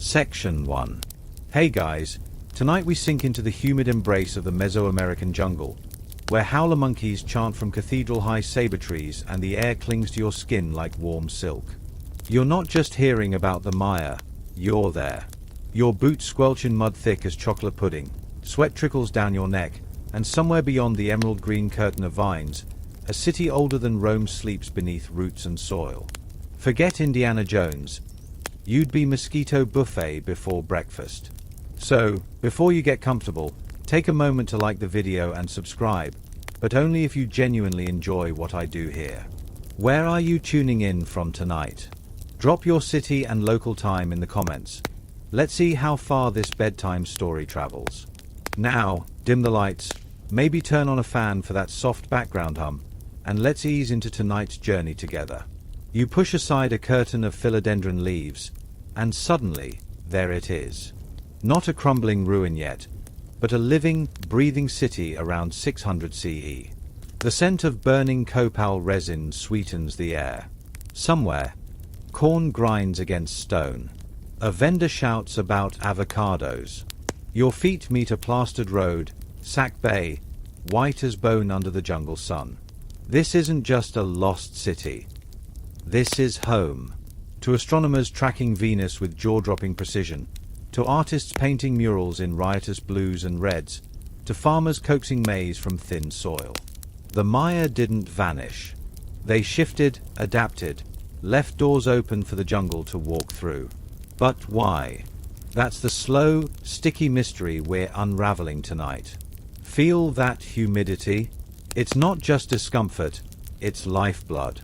Section 1. Hey guys, tonight we sink into the humid embrace of the Mesoamerican jungle, where howler monkeys chant from cathedral-high saber trees and the air clings to your skin like warm silk. You're not just hearing about the Maya, you're there. Your boots squelch in mud thick as chocolate pudding, sweat trickles down your neck, and somewhere beyond the emerald green curtain of vines, a city older than Rome sleeps beneath roots and soil. Forget Indiana Jones. You'd be mosquito buffet before breakfast. So, before you get comfortable, take a moment to like the video and subscribe, but only if you genuinely enjoy what I do here. Where are you tuning in from tonight? Drop your city and local time in the comments. Let's see how far this bedtime story travels. Now, dim the lights, maybe turn on a fan for that soft background hum, and let's ease into tonight's journey together. You push aside a curtain of philodendron leaves, and suddenly, there it is. Not a crumbling ruin yet, but a living, breathing city around 600 CE. The scent of burning copal resin sweetens the air. Somewhere, corn grinds against stone. A vendor shouts about avocados. Your feet meet a plastered road, Sac Bay, white as bone under the jungle sun. This isn't just a lost city. This is home. To astronomers tracking Venus with jaw-dropping precision, to artists painting murals in riotous blues and reds, to farmers coaxing maize from thin soil. The Maya didn't vanish. They shifted, adapted, left doors open for the jungle to walk through. But why? That's the slow, sticky mystery we're unraveling tonight. Feel that humidity? It's not just discomfort, it's lifeblood.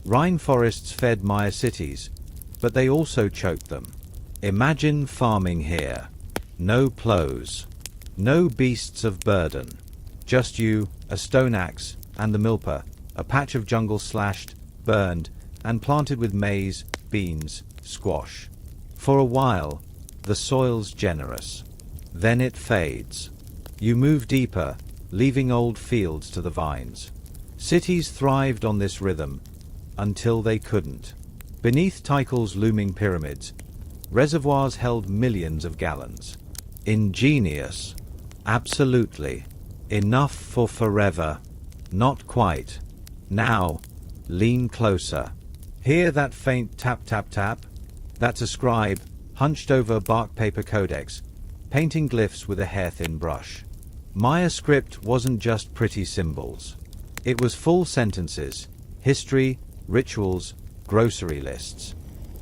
Rainforests fed Maya cities, but they also choked them. Imagine farming here. No plows. No beasts of burden. Just you, a stone axe, and the milpa, a patch of jungle slashed, burned, and planted with maize, beans, squash. For a while, the soil's generous. Then it fades. You move deeper, leaving old fields to the vines. Cities thrived on this rhythm, until they couldn't. Beneath Tikal's looming pyramids, reservoirs held millions of gallons. Ingenious. Absolutely. Enough for forever. Not quite. Now, lean closer. Hear that faint tap tap tap? That's a scribe, hunched over bark paper codex, painting glyphs with a hair-thin brush. Maya script wasn't just pretty symbols. It was full sentences, history, rituals, grocery lists.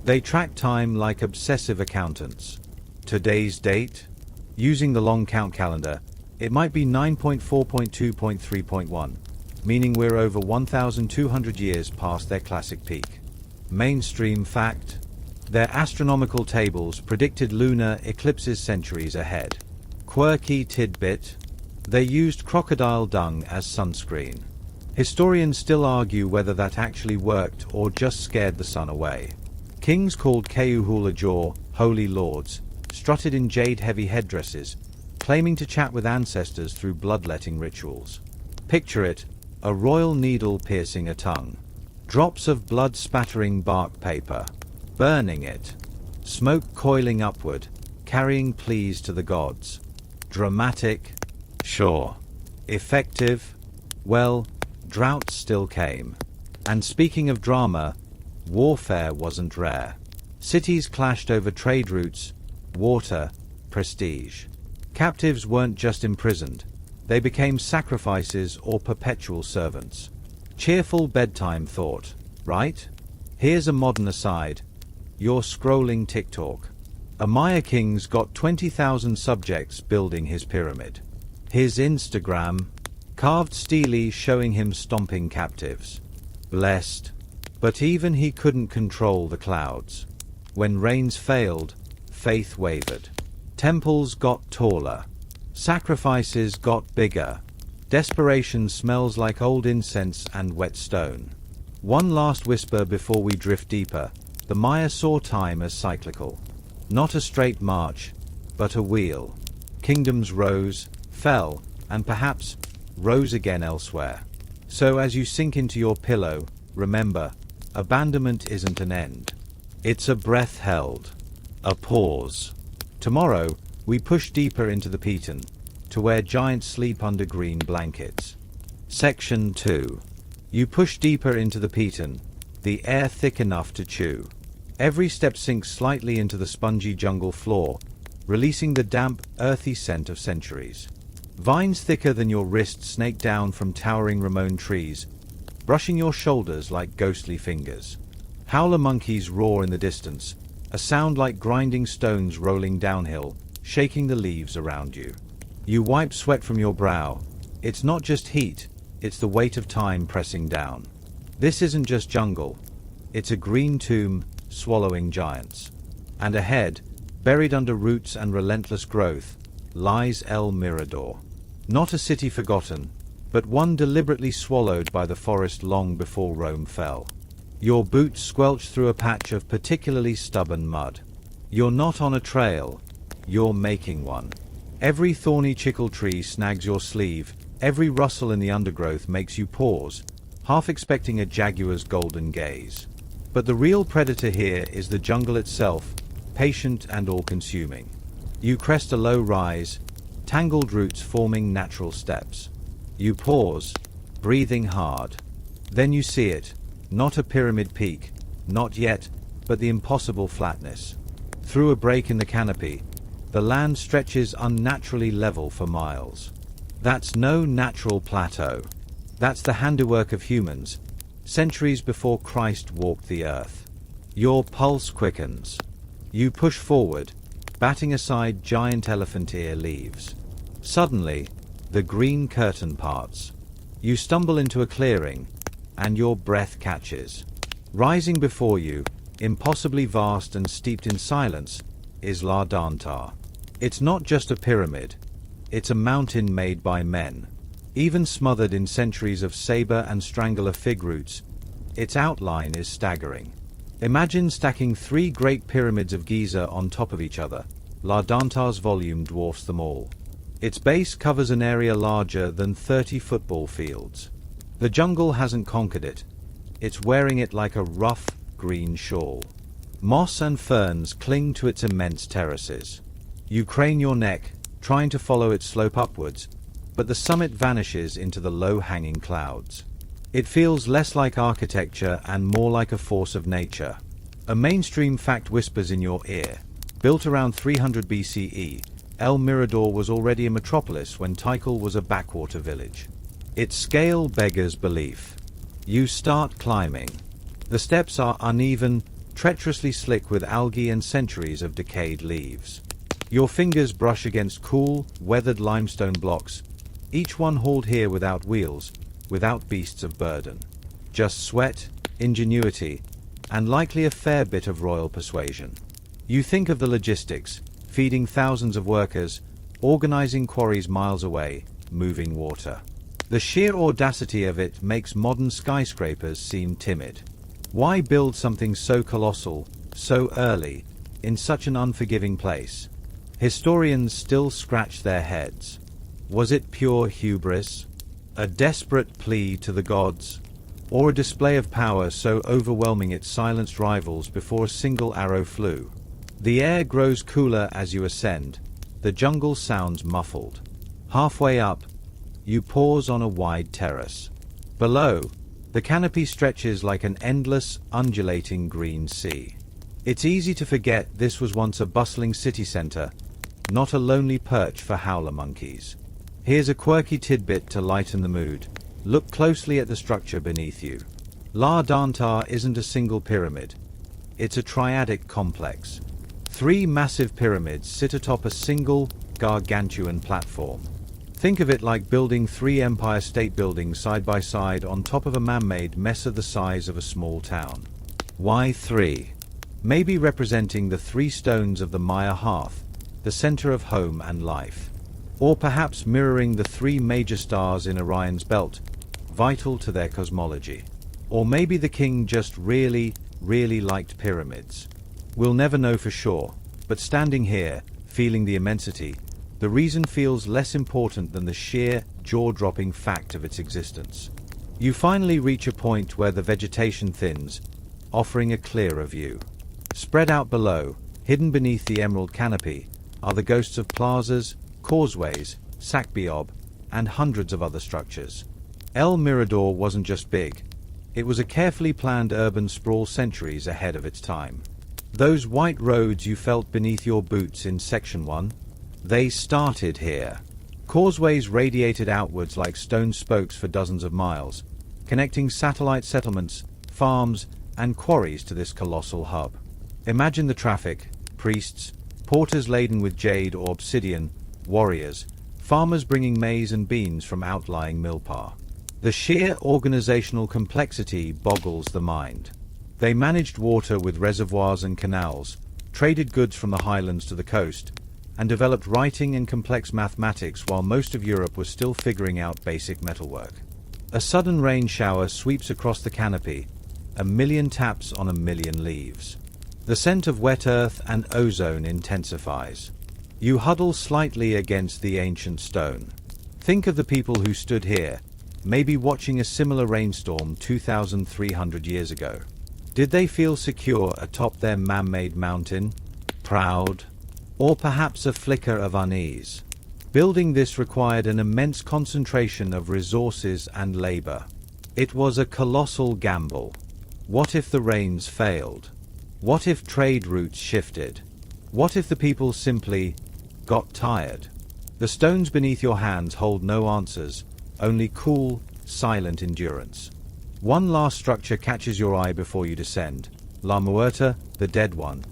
They tracked time like obsessive accountants. Today's date? Using the long count calendar, it might be 9.4.2.3.1, meaning we're over 1,200 years past their classic peak. Mainstream fact? Their astronomical tables predicted lunar eclipses centuries ahead. Quirky tidbit? They used crocodile dung as sunscreen. Historians still argue whether that actually worked or just scared the sun away. Kings called Keuhula Jaw, holy lords, strutted in jade-heavy headdresses, claiming to chat with ancestors through bloodletting rituals. Picture it, a royal needle piercing a tongue. Drops of blood spattering bark paper. Burning it. Smoke coiling upward, carrying pleas to the gods. Dramatic? Sure. Effective? Well, drought still came. And speaking of drama, warfare wasn't rare. Cities clashed over trade routes, water, prestige. Captives weren't just imprisoned. They became sacrifices or perpetual servants. Cheerful bedtime thought, right? Here's a modern aside. You're scrolling TikTok. A Maya king's got 20,000 subjects building his pyramid. His Instagram, carved steely showing him stomping captives. Blessed. But even he couldn't control the clouds. When rains failed, faith wavered. Temples got taller. Sacrifices got bigger. Desperation smells like old incense and wet stone. One last whisper before we drift deeper. The Maya saw time as cyclical. Not a straight march, but a wheel. Kingdoms rose, fell, and perhaps rose again elsewhere. So as you sink into your pillow, remember, abandonment isn't an end. It's a breath held. A pause. Tomorrow, we push deeper into the Piton, to where giants sleep under green blankets. Section 2. You push deeper into the Piton, the air thick enough to chew. Every step sinks slightly into the spongy jungle floor, releasing the damp, earthy scent of centuries. Vines thicker than your wrist snake down from towering Ramon trees, brushing your shoulders like ghostly fingers. Howler monkeys roar in the distance, a sound like grinding stones rolling downhill, shaking the leaves around you. You wipe sweat from your brow. It's not just heat, it's the weight of time pressing down. This isn't just jungle. It's a green tomb, swallowing giants. And ahead, buried under roots and relentless growth, lies El Mirador. Not a city forgotten, but one deliberately swallowed by the forest long before Rome fell. Your boots squelch through a patch of particularly stubborn mud. You're not on a trail, you're making one. Every thorny chicle tree snags your sleeve, every rustle in the undergrowth makes you pause, half expecting a jaguar's golden gaze. But the real predator here is the jungle itself, patient and all-consuming. You crest a low rise, tangled roots forming natural steps. You pause, breathing hard. Then you see it, not a pyramid peak, not yet, but the impossible flatness. Through a break in the canopy, the land stretches unnaturally level for miles. That's no natural plateau. That's the handiwork of humans, centuries before Christ walked the earth. Your pulse quickens. You push forward, batting aside giant elephant ear leaves. Suddenly, the green curtain parts. You stumble into a clearing, and your breath catches. Rising before you, impossibly vast and steeped in silence, is La Dantar. It's not just a pyramid. It's a mountain made by men. Even smothered in centuries of saber and strangler fig roots, its outline is staggering. Imagine stacking 3 great pyramids of Giza on top of each other. La Dantar's volume dwarfs them all. Its base covers an area larger than 30 football fields. The jungle hasn't conquered it. It's wearing it like a rough, green shawl. Moss and ferns cling to its immense terraces. You crane your neck, trying to follow its slope upwards, but the summit vanishes into the low-hanging clouds. It feels less like architecture and more like a force of nature. A mainstream fact whispers in your ear. Built around 300 BCE, El Mirador was already a metropolis when Tikal was a backwater village. Its scale beggars belief. You start climbing. The steps are uneven, treacherously slick with algae and centuries of decayed leaves. Your fingers brush against cool, weathered limestone blocks, each one hauled here without wheels, without beasts of burden. Just sweat, ingenuity, and likely a fair bit of royal persuasion. You think of the logistics, feeding thousands of workers, organizing quarries miles away, moving water. The sheer audacity of it makes modern skyscrapers seem timid. Why build something so colossal, so early, in such an unforgiving place? Historians still scratch their heads. Was it pure hubris? A desperate plea to the gods? Or a display of power so overwhelming it silenced rivals before a single arrow flew? The air grows cooler as you ascend. The jungle sounds muffled. Halfway up, you pause on a wide terrace. Below, the canopy stretches like an endless, undulating green sea. It's easy to forget this was once a bustling city center, not a lonely perch for howler monkeys. Here's a quirky tidbit to lighten the mood. Look closely at the structure beneath you. La Dantar isn't a single pyramid. It's a triadic complex. 3 massive pyramids sit atop a single, gargantuan platform. Think of it like building 3 Empire State Buildings side by side on top of a man-made mesa the size of a small town. Why 3? Maybe representing the 3 stones of the Maya hearth, the center of home and life. Or perhaps mirroring the 3 major stars in Orion's belt, vital to their cosmology. Or maybe the king just really liked pyramids. We'll never know for sure, but standing here, feeling the immensity, the reason feels less important than the sheer, jaw-dropping fact of its existence. You finally reach a point where the vegetation thins, offering a clearer view. Spread out below, Hidden beneath the emerald canopy are the ghosts of plazas, causeways, Sacbiob, and hundreds of other structures. El Mirador wasn't just big. It was a carefully planned urban sprawl centuries ahead of its time. Those white roads you felt beneath your boots in Section 1? They started here. Causeways radiated outwards like stone spokes for dozens of miles, connecting satellite settlements, farms, and quarries to this colossal hub. Imagine the traffic: priests, porters laden with jade or obsidian, warriors, farmers bringing maize and beans from outlying milpa. The sheer organizational complexity boggles the mind. They managed water with reservoirs and canals, traded goods from the highlands to the coast, and developed writing and complex mathematics while most of Europe was still figuring out basic metalwork. A sudden rain shower sweeps across the canopy, a million taps on a million leaves. The scent of wet earth and ozone intensifies. You huddle slightly against the ancient stone. Think of the people who stood here, maybe watching a similar rainstorm 2,300 years ago. Did they feel secure atop their man-made mountain? Proud? Or perhaps a flicker of unease? Building this required an immense concentration of resources and labor. It was a colossal gamble. What if the rains failed? What if trade routes shifted? What if the people simply got tired? The stones beneath your hands hold no answers, only cool, silent endurance. One last structure catches your eye before you descend: La Muerta, the Dead One.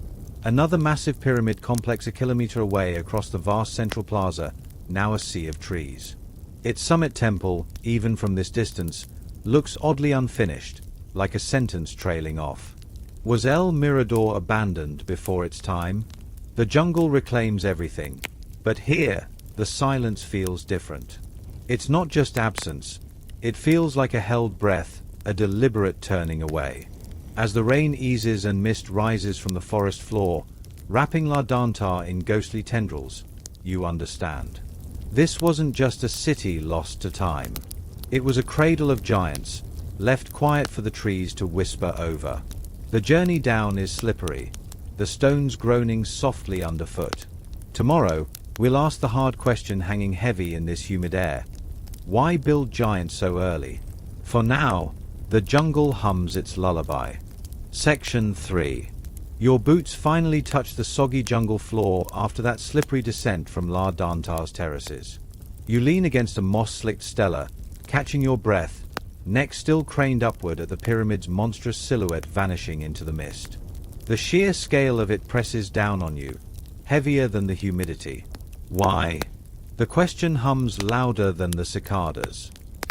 Another massive pyramid complex a kilometer away across the vast central plaza, now a sea of trees. Its summit temple, even from this distance, looks oddly unfinished, like a sentence trailing off. Was El Mirador abandoned before its time? The jungle reclaims everything, but here, the silence feels different. It's not just absence, it feels like a held breath, a deliberate turning away. As the rain eases and mist rises from the forest floor, wrapping La Dantar in ghostly tendrils, you understand. This wasn't just a city lost to time. It was a cradle of giants, left quiet for the trees to whisper over. The journey down is slippery, the stones groaning softly underfoot. Tomorrow, we'll ask the hard question hanging heavy in this humid air. Why build giants so early? For now, the jungle hums its lullaby. Section 3. Your boots finally touch the soggy jungle floor after that slippery descent from La Dantar's terraces. You lean against a moss-slicked stela, catching your breath, neck still craned upward at the pyramid's monstrous silhouette vanishing into the mist. The sheer scale of it presses down on you, heavier than the humidity. Why? The question hums louder than the cicadas.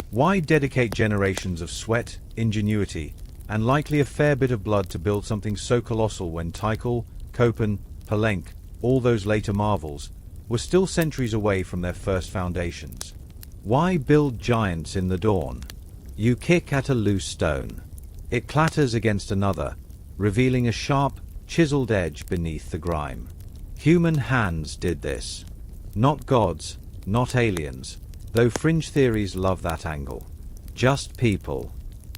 Why dedicate generations of sweat, ingenuity, and likely a fair bit of blood to build something so colossal when Tikal, Copán, Palenque, all those later marvels, were still centuries away from their first foundations? Why build giants in the dawn? You kick at a loose stone. It clatters against another, revealing a sharp, chiseled edge beneath the grime. Human hands did this. Not gods, not aliens, though fringe theories love that angle. Just people.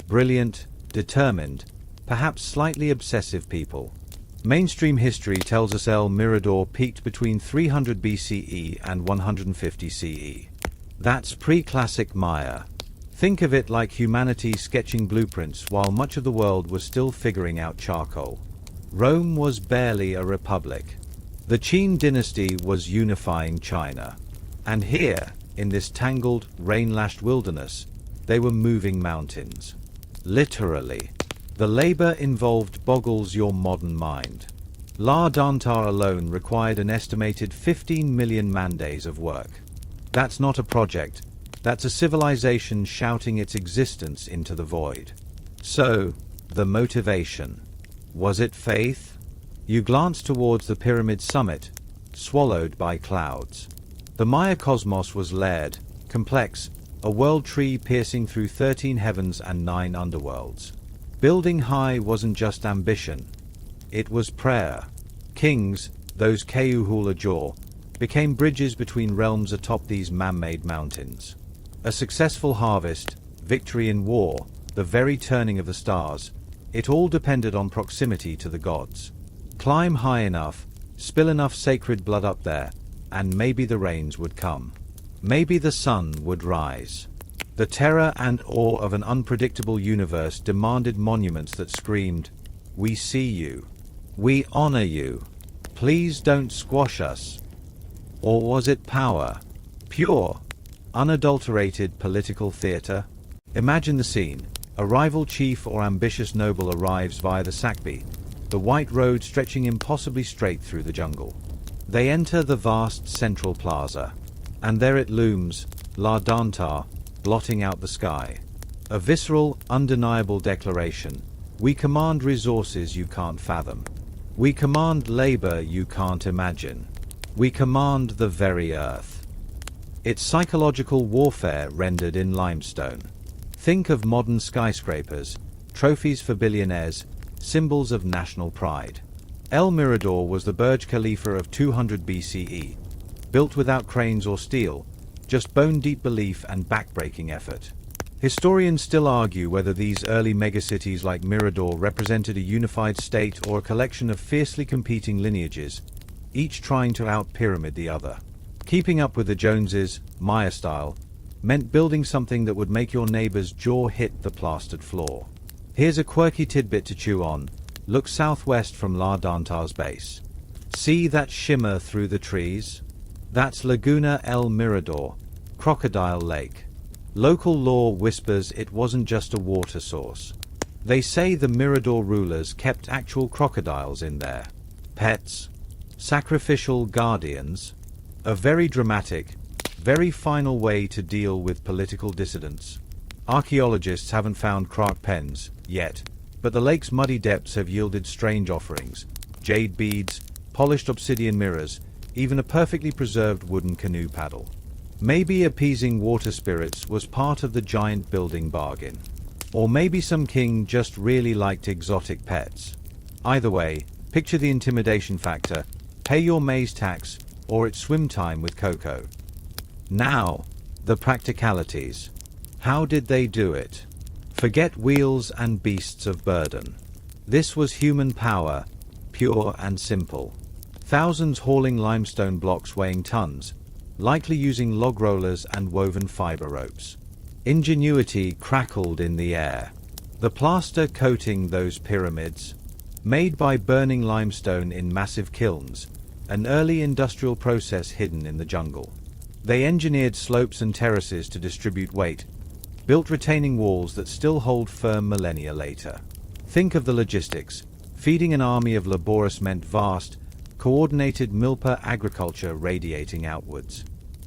Brilliant, determined, perhaps slightly obsessive people. Mainstream history tells us El Mirador peaked between 300 BCE and 150 CE. That's pre-classic Maya. Think of it like humanity sketching blueprints while much of the world was still figuring out charcoal. Rome was barely a republic. The Qin dynasty was unifying China. And here, in this tangled, rain-lashed wilderness, they were moving mountains. Literally. The labor involved boggles your modern mind. La Dantar alone required an estimated 15 million man-days of work. That's not a project. That's a civilization shouting its existence into the void. So, the motivation. Was it faith? You glance towards the pyramid's summit, swallowed by clouds. The Maya cosmos was layered, complex, a world tree piercing through 13 heavens and 9 underworlds. Building high wasn't just ambition. It was prayer. Kings, those Keuhula Jaw, became bridges between realms atop these man-made mountains. A successful harvest, victory in war, the very turning of the stars, it all depended on proximity to the gods. Climb high enough, spill enough sacred blood up there, and maybe the rains would come. Maybe the sun would rise. The terror and awe of an unpredictable universe demanded monuments that screamed, "We see you. We honor you. Please don't squash us." Or was it power? Pure, unadulterated political theater? Imagine the scene. A rival chief or ambitious noble arrives via the Sakbi, the white road stretching impossibly straight through the jungle. They enter the vast central plaza, and there it looms, La Dantar, blotting out the sky. A visceral, undeniable declaration. We command resources you can't fathom. We command labor you can't imagine. We command the very earth. It's psychological warfare rendered in limestone. Think of modern skyscrapers, trophies for billionaires, symbols of national pride. El Mirador was the Burj Khalifa of 200 BCE, built without cranes or steel, just bone-deep belief and backbreaking effort. Historians still argue whether these early megacities like Mirador represented a unified state or a collection of fiercely competing lineages, each trying to out-pyramid the other. Keeping up with the Joneses, Maya style, meant building something that would make your neighbor's jaw hit the plastered floor. Here's a quirky tidbit to chew on. Look southwest from La Dantar's base. See that shimmer through the trees? That's Laguna El Mirador, Crocodile Lake. Local lore whispers it wasn't just a water source. They say the Mirador rulers kept actual crocodiles in there. Pets? Sacrificial guardians? A very dramatic, very final way to deal with political dissidents. Archaeologists haven't found Krak pens, yet, but the lake's muddy depths have yielded strange offerings. Jade beads, polished obsidian mirrors, even a perfectly preserved wooden canoe paddle. Maybe appeasing water spirits was part of the giant building bargain. Or maybe some king just really liked exotic pets. Either way, picture the intimidation factor. Pay your maize tax, or it's swim time with Coco. Now, the practicalities. How did they do it? Forget wheels and beasts of burden. This was human power, pure and simple. Thousands hauling limestone blocks weighing tons, likely using log rollers and woven fiber ropes. Ingenuity crackled in the air. The plaster coating those pyramids, made by burning limestone in massive kilns, an early industrial process hidden in the jungle. They engineered slopes and terraces to distribute weight, built retaining walls that still hold firm millennia later. Think of the logistics. Feeding an army of laborious meant vast, coordinated milpa agriculture radiating outwards.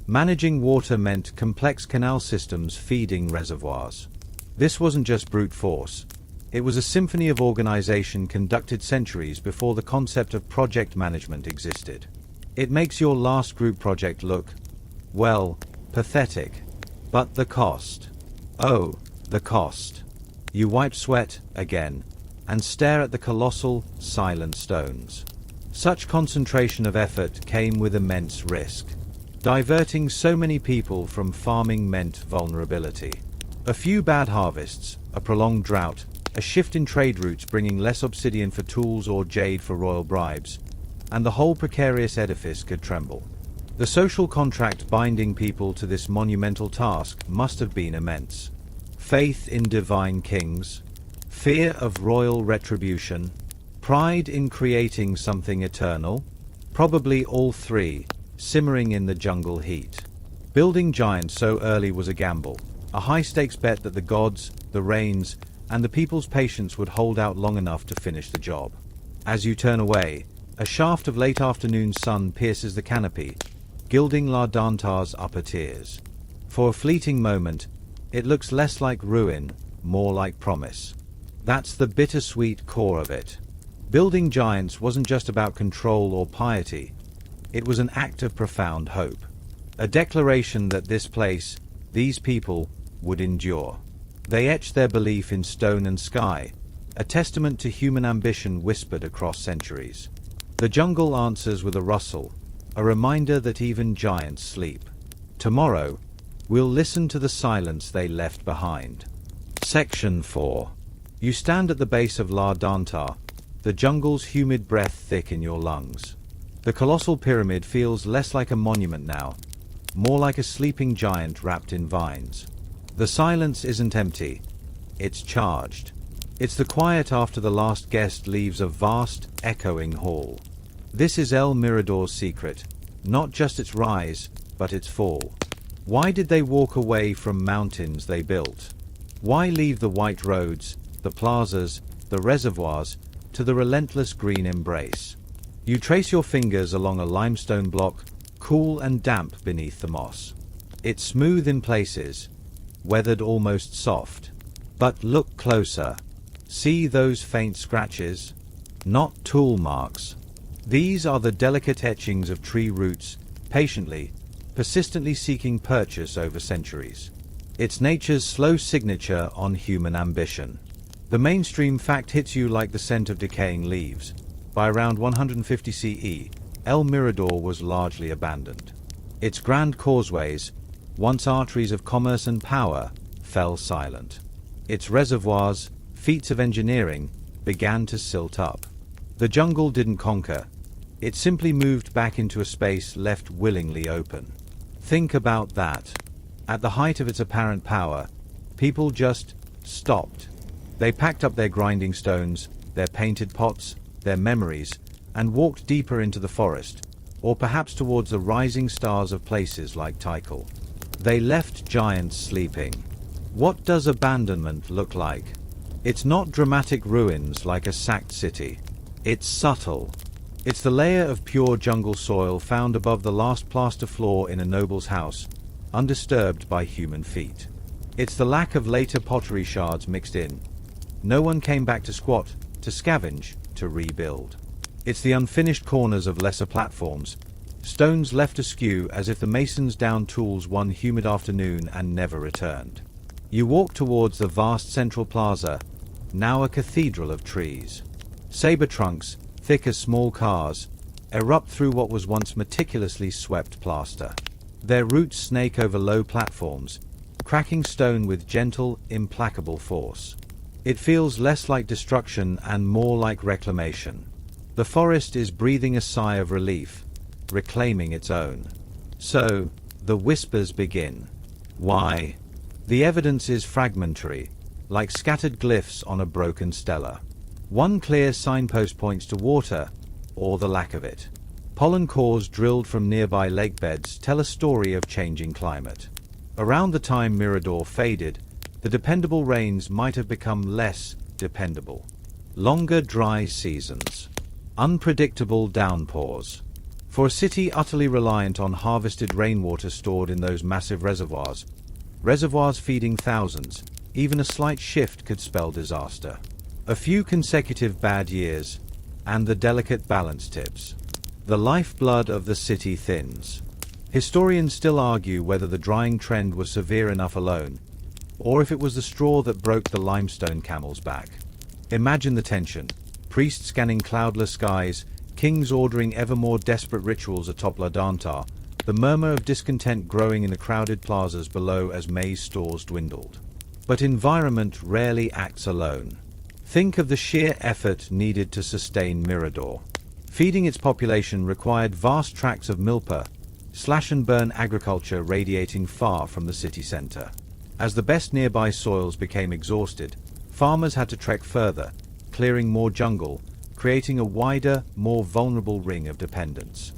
Managing water meant complex canal systems feeding reservoirs. This wasn't just brute force. It was a symphony of organization conducted centuries before the concept of project management existed. It makes your last group project look, well, pathetic. But the cost. Oh, the cost. You wipe sweat, again, and stare at the colossal, silent stones. Such concentration of effort came with immense risk. Diverting so many people from farming meant vulnerability. A few bad harvests, a prolonged drought, a shift in trade routes bringing less obsidian for tools or jade for royal bribes, and the whole precarious edifice could tremble. The social contract binding people to this monumental task must have been immense. Faith in divine kings, fear of royal retribution, pride in creating something eternal, probably all three, simmering in the jungle heat. Building giants so early was a gamble, a high-stakes bet that the gods, the rains, and the people's patience would hold out long enough to finish the job. As you turn away, a shaft of late afternoon sun pierces the canopy, gilding La Dantar's upper tiers. For a fleeting moment, it looks less like ruin, more like promise. That's the bittersweet core of it. Building giants wasn't just about control or piety. It was an act of profound hope. A declaration that this place, these people, would endure. They etched their belief in stone and sky, a testament to human ambition whispered across centuries. The jungle answers with a rustle, a reminder that even giants sleep. Tomorrow, we'll listen to the silence they left behind. Section 4. You stand at the base of La Dantar, the jungle's humid breath thick in your lungs. The colossal pyramid feels less like a monument now, more like a sleeping giant wrapped in vines. The silence isn't empty, it's charged. It's the quiet after the last guest leaves a vast, echoing hall. This is El Mirador's secret, not just its rise, but its fall. Why did they walk away from mountains they built? Why leave the white roads, the plazas, the reservoirs, to the relentless green embrace? You trace your fingers along a limestone block, cool and damp beneath the moss. It's smooth in places, weathered almost soft. But look closer. See those faint scratches? Not tool marks. These are the delicate etchings of tree roots, patiently, persistently seeking purchase over centuries. It's nature's slow signature on human ambition. The mainstream fact hits you like the scent of decaying leaves. By around 150 CE, El Mirador was largely abandoned. Its grand causeways, once arteries of commerce and power, fell silent. Its reservoirs, feats of engineering, began to silt up. The jungle didn't conquer. It simply moved back into a space left willingly open. Think about that. At the height of its apparent power, people just stopped. They packed up their grinding stones, their painted pots, their memories, and walked deeper into the forest, or perhaps towards the rising stars of places like Tikal. They left giants sleeping. What does abandonment look like? It's not dramatic ruins like a sacked city. It's subtle. It's the layer of pure jungle soil found above the last plaster floor in a noble's house, undisturbed by human feet. It's the lack of later pottery shards mixed in. No one came back to squat, to scavenge, to rebuild. It's the unfinished corners of lesser platforms, stones left askew as if the masons downed tools one humid afternoon and never returned. You walk towards the vast central plaza, now a cathedral of trees. Saber trunks, thick as small cars, erupt through what was once meticulously swept plaster. Their roots snake over low platforms, cracking stone with gentle, implacable force. It feels less like destruction and more like reclamation. The forest is breathing a sigh of relief, reclaiming its own. So, the whispers begin. Why? The evidence is fragmentary, like scattered glyphs on a broken stela. One clear signpost points to water, or the lack of it. Pollen cores drilled from nearby lake beds tell a story of changing climate. Around the time Mirador faded, the dependable rains might have become less dependable. Longer dry seasons. Unpredictable downpours. For a city utterly reliant on harvested rainwater stored in those massive reservoirs feeding thousands, even a slight shift could spell disaster. A few consecutive bad years, and the delicate balance tips. The lifeblood of the city thins. Historians still argue whether the drying trend was severe enough alone, or if it was the straw that broke the limestone camel's back. Imagine the tension. Priests scanning cloudless skies, kings ordering ever more desperate rituals atop La Danta, the murmur of discontent growing in the crowded plazas below as maize stores dwindled. But environment rarely acts alone. Think of the sheer effort needed to sustain Mirador. Feeding its population required vast tracts of milpa, slash-and-burn agriculture radiating far from the city center. As the best nearby soils became exhausted, farmers had to trek further, clearing more jungle, creating a wider, more vulnerable ring of dependence.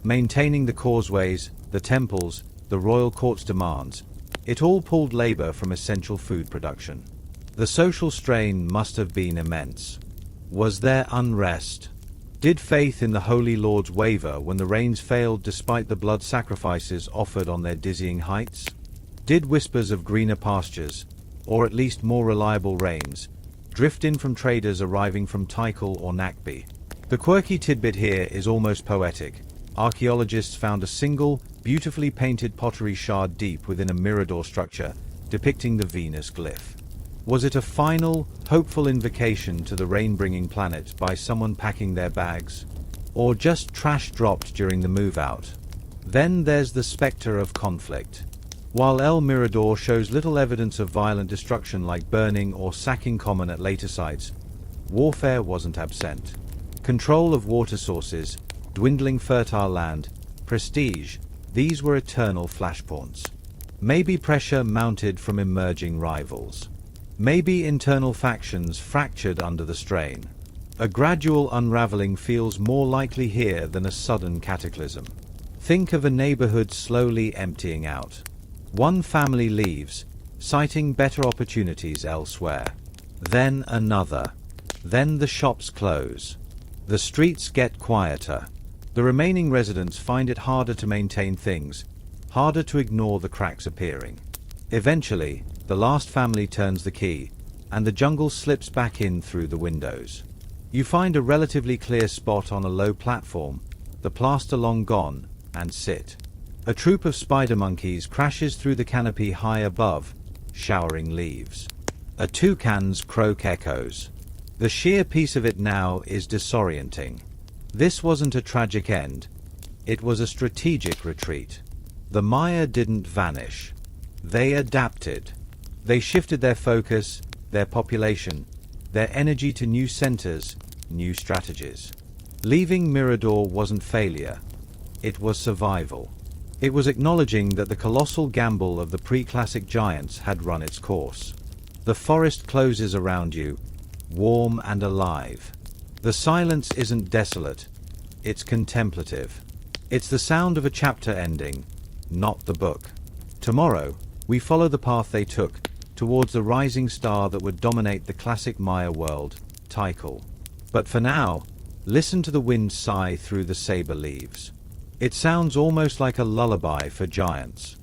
Maintaining the causeways, the temples, the royal court's demands, it all pulled labor from essential food production. The social strain must have been immense. Was there unrest? Did faith in the Holy Lords waver when the rains failed despite the blood sacrifices offered on their dizzying heights? Did whispers of greener pastures, or at least more reliable rains, drift in from traders arriving from Tikal or Nakbi? The quirky tidbit here is almost poetic. Archaeologists found a single, beautifully painted pottery shard deep within a Mirador structure, depicting the Venus glyph. Was it a final, hopeful invocation to the rain-bringing planet by someone packing their bags? Or just trash dropped during the move-out? Then there's the specter of conflict. While El Mirador shows little evidence of violent destruction like burning or sacking common at later sites, warfare wasn't absent. Control of water sources, dwindling fertile land, prestige, these were eternal flashpoints. Maybe pressure mounted from emerging rivals. Maybe internal factions fractured under the strain. A gradual unraveling feels more likely here than a sudden cataclysm. Think of a neighborhood slowly emptying out. One family leaves, citing better opportunities elsewhere. Then another. Then the shops close. The streets get quieter. The remaining residents find it harder to maintain things, harder to ignore the cracks appearing. Eventually, the last family turns the key, and the jungle slips back in through the windows. You find a relatively clear spot on a low platform, the plaster long gone, and sit. A troop of spider monkeys crashes through the canopy high above, showering leaves. A toucan's croak echoes. The sheer peace of it now is disorienting. This wasn't a tragic end. It was a strategic retreat. The Maya didn't vanish. They adapted. They shifted their focus, their population, their energy to new centers, new strategies. Leaving Mirador wasn't failure. It was survival. It was acknowledging that the colossal gamble of the pre-classic giants had run its course. The forest closes around you, warm and alive. The silence isn't desolate. It's contemplative. It's the sound of a chapter ending, not the book. Tomorrow, we follow the path they took, towards the rising star that would dominate the classic Maya world, Tikal. But for now, listen to the wind sigh through the saber leaves. It sounds almost like a lullaby for giants.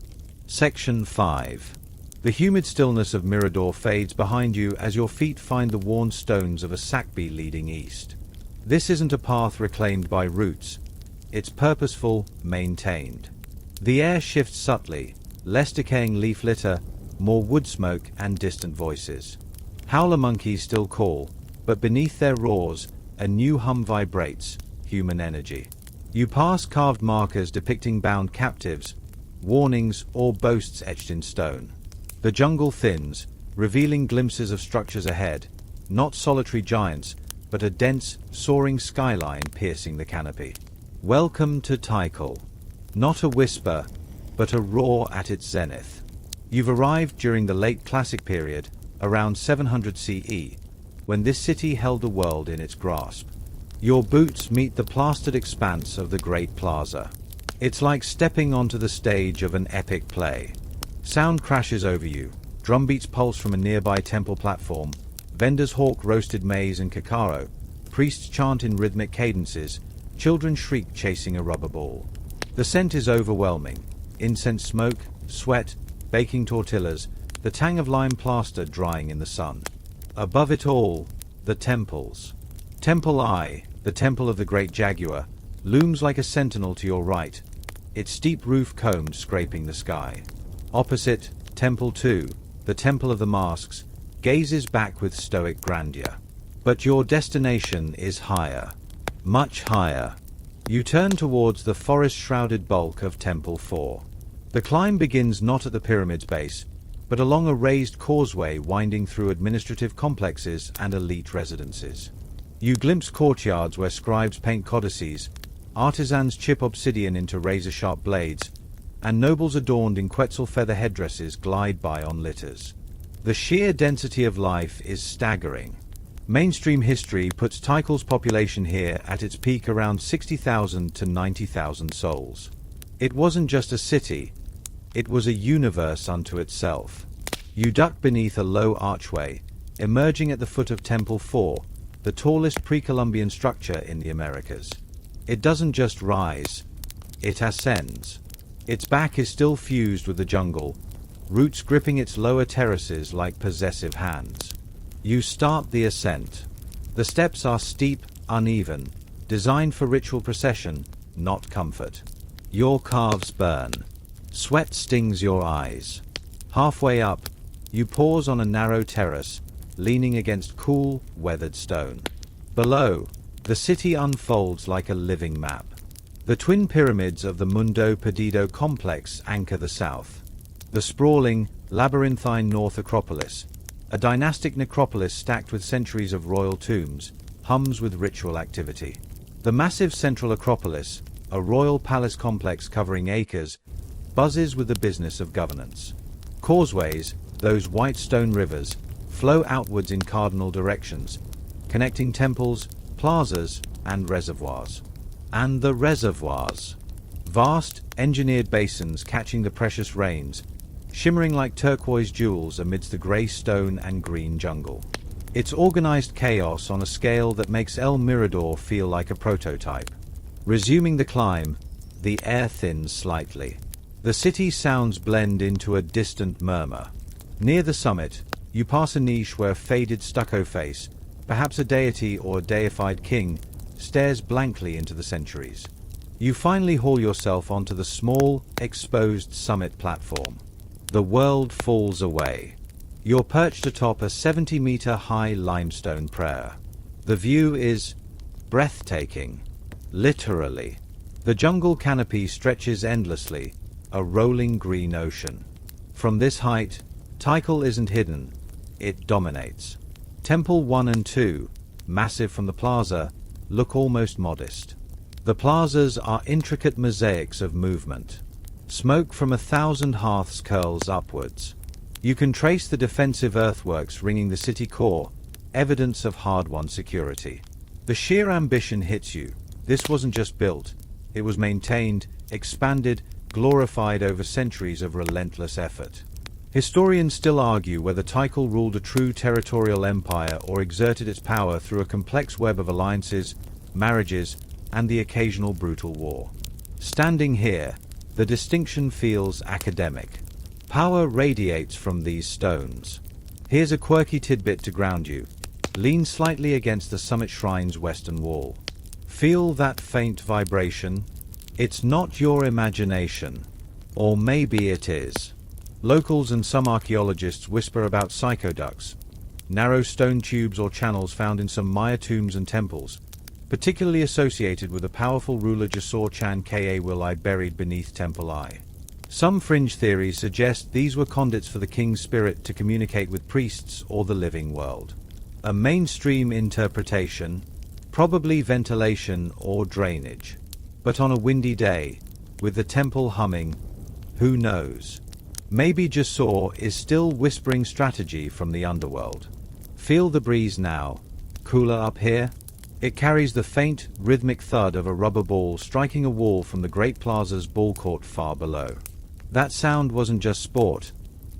Section 5. The humid stillness of Mirador fades behind you as your feet find the worn stones of a sakbi leading east. This isn't a path reclaimed by roots. It's purposeful, maintained. The air shifts subtly, less decaying leaf litter, more wood smoke and distant voices. Howler monkeys still call, but beneath their roars, a new hum vibrates, human energy. You pass carved markers depicting bound captives, warnings or boasts etched in stone. The jungle thins, revealing glimpses of structures ahead, not solitary giants, but a dense, soaring skyline piercing the canopy. Welcome to Tikal. Not a whisper, but a roar at its zenith. You've arrived during the late Classic period, around 700 CE, when this city held the world in its grasp. Your boots meet the plastered expanse of the Great Plaza. It's like stepping onto the stage of an epic play. Sound crashes over you, drumbeats pulse from a nearby temple platform, vendors hawk roasted maize and cacao, priests chant in rhythmic cadences, children shriek chasing a rubber ball. The scent is overwhelming. Incense smoke, sweat, baking tortillas, the tang of lime plaster drying in the sun. Above it all, the temples. Temple I, the temple of the great jaguar, looms like a sentinel to your right, its steep roof combed scraping the sky. Opposite, Temple II, the temple of the masks, gazes back with stoic grandeur. But your destination is higher. Much higher. You turn towards the forest-shrouded bulk of Temple 4. The climb begins not at the pyramid's base, but along a raised causeway winding through administrative complexes and elite residences. You glimpse courtyards where scribes paint codices, artisans chip obsidian into razor-sharp blades, and nobles adorned in Quetzal feather headdresses glide by on litters. The sheer density of life is staggering. Mainstream history puts Tikal's population here at its peak around 60,000 to 90,000 souls. It wasn't just a city, it was a universe unto itself. You duck beneath a low archway, emerging at the foot of Temple 4, the tallest pre-Columbian structure in the Americas. It doesn't just rise, it ascends. Its back is still fused with the jungle, roots gripping its lower terraces like possessive hands. You start the ascent. The steps are steep, uneven, designed for ritual procession, not comfort. Your calves burn. Sweat stings your eyes. Halfway up, you pause on a narrow terrace, leaning against cool, weathered stone. Below, the city unfolds like a living map. The twin pyramids of the Mundo Perdido complex anchor the south. The sprawling, labyrinthine North Acropolis, a dynastic necropolis stacked with centuries of royal tombs, hums with ritual activity. The massive central Acropolis, a royal palace complex covering acres, buzzes with the business of governance. Causeways, those white stone rivers, flow outwards in cardinal directions, connecting temples, plazas, and reservoirs. And the reservoirs. Vast, engineered basins catching the precious rains, shimmering like turquoise jewels amidst the grey stone and green jungle. It's organized chaos on a scale that makes El Mirador feel like a prototype. Resuming the climb, the air thins slightly. The city sounds blend into a distant murmur. Near the summit, you pass a niche where a faded stucco face, perhaps a deity or a deified king, stares blankly into the centuries. You finally haul yourself onto the small, exposed summit platform. The world falls away. You're perched atop a 70-meter-high limestone prayer. The view is breathtaking. Literally. The jungle canopy stretches endlessly, a rolling green ocean. From this height, Tikal isn't hidden, it dominates. Temple 1 and 2, massive from the plaza, look almost modest. The plazas are intricate mosaics of movement. Smoke from 1,000 hearths curls upwards. You can trace the defensive earthworks ringing the city core, evidence of hard-won security. The sheer ambition hits you. This wasn't just built, it was maintained, expanded, glorified over centuries of relentless effort. Historians still argue whether Tikal ruled a true territorial empire or exerted its power through a complex web of alliances, marriages, and the occasional brutal war. Standing here, the distinction feels academic. Power radiates from these stones. Here's a quirky tidbit to ground you. Lean slightly against the summit shrine's western wall. Feel that faint vibration? It's not your imagination. Or maybe it is. Locals and some archaeologists whisper about psychoducts, narrow stone tubes or channels found in some Maya tombs and temples, particularly associated with the powerful ruler Jasor Chan Ka Wilai buried beneath Temple I. Some fringe theories suggest these were conduits for the king's spirit to communicate with priests or the living world. A mainstream interpretation, probably ventilation or drainage. But on a windy day, with the temple humming, who knows? Maybe Jasor is still whispering strategy from the underworld. Feel the breeze now. Cooler up here? It carries the faint, rhythmic thud of a rubber ball striking a wall from the Great Plaza's ball court far below. That sound wasn't just sport.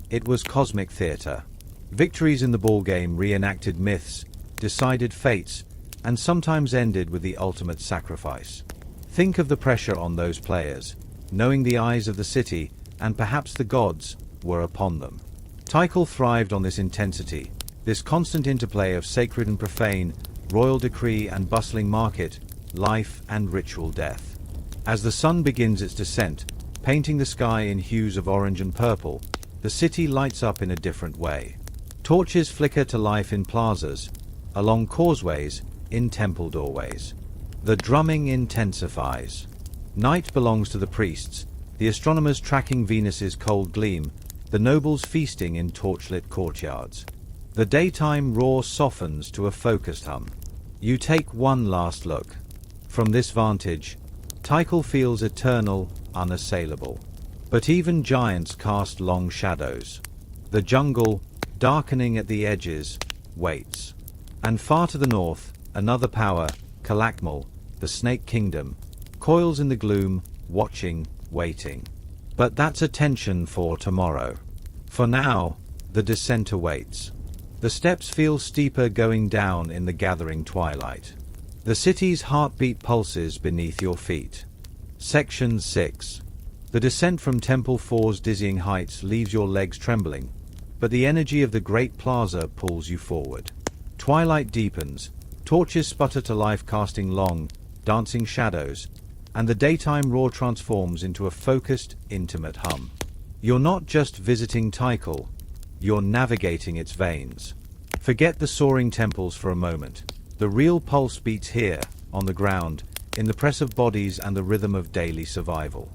It was cosmic theater. Victories in the ball game reenacted myths, decided fates, and sometimes ended with the ultimate sacrifice. Think of the pressure on those players, knowing the eyes of the city, and perhaps the gods, were upon them. Tikal thrived on this intensity, this constant interplay of sacred and profane, royal decree and bustling market, life and ritual death. As the sun begins its descent, painting the sky in hues of orange and purple, the city lights up in a different way. Torches flicker to life in plazas, along causeways, in temple doorways. The drumming intensifies. Night belongs to the priests, the astronomers tracking Venus's cold gleam, the nobles feasting in torchlit courtyards. The daytime roar softens to a focused hum. You take one last look. From this vantage, Tikal feels eternal, unassailable. But even giants cast long shadows. The jungle, darkening at the edges, waits. And far to the north, another power, Calakmul, the Snake Kingdom, coils in the gloom, watching, waiting. But that's attention for tomorrow. For now, the descent awaits. The steps feel steeper going down in the gathering twilight. The city's heartbeat pulses beneath your feet. Section 6. The descent from Temple 4's dizzying heights leaves your legs trembling, but the energy of the Great Plaza pulls you forward. Twilight deepens, torches sputter to life casting long, dancing shadows, and the daytime roar transforms into a focused, intimate hum. You're not just visiting Tikal, you're navigating its veins. Forget the soaring temples for a moment. The real pulse beats here, on the ground, in the press of bodies and the rhythm of daily survival.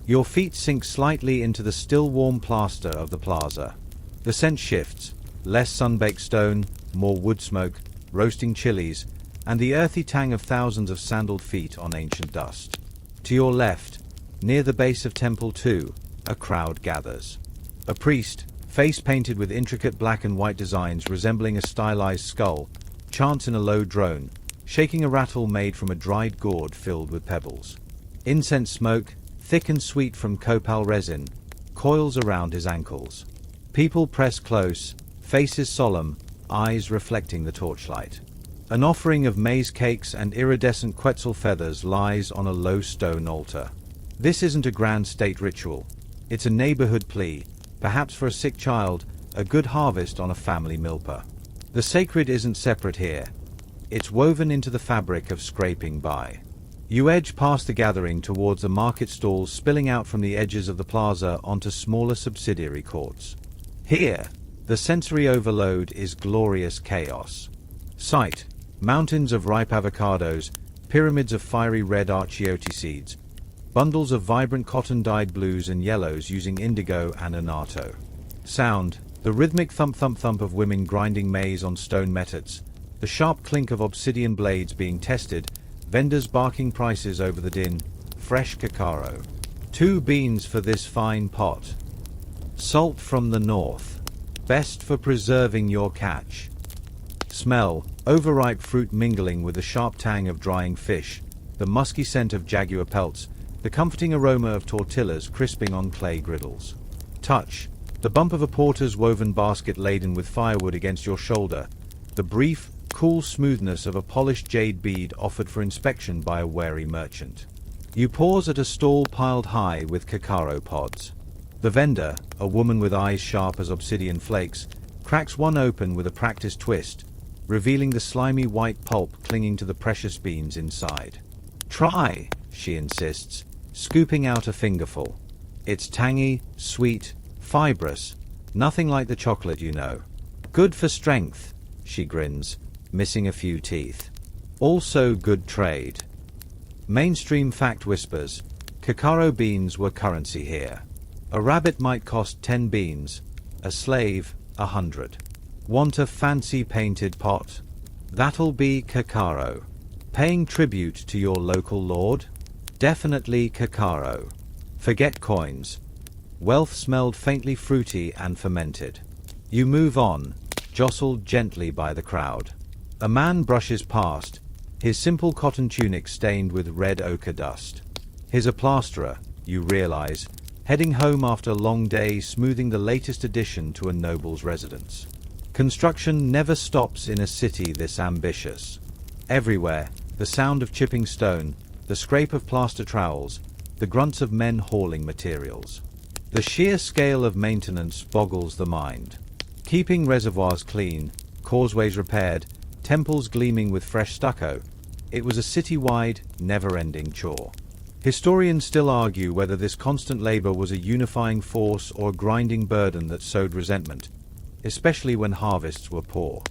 Your feet sink slightly into the still warm plaster of the plaza. The scent shifts, less sun-baked stone, more wood smoke, roasting chilies, and the earthy tang of thousands of sandaled feet on ancient dust. To your left, near the base of Temple 2, a crowd gathers. A priest, face painted with intricate black and white designs resembling a stylized skull, chants in a low drone, shaking a rattle made from a dried gourd filled with pebbles. Incense smoke, thick and sweet from copal resin, coils around his ankles. People press close, faces solemn, eyes reflecting the torchlight. An offering of maize cakes and iridescent quetzal feathers lies on a low stone altar. This isn't a grand state ritual. It's a neighborhood plea, perhaps for a sick child, a good harvest on a family milpa. The sacred isn't separate here. It's woven into the fabric of scraping by. You edge past the gathering towards the market stalls spilling out from the edges of the plaza onto smaller subsidiary courts. Here, the sensory overload is glorious chaos. Sight: mountains of ripe avocados, pyramids of fiery red Archaeology seeds, bundles of vibrant cotton-dyed blues and yellows using indigo and anato. Sound: the rhythmic thump-thump-thump of women grinding maize on stone methods, the sharp clink of obsidian blades being tested, vendors barking prices over the din. Fresh cacao. 2 beans for this fine pot. Salt from the north. Best for preserving your catch. Smell: overripe fruit mingling with the sharp tang of drying fish, the musky scent of jaguar pelts, the comforting aroma of tortillas crisping on clay griddles. Touch: the bump of a porter's woven basket laden with firewood against your shoulder, the brief, cool smoothness of a polished jade bead offered for inspection by a wary merchant. You pause at a stall piled high with cacao pods. The vendor, a woman with eyes sharp as obsidian flakes, cracks one open with a practiced twist, revealing the slimy white pulp clinging to the precious beans inside. "Try," she insists, scooping out a fingerful. It's tangy, sweet, fibrous, nothing like the chocolate you know. "Good for strength," she grins, missing a few teeth. "Also good trade." Mainstream fact whispers: cacao beans were currency here. A rabbit might cost 10 beans, a slave 100. Want a fancy painted pot? That'll be cacao. Paying tribute to your local lord? Definitely cacao. Forget coins. Wealth smelled faintly fruity and fermented. You move on, jostled gently by the crowd. A man brushes past, his simple cotton tunic stained with red ochre dust. He's a plasterer, you realize, heading home after a long day smoothing the latest addition to a noble's residence. Construction never stops in a city this ambitious. Everywhere, the sound of chipping stone, the scrape of plaster trowels, the grunts of men hauling materials. The sheer scale of maintenance boggles the mind. Keeping reservoirs clean, causeways repaired, temples gleaming with fresh stucco, it was a city-wide, never-ending chore. Historians still argue whether this constant labor was a unifying force or a grinding burden that sowed resentment, especially when harvests were poor.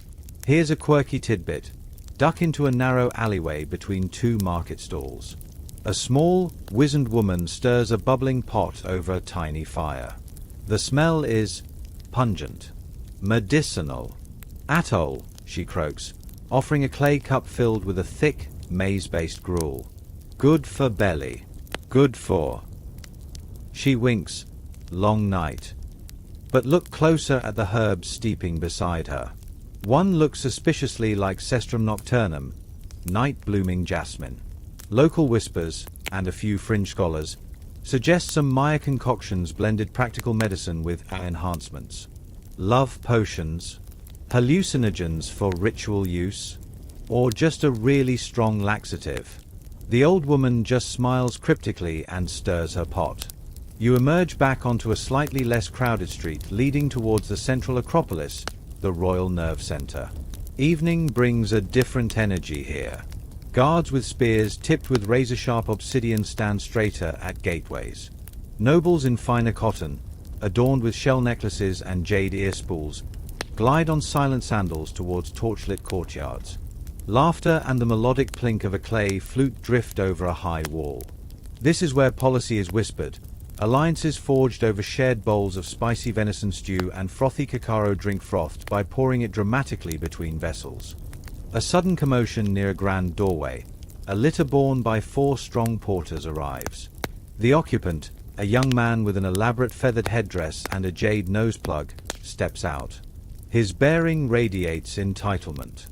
Here's a quirky tidbit. Duck into a narrow alleyway between 2 market stalls. A small, wizened woman stirs a bubbling pot over a tiny fire. The smell is pungent, medicinal. "Atoll," she croaks, offering a clay cup filled with a thick, maize-based gruel. "Good for belly. Good for..." She winks. "Long night." But look closer at the herbs steeping beside her. One looks suspiciously like Cestrum nocturnum, night-blooming jasmine. Local whispers, and a few fringe scholars, suggest some Maya concoctions blended practical medicine with enhancements. Love potions, hallucinogens for ritual use, or just a really strong laxative. The old woman just smiles cryptically and stirs her pot. You emerge back onto a slightly less crowded street leading towards the central Acropolis, the Royal Nerve Center. Evening brings a different energy here. Guards with spears tipped with razor-sharp obsidian stand straighter at gateways. Nobles in finer cotton, adorned with shell necklaces and jade ear spools, glide on silent sandals towards torchlit courtyards. Laughter and the melodic plink of a clay flute drift over a high wall. This is where policy is whispered, alliances forged over shared bowls of spicy venison stew and frothy cacao drink frothed by pouring it dramatically between vessels. A sudden commotion near a grand doorway. A litter borne by 4 strong porters arrives. The occupant, a young man with an elaborate feathered headdress and a jade nose plug, steps out. His bearing radiates entitlement.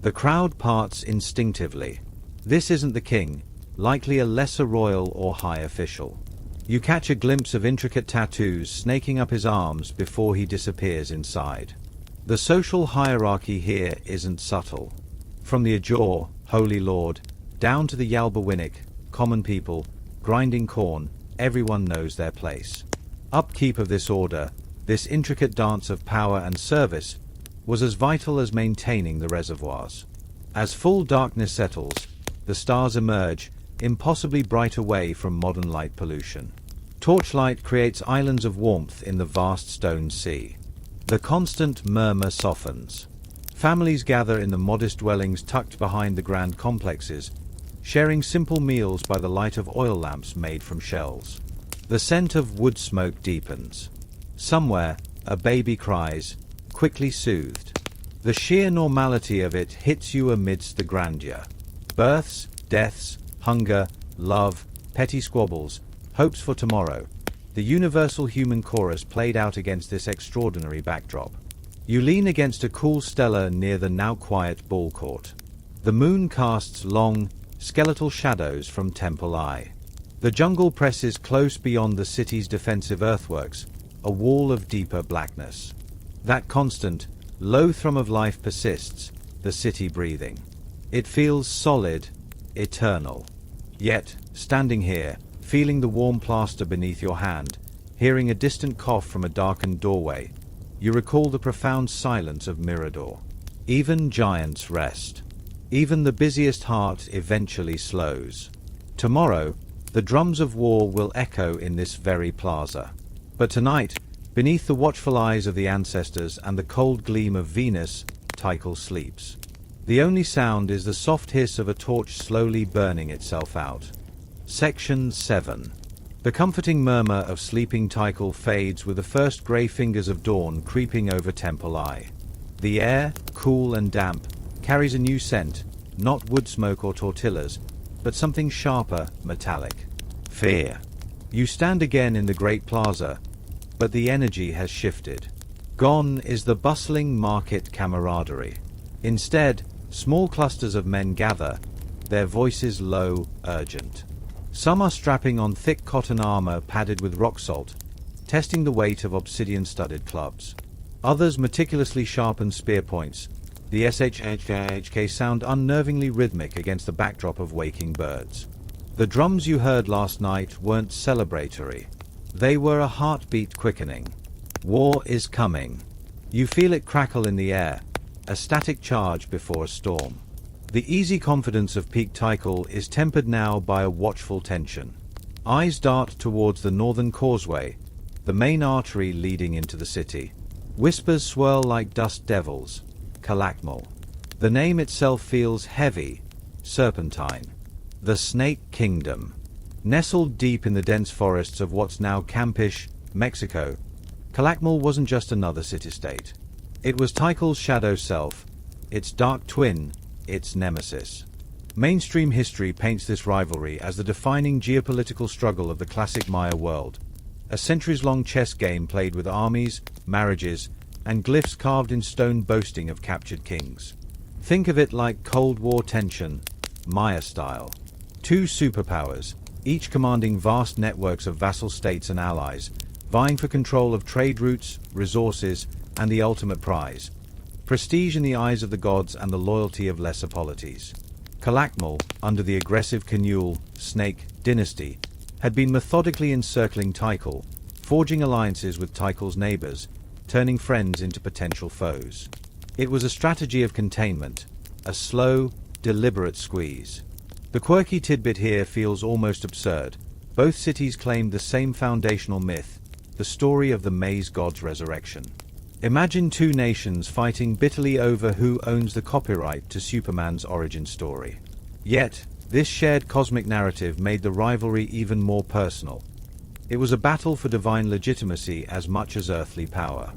The crowd parts instinctively. This isn't the king, likely a lesser royal or high official. You catch a glimpse of intricate tattoos snaking up his arms before he disappears inside. The social hierarchy here isn't subtle. From the Ajor, Holy Lord, down to the Yalbawinnik, common people, grinding corn, everyone knows their place. Upkeep of this order, this intricate dance of power and service, was as vital as maintaining the reservoirs. As full darkness settles, the stars emerge, impossibly bright away from modern light pollution. Torchlight creates islands of warmth in the vast stone sea. The constant murmur softens. Families gather in the modest dwellings tucked behind the grand complexes, sharing simple meals by the light of oil lamps made from shells. The scent of wood smoke deepens. Somewhere, a baby cries, quickly soothed. The sheer normality of it hits you amidst the grandeur. Births, deaths, hunger, love, petty squabbles, hopes for tomorrow. The universal human chorus played out against this extraordinary backdrop. You lean against a cool stela near the now quiet ball court. The moon casts long, skeletal shadows from Temple Eye. The jungle presses close beyond the city's defensive earthworks, a wall of deeper blackness. That constant, low thrum of life persists, the city breathing. It feels solid, eternal. Yet, standing here, feeling the warm plaster beneath your hand, hearing a distant cough from a darkened doorway, you recall the profound silence of Mirador. Even giants rest. Even the busiest heart eventually slows. Tomorrow, the drums of war will echo in this very plaza. But tonight, beneath the watchful eyes of the ancestors and the cold gleam of Venus, Tikal sleeps. The only sound is the soft hiss of a torch slowly burning itself out. Section 7. The comforting murmur of sleeping Tikal fades with the first grey fingers of dawn creeping over Temple Eye. The air, cool and damp, carries a new scent, not wood smoke or tortillas, but something sharper, metallic. Fear. You stand again in the great plaza, but the energy has shifted. Gone is the bustling market camaraderie. Instead, small clusters of men gather, their voices low, urgent. Some are strapping on thick cotton armor padded with rock salt, testing the weight of obsidian-studded clubs. Others meticulously sharpen spear points. The SHHK sound unnervingly rhythmic against the backdrop of waking birds. The drums you heard last night weren't celebratory. They were a heartbeat quickening. War is coming. You feel it crackle in the air, a static charge before a storm. The easy confidence of Peak Tikal is tempered now by a watchful tension. Eyes dart towards the northern causeway, the main artery leading into the city. Whispers swirl like dust devils. Calakmul. The name itself feels heavy, serpentine. The Snake Kingdom. Nestled deep in the dense forests of what's now Campeche, Mexico, Calakmul wasn't just another city-state. It was Tikal's shadow self, its dark twin, its nemesis. Mainstream history paints this rivalry as the defining geopolitical struggle of the classic Maya world, a centuries-long chess game played with armies, marriages, and glyphs carved in stone boasting of captured kings. Think of it like Cold War tension, Maya style. 2 superpowers, each commanding vast networks of vassal states and allies, vying for control of trade routes, resources, and the ultimate prize: prestige in the eyes of the gods and the loyalty of lesser polities. Calakmul, under the aggressive Canule, Snake, dynasty, had been methodically encircling Tikal, forging alliances with Tikal's neighbors, turning friends into potential foes. It was a strategy of containment, a slow, deliberate squeeze. The quirky tidbit here feels almost absurd. Both cities claimed the same foundational myth, the story of the maize god's resurrection. Imagine 2 nations fighting bitterly over who owns the copyright to Superman's origin story. Yet, this shared cosmic narrative made the rivalry even more personal. It was a battle for divine legitimacy as much as earthly power.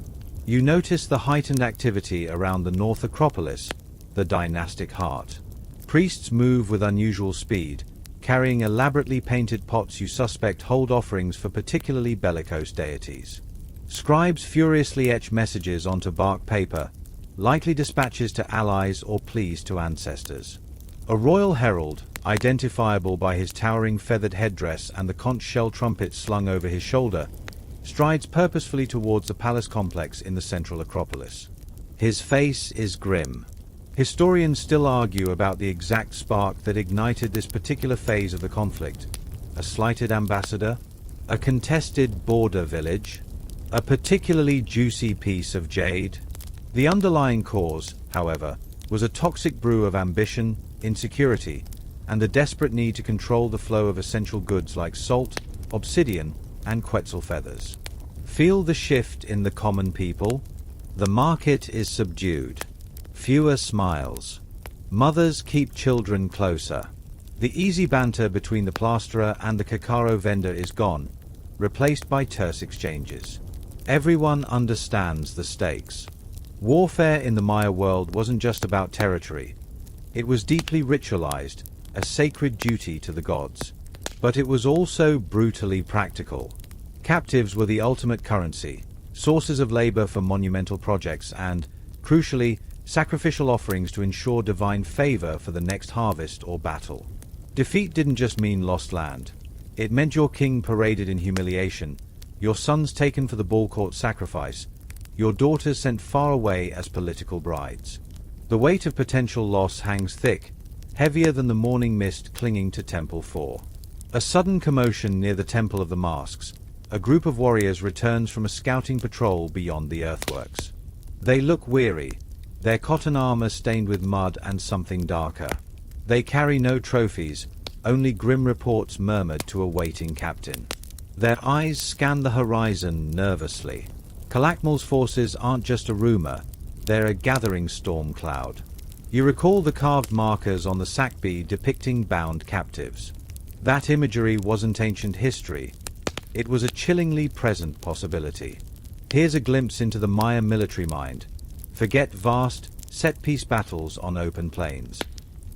You notice the heightened activity around the North Acropolis, the dynastic heart. Priests move with unusual speed, carrying elaborately painted pots you suspect hold offerings for particularly bellicose deities. Scribes furiously etch messages onto bark paper, likely dispatches to allies or pleas to ancestors. A royal herald, identifiable by his towering feathered headdress and the conch shell trumpet slung over his shoulder, strides purposefully towards the palace complex in the central Acropolis. His face is grim. Historians still argue about the exact spark that ignited this particular phase of the conflict. A slighted ambassador? A contested border village? A particularly juicy piece of jade? The underlying cause, however, was a toxic brew of ambition, insecurity, and the desperate need to control the flow of essential goods like salt, obsidian, and quetzal feathers. Feel the shift in the common people? The market is subdued. Fewer smiles. Mothers keep children closer. The easy banter between the plasterer and the cacao vendor is gone, replaced by terse exchanges. Everyone understands the stakes. Warfare in the Maya world wasn't just about territory. It was deeply ritualized, a sacred duty to the gods. But it was also brutally practical. Captives were the ultimate currency, sources of labor for monumental projects and, crucially, sacrificial offerings to ensure divine favor for the next harvest or battle. Defeat didn't just mean lost land. It meant your king paraded in humiliation, your sons taken for the ball court sacrifice, your daughters sent far away as political brides. The weight of potential loss hangs thick, heavier than the morning mist clinging to Temple 4. A sudden commotion near the Temple of the Masks. A group of warriors returns from a scouting patrol beyond the earthworks. They look weary, their cotton armor stained with mud and something darker. They carry no trophies, only grim reports murmured to a waiting captain. Their eyes scan the horizon nervously. Calakmal's forces aren't just a rumor, they're a gathering storm cloud. You recall the carved markers on the Sakbi depicting bound captives. That imagery wasn't ancient history. It was a chillingly present possibility. Here's a glimpse into the Maya military mind. Forget vast, set-piece battles on open plains.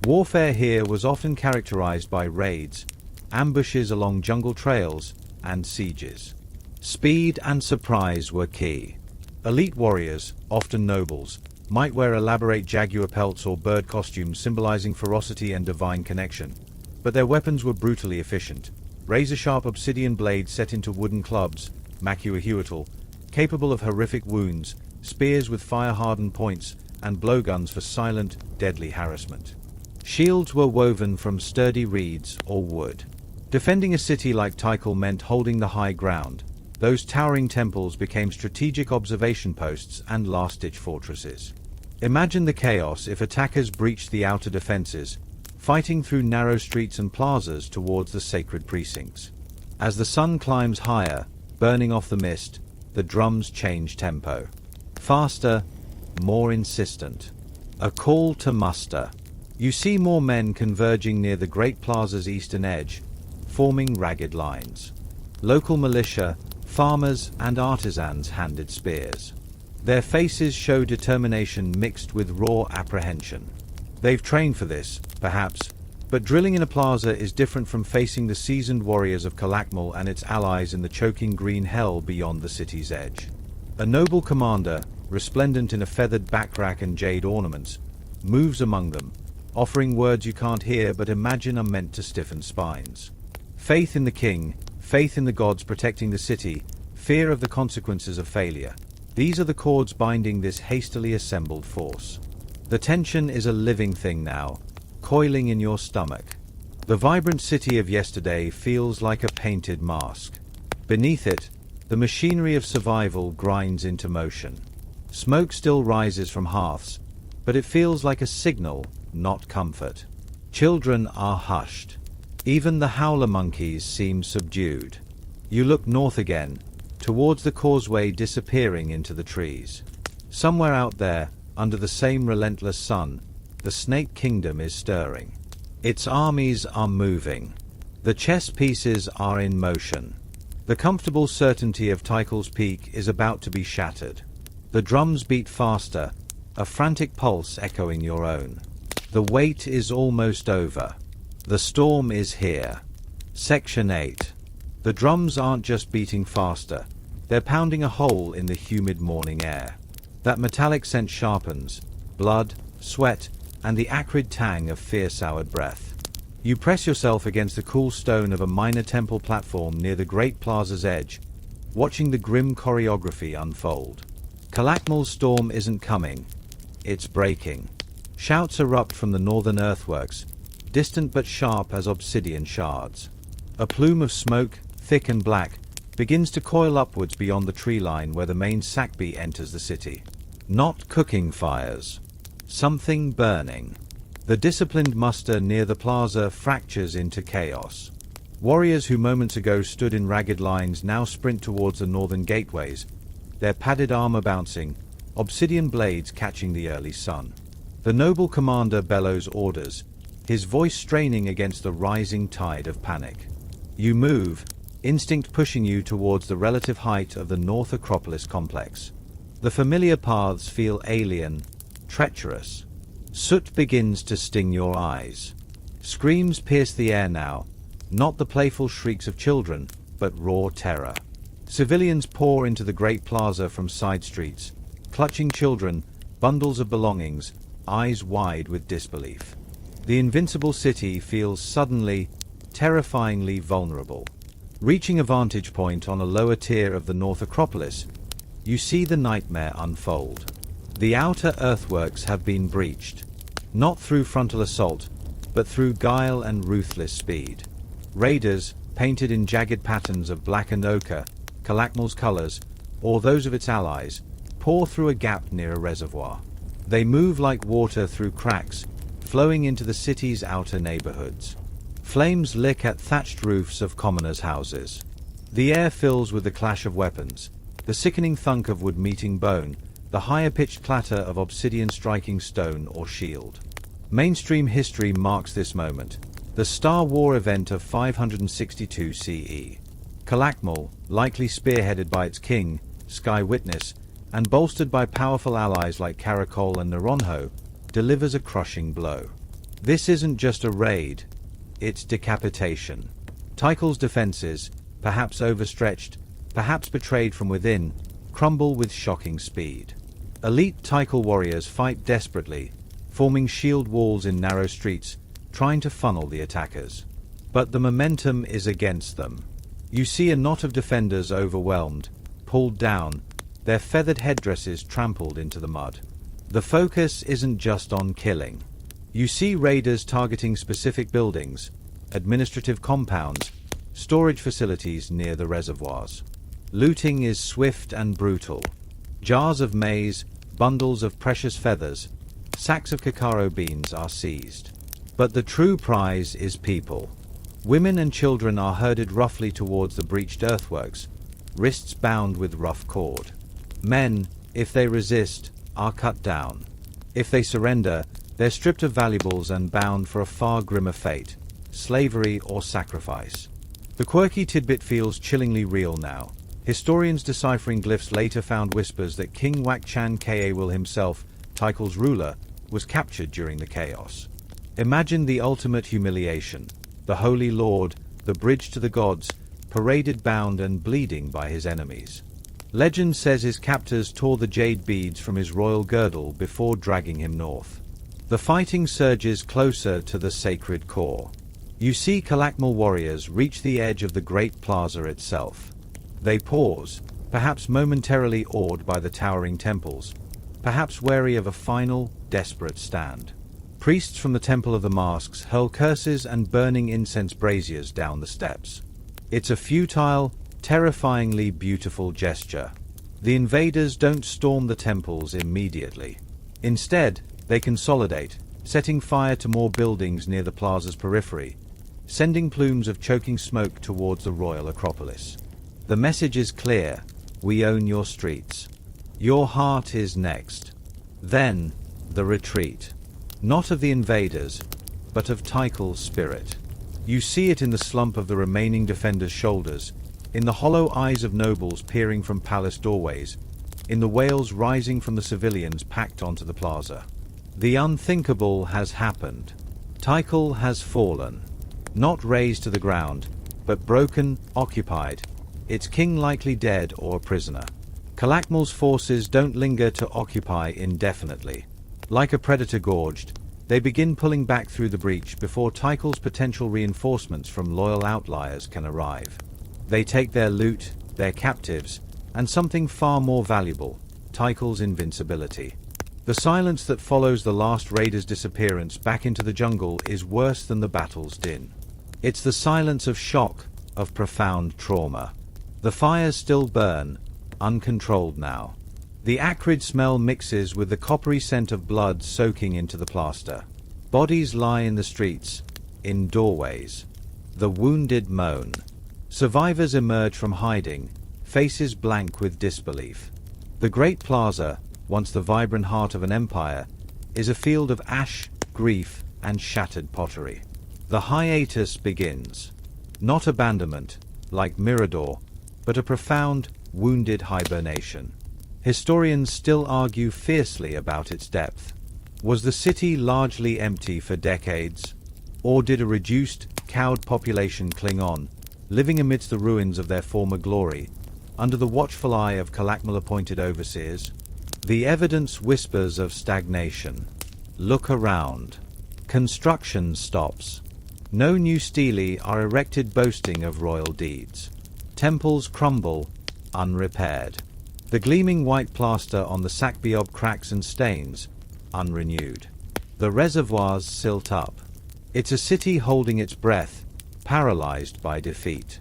Warfare here was often characterized by raids, ambushes along jungle trails, and sieges. Speed and surprise were key. Elite warriors, often nobles, might wear elaborate jaguar pelts or bird costumes symbolizing ferocity and divine connection. But their weapons were brutally efficient. Razor-sharp obsidian blades set into wooden clubs, macuahuatl, capable of horrific wounds, spears with fire-hardened points, and blowguns for silent, deadly harassment. Shields were woven from sturdy reeds or wood. Defending a city like Tikal meant holding the high ground. Those towering temples became strategic observation posts and last-ditch fortresses. Imagine the chaos if attackers breached the outer defenses, fighting through narrow streets and plazas towards the sacred precincts. As the sun climbs higher, burning off the mist, the drums change tempo. Faster, more insistent. A call to muster. You see more men converging near the Great Plaza's eastern edge, forming ragged lines. Local militia, farmers and artisans handed spears. Their faces show determination mixed with raw apprehension. They've trained for this, perhaps, but drilling in a plaza is different from facing the seasoned warriors of Calakmal and its allies in the choking green hell beyond the city's edge. A noble commander, resplendent in a feathered backrack and jade ornaments, moves among them, offering words you can't hear but imagine are meant to stiffen spines. Faith in the king, faith in the gods protecting the city, fear of the consequences of failure. These are the cords binding this hastily assembled force. The tension is a living thing now, coiling in your stomach. The vibrant city of yesterday feels like a painted mask. Beneath it, the machinery of survival grinds into motion. Smoke still rises from hearths, but it feels like a signal, not comfort. Children are hushed. Even the howler monkeys seem subdued. You look north again, towards the causeway disappearing into the trees. Somewhere out there, under the same relentless sun, the Snake Kingdom is stirring. Its armies are moving. The chess pieces are in motion. The comfortable certainty of Tikal's peak is about to be shattered. The drums beat faster, a frantic pulse echoing your own. The wait is almost over. The storm is here. Section 8. The drums aren't just beating faster, they're pounding a hole in the humid morning air. That metallic scent sharpens, blood, sweat, and the acrid tang of fear-soured breath. You press yourself against the cool stone of a minor temple platform near the great plaza's edge, watching the grim choreography unfold. Calakmul's storm isn't coming, it's breaking. Shouts erupt from the northern earthworks, distant but sharp as obsidian shards. A plume of smoke, thick and black, begins to coil upwards beyond the tree line where the main Sakbi enters the city. Not cooking fires. Something burning. The disciplined muster near the plaza fractures into chaos. Warriors who moments ago stood in ragged lines now sprint towards the northern gateways, their padded armor bouncing, obsidian blades catching the early sun. The noble commander bellows orders, his voice straining against the rising tide of panic. You move, instinct pushing you towards the relative height of the North Acropolis complex. The familiar paths feel alien, treacherous. Soot begins to sting your eyes. Screams pierce the air now, not the playful shrieks of children, but raw terror. Civilians pour into the great plaza from side streets, clutching children, bundles of belongings, eyes wide with disbelief. The invincible city feels suddenly, terrifyingly vulnerable. Reaching a vantage point on a lower tier of the North Acropolis, you see the nightmare unfold. The outer earthworks have been breached, not through frontal assault, but through guile and ruthless speed. Raiders, painted in jagged patterns of black and ochre, Calakmul's colors, or those of its allies, pour through a gap near a reservoir. They move like water through cracks, flowing into the city's outer neighborhoods. Flames lick at thatched roofs of commoners' houses. The air fills with the clash of weapons, the sickening thunk of wood meeting bone, the higher-pitched clatter of obsidian striking stone or shield. Mainstream history marks this moment, the Star War event of 562 CE. Calakmul, likely spearheaded by its king, Sky Witness, and bolstered by powerful allies like Caracol and Naronjo, delivers a crushing blow. This isn't just a raid, it's decapitation. Tikal's defenses, perhaps overstretched, perhaps betrayed from within, crumble with shocking speed. Elite Tikal warriors fight desperately, forming shield walls in narrow streets, trying to funnel the attackers. But the momentum is against them. You see a knot of defenders overwhelmed, pulled down, their feathered headdresses trampled into the mud. The focus isn't just on killing. You see raiders targeting specific buildings, administrative compounds, storage facilities near the reservoirs. Looting is swift and brutal. Jars of maize, bundles of precious feathers, sacks of cacao beans are seized. But the true prize is people. Women and children are herded roughly towards the breached earthworks, wrists bound with rough cord. Men, if they resist, are cut down. If they surrender, they're stripped of valuables and bound for a far grimmer fate, slavery or sacrifice. The quirky tidbit feels chillingly real now. Historians deciphering glyphs later found whispers that King Wakchan Kaewil himself, Tikal's ruler, was captured during the chaos. Imagine the ultimate humiliation. The Holy Lord, the bridge to the gods, paraded bound and bleeding by his enemies. Legend says his captors tore the jade beads from his royal girdle before dragging him north. The fighting surges closer to the sacred core. You see Calakmul warriors reach the edge of the great plaza itself. They pause, perhaps momentarily awed by the towering temples, perhaps wary of a final, desperate stand. Priests from the Temple of the Masks hurl curses and burning incense braziers down the steps. It's a futile, terrifyingly beautiful gesture. The invaders don't storm the temples immediately. Instead, they consolidate, setting fire to more buildings near the plaza's periphery, sending plumes of choking smoke towards the royal Acropolis. The message is clear: we own your streets. Your heart is next. Then, the retreat. Not of the invaders, but of Tikal's spirit. You see it in the slump of the remaining defenders' shoulders, in the hollow eyes of nobles peering from palace doorways, in the wails rising from the civilians packed onto the plaza. The unthinkable has happened. Tikal has fallen. Not razed to the ground, but broken, occupied, its king likely dead or a prisoner. Calakmal's forces don't linger to occupy indefinitely. Like a predator gorged, they begin pulling back through the breach before Tikal's potential reinforcements from loyal outliers can arrive. They take their loot, their captives, and something far more valuable, Tikal's invincibility. The silence that follows the last raider's disappearance back into the jungle is worse than the battle's din. It's the silence of shock, of profound trauma. The fires still burn, uncontrolled now. The acrid smell mixes with the coppery scent of blood soaking into the plaster. Bodies lie in the streets, in doorways. The wounded moan. Survivors emerge from hiding, faces blank with disbelief. The Great Plaza, once the vibrant heart of an empire, is a field of ash, grief, and shattered pottery. The hiatus begins. Not abandonment, like Mirador, but a profound, wounded hibernation. Historians still argue fiercely about its depth. Was the city largely empty for decades? Or did a reduced, cowed population cling on, living amidst the ruins of their former glory, under the watchful eye of Calakmal-appointed overseers? The evidence whispers of stagnation. Look around. Construction stops. No new stelae are erected boasting of royal deeds. Temples crumble, unrepaired. The gleaming white plaster on the Sakbiob cracks and stains, unrenewed. The reservoirs silt up. It's a city holding its breath, paralyzed by defeat.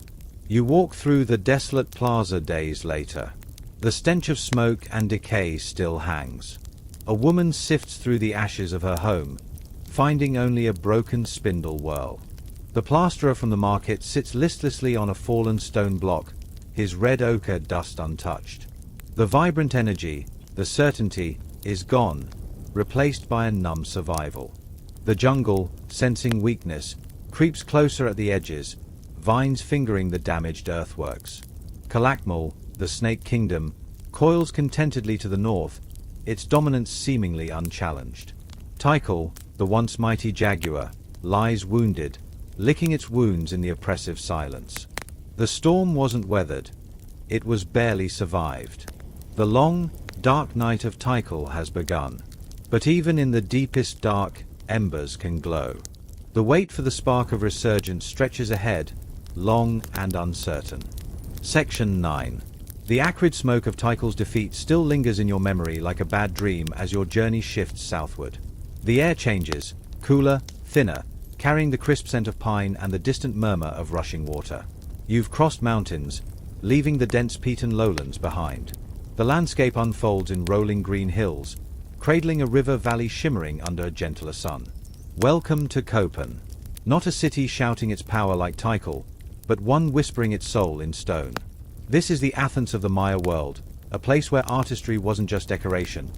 You walk through the desolate plaza days later. The stench of smoke and decay still hangs. A woman sifts through the ashes of her home, finding only a broken spindle whirl. The plasterer from the market sits listlessly on a fallen stone block, his red ochre dust untouched. The vibrant energy, the certainty, is gone, replaced by a numb survival. The jungle, sensing weakness, creeps closer at the edges, vines fingering the damaged earthworks. Calakmal, the Snake Kingdom, coils contentedly to the north, its dominance seemingly unchallenged. Tikal, the once mighty jaguar, lies wounded, licking its wounds in the oppressive silence. The storm wasn't weathered, it was barely survived. The long, dark night of Tikal has begun. But even in the deepest dark, embers can glow. The wait for the spark of resurgence stretches ahead, long and uncertain. Section 9. The acrid smoke of Tikal's defeat still lingers in your memory like a bad dream as your journey shifts southward. The air changes, cooler, thinner, carrying the crisp scent of pine and the distant murmur of rushing water. You've crossed mountains, leaving the dense peaten lowlands behind. The landscape unfolds in rolling green hills, cradling a river valley shimmering under a gentler sun. Welcome to Copán. Not a city shouting its power like Tikal, but one whispering its soul in stone. This is the Athens of the Maya world, a place where artistry wasn't just decoration.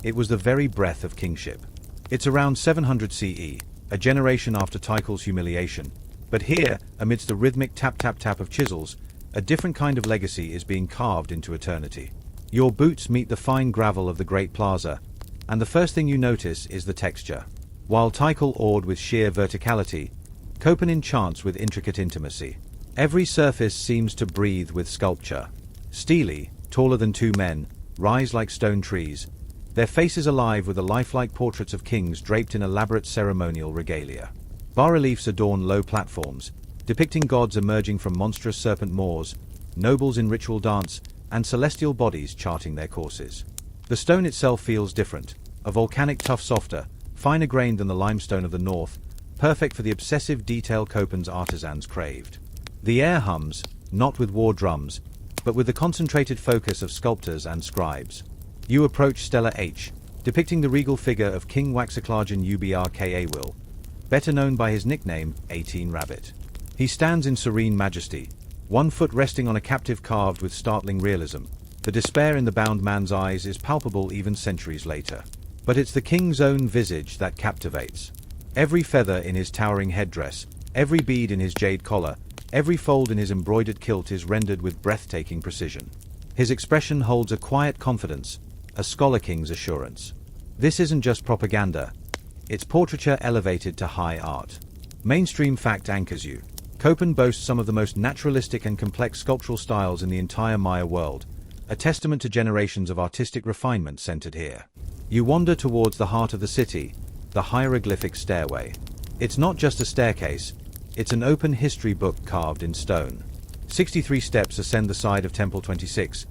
It was the very breath of kingship. It's around 700 CE, a generation after Tikal's humiliation. But here, amidst the rhythmic tap-tap-tap of chisels, a different kind of legacy is being carved into eternity. Your boots meet the fine gravel of the Great Plaza, and the first thing you notice is the texture. While Tikal awed with sheer verticality, Copán enchants with intricate intimacy. Every surface seems to breathe with sculpture. Stelae, taller than two men, rise like stone trees, their faces alive with the lifelike portraits of kings draped in elaborate ceremonial regalia. Bas-reliefs adorn low platforms, depicting gods emerging from monstrous serpent maws, nobles in ritual dance, and celestial bodies charting their courses. The stone itself feels different, a volcanic tuff softer, finer grained than the limestone of the north, perfect for the obsessive detail Copán's artisans craved. The air hums, not with war drums, but with the concentrated focus of sculptors and scribes. You approach Stela H, depicting the regal figure of King Waxaclargen Ubrka, better known by his nickname, 18 Rabbit. He stands in serene majesty, one foot resting on a captive carved with startling realism. The despair in the bound man's eyes is palpable even centuries later. But it's the king's own visage that captivates. Every feather in his towering headdress, every bead in his jade collar, every fold in his embroidered kilt is rendered with breathtaking precision. His expression holds a quiet confidence, a scholar king's assurance. This isn't just propaganda. It's portraiture elevated to high art. Mainstream fact anchors you. Copán boasts some of the most naturalistic and complex sculptural styles in the entire Maya world, a testament to generations of artistic refinement centered here. You wander towards the heart of the city, the hieroglyphic stairway. It's not just a staircase, it's an open history book carved in stone. 63 steps ascend the side of Temple 26,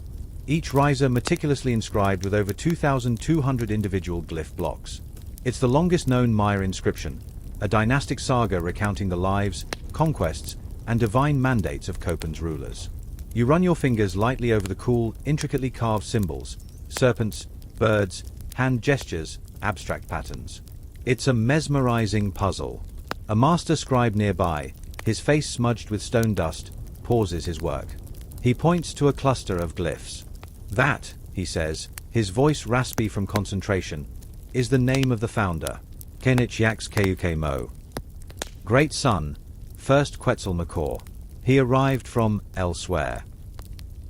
each riser meticulously inscribed with over 2,200 individual glyph blocks. It's the longest known Maya inscription, a dynastic saga recounting the lives, conquests, and divine mandates of Copán's rulers. You run your fingers lightly over the cool, intricately carved symbols, serpents, birds, hand gestures, abstract patterns. It's a mesmerizing puzzle. A master scribe nearby, his face smudged with stone dust, pauses his work. He points to a cluster of glyphs. That, he says, his voice raspy from concentration, is the name of the founder, Kenich Yaks Keuke Mo. Great son, first Quetzalcoatl. He arrived from elsewhere.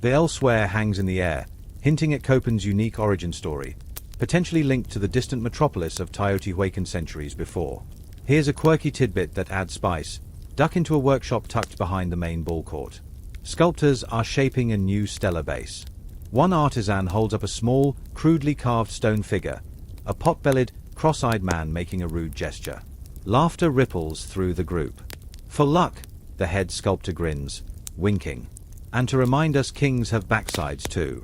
The elsewhere hangs in the air, hinting at Copán's unique origin story, potentially linked to the distant metropolis of Teotihuacan centuries before. Here's a quirky tidbit that adds spice. Duck into a workshop tucked behind the main ball court. Sculptors are shaping a new stellar base. One artisan holds up a small, crudely carved stone figure, a pot-bellied, cross-eyed man making a rude gesture. Laughter ripples through the group. For luck, the head sculptor grins, winking. And to remind us kings have backsides too.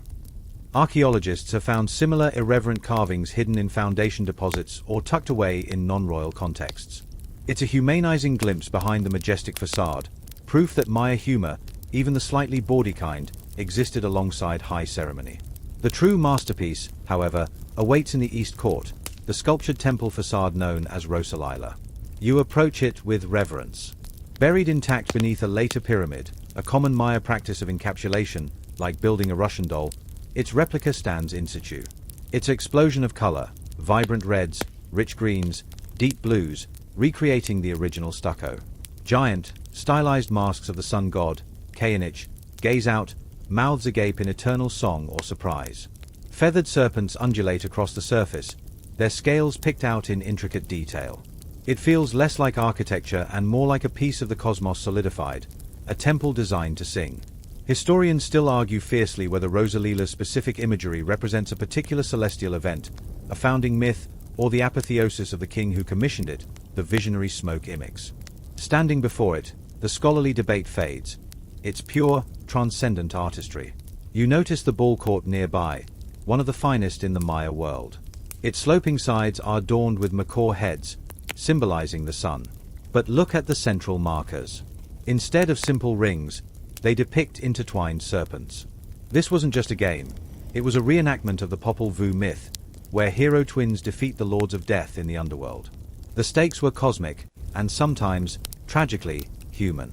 Archaeologists have found similar irreverent carvings hidden in foundation deposits or tucked away in non-royal contexts. It's a humanizing glimpse behind the majestic facade, proof that Maya humor, even the slightly bawdy kind, existed alongside high ceremony. The true masterpiece, however, awaits in the East Court, the sculptured temple facade known as Rosalila. You approach it with reverence. Buried intact beneath a later pyramid, a common Maya practice of encapsulation, like building a Russian doll, its replica stands in situ. Its explosion of color, vibrant reds, rich greens, deep blues, recreating the original stucco. Giant, stylized masks of the sun god, Kainich, gaze out, mouths agape in eternal song or surprise. Feathered serpents undulate across the surface, their scales picked out in intricate detail. It feels less like architecture and more like a piece of the cosmos solidified, a temple designed to sing. Historians still argue fiercely whether Rosalila's specific imagery represents a particular celestial event, a founding myth, or the apotheosis of the king who commissioned it, the visionary Smoke Imix. Standing before it, the scholarly debate fades. It's pure, transcendent artistry. You notice the ball court nearby, one of the finest in the Maya world. Its sloping sides are adorned with macaw heads, symbolizing the sun. But look at the central markers. Instead of simple rings, they depict intertwined serpents. This wasn't just a game, it was a reenactment of the Popol Vuh myth, where hero twins defeat the lords of death in the underworld. The stakes were cosmic, and sometimes, tragically, human.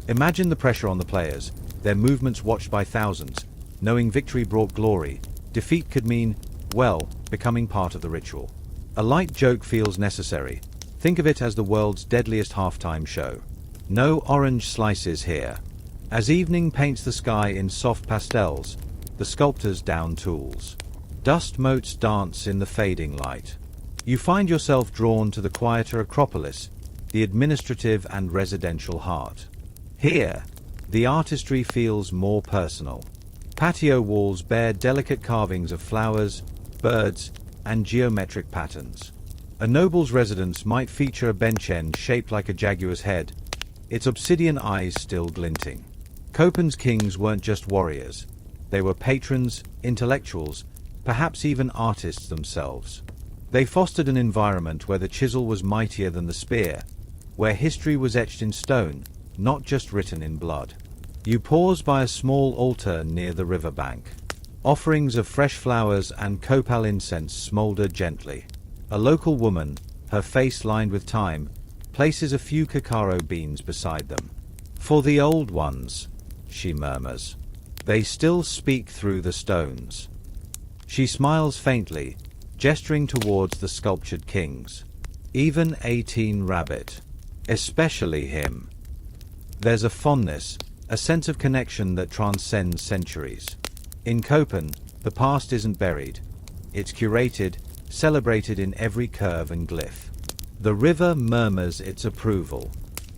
Imagine the pressure on the players, their movements watched by thousands, knowing victory brought glory, defeat could mean, well, becoming part of the ritual. A light joke feels necessary. Think of it as the world's deadliest halftime show. No orange slices here. As evening paints the sky in soft pastels, the sculptors down tools. Dust motes dance in the fading light. You find yourself drawn to the quieter Acropolis, the administrative and residential heart. Here, the artistry feels more personal. Patio walls bear delicate carvings of flowers, birds, and geometric patterns. A noble's residence might feature a bench end shaped like a jaguar's head, its obsidian eyes still glinting. Copán's kings weren't just warriors. They were patrons, intellectuals, perhaps even artists themselves. They fostered an environment where the chisel was mightier than the spear, where history was etched in stone, not just written in blood. You pause by a small altar near the riverbank. Offerings of fresh flowers and copal incense smolder gently. A local woman, her face lined with time, places a few cacao beans beside them. For the old ones, she murmurs. They still speak through the stones. She smiles faintly, gesturing towards the sculptured kings. Even 18 Rabbit. Especially him. There's a fondness, a sense of connection that transcends centuries. In Copán, the past isn't buried. It's curated, celebrated in every curve and glyph. The river murmurs its approval.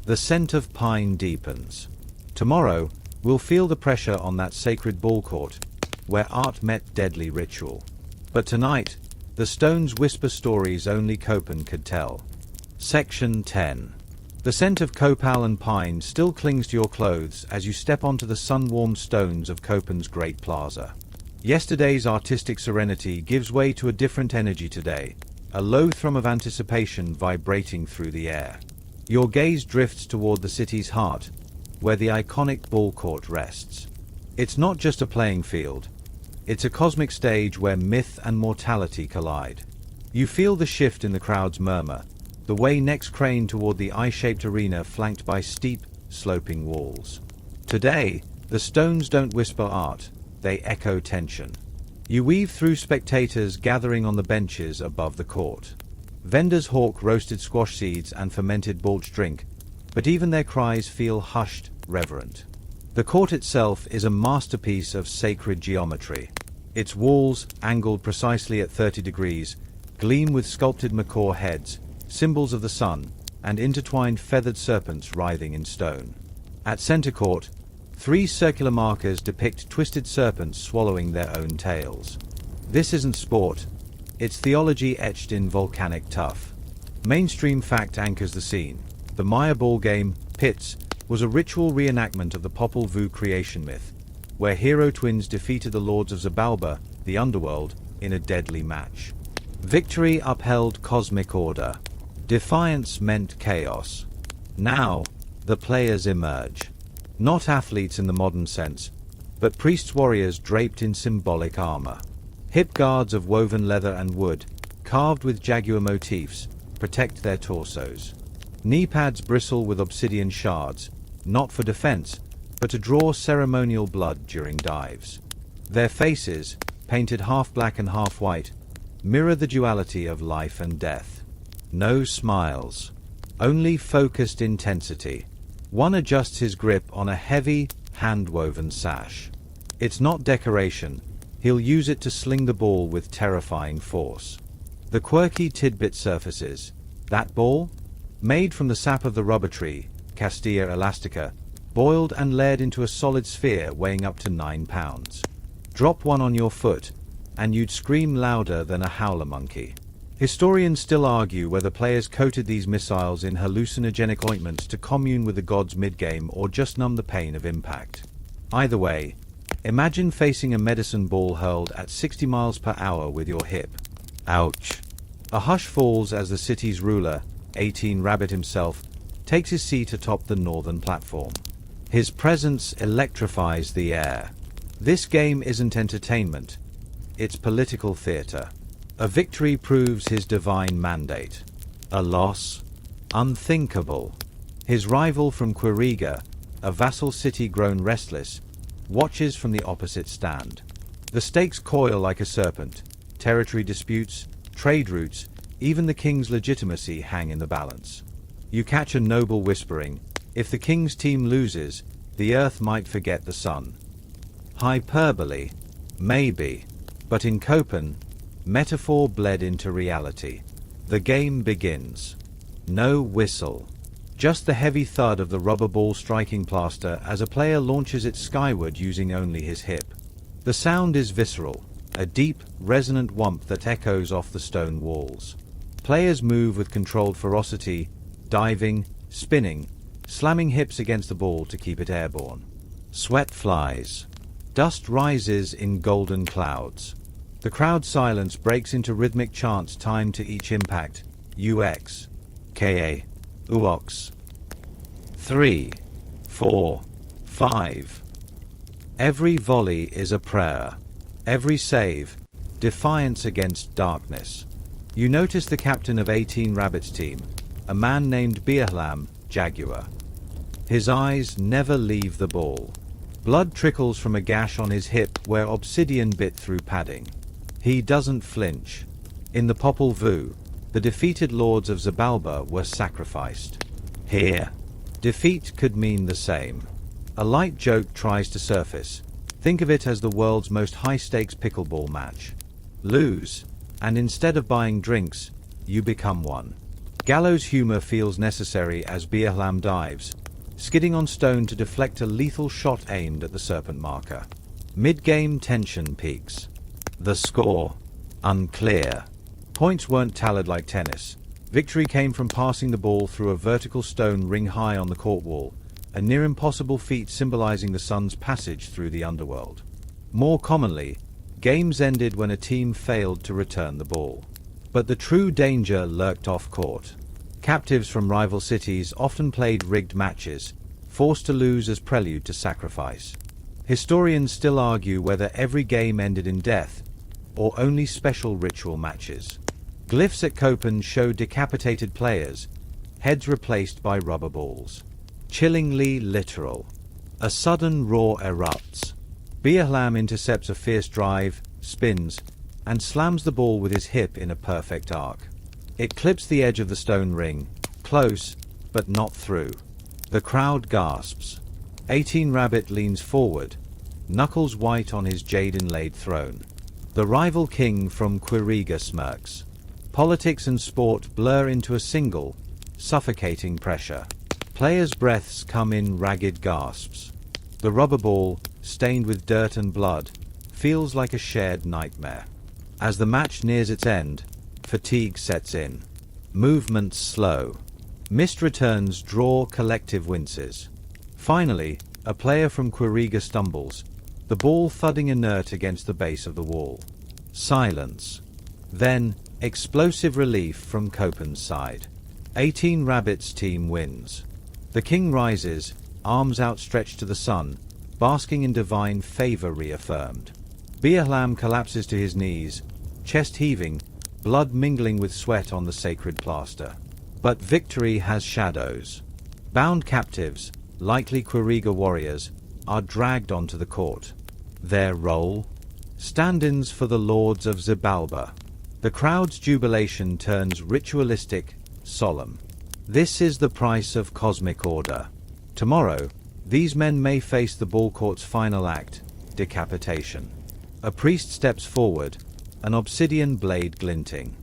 The scent of pine deepens. Tomorrow, we'll feel the pressure on that sacred ball court, where art met deadly ritual. But tonight, the stones whisper stories only Copán could tell. Section 10. The scent of copal and pine still clings to your clothes as you step onto the sun-warmed stones of Copán's great plaza. Yesterday's artistic serenity gives way to a different energy today, a low thrum of anticipation vibrating through the air. Your gaze drifts toward the city's heart, where the iconic ball court rests. It's not just a playing field. It's a cosmic stage where myth and mortality collide. You feel the shift in the crowd's murmur, the way necks crane toward the eye-shaped arena flanked by steep, sloping walls. Today, the stones don't whisper art, they echo tension. You weave through spectators gathering on the benches above the court. Vendors hawk roasted squash seeds and fermented bulch drink, but even their cries feel hushed, reverent. The court itself is a masterpiece of sacred geometry. Its walls, angled precisely at 30 degrees, gleam with sculpted macaw heads, symbols of the sun, and intertwined feathered serpents writhing in stone. At center court, 3 circular markers depict twisted serpents swallowing their own tails. This isn't sport, it's theology etched in volcanic tuff. Mainstream fact anchors the scene. The Maya ball game, Pits, was a ritual reenactment of the Popol Vuh creation myth, where hero twins defeated the lords of Xibalba, the underworld, in a deadly match. Victory upheld cosmic order. Defiance meant chaos. Now, the players emerge. Not athletes in the modern sense, but priests-warriors draped in symbolic armor. Hip guards of woven leather and wood, carved with jaguar motifs, protect their torsos. Knee pads bristle with obsidian shards, not for defense, but to draw ceremonial blood during dives. Their faces, painted half black and half white, mirror the duality of life and death. No smiles, only focused intensity. One adjusts his grip on a heavy, hand-woven sash. It's not decoration, he'll use it to sling the ball with terrifying force. The quirky tidbit surfaces. That ball? Made from the sap of the rubber tree, Castilla elastica, boiled and layered into a solid sphere weighing up to 9 pounds. Drop one on your foot, and you'd scream louder than a howler monkey. Historians still argue whether players coated these missiles in hallucinogenic ointments to commune with the gods mid-game or just numb the pain of impact. Either way, imagine facing a medicine ball hurled at 60 miles per hour with your hip. Ouch. A hush falls as the city's ruler, 18 Rabbit himself, takes his seat atop the northern platform. His presence electrifies the air. This game isn't entertainment, it's political theater. A victory proves his divine mandate. A loss? Unthinkable. His rival from Quirigua, a vassal city grown restless, watches from the opposite stand. The stakes coil like a serpent. Territory disputes, trade routes, even the king's legitimacy hang in the balance. You catch a noble whispering, if the king's team loses, the earth might forget the sun. Hyperbole? Maybe. But in Copán, metaphor bled into reality. The game begins. No whistle. Just the heavy thud of the rubber ball striking plaster as a player launches it skyward using only his hip. The sound is visceral, a deep, resonant whump that echoes off the stone walls. Players move with controlled ferocity, diving, spinning, slamming hips against the ball to keep it airborne. Sweat flies. Dust rises in golden clouds. The crowd silence breaks into rhythmic chants timed to each impact. UX. KA. UOX. 3. 4. 5. Every volley is a prayer. Every save, defiance against darkness. You notice the captain of 18 Rabbits' team, a man named Biahlam, Jaguar. His eyes never leave the ball. Blood trickles from a gash on his hip where obsidian bit through padding. He doesn't flinch. In the Popol Vuh, the defeated lords of Xibalba were sacrificed. Here, defeat could mean the same. A light joke tries to surface. Think of it as the world's most high-stakes pickleball match. Lose, and instead of buying drinks, you become one. Gallows humor feels necessary as Biahlam dives, skidding on stone to deflect a lethal shot aimed at the serpent marker. Mid-game tension peaks. The score? Unclear. Points weren't tallied like tennis. Victory came from passing the ball through a vertical stone ring high on the court wall, a near-impossible feat symbolizing the sun's passage through the underworld. More commonly, games ended when a team failed to return the ball. But the true danger lurked off-court. Captives from rival cities often played rigged matches, forced to lose as prelude to sacrifice. Historians still argue whether every game ended in death, or only special ritual matches. Glyphs at Copán show decapitated players, heads replaced by rubber balls. Chillingly literal. A sudden roar erupts. Biahlam intercepts a fierce drive, spins, and slams the ball with his hip in a perfect arc. It clips the edge of the stone ring, close, but not through. The crowd gasps. 18 Rabbit leans forward, knuckles white on his jade-inlaid throne. The rival king from Quiriga smirks. Politics and sport blur into a single, suffocating pressure. Players' breaths come in ragged gasps. The rubber ball, stained with dirt and blood, feels like a shared nightmare. As the match nears its end, fatigue sets in. Movements slow. Missed returns draw collective winces. Finally, a player from Quiriga stumbles, the ball thudding inert against the base of the wall. Silence. Then, explosive relief from Copán's side. 18 Rabbits' team wins. The king rises, arms outstretched to the sun, basking in divine favor reaffirmed. Biahlam collapses to his knees, chest heaving, blood mingling with sweat on the sacred plaster. But victory has shadows. Bound captives, likely Quiriga warriors, are dragged onto the court. Their role? Stand-ins for the lords of Xibalba. The crowd's jubilation turns ritualistic, solemn. This is the price of cosmic order. Tomorrow, these men may face the ball court's final act, decapitation. A priest steps forward, an obsidian blade glinting.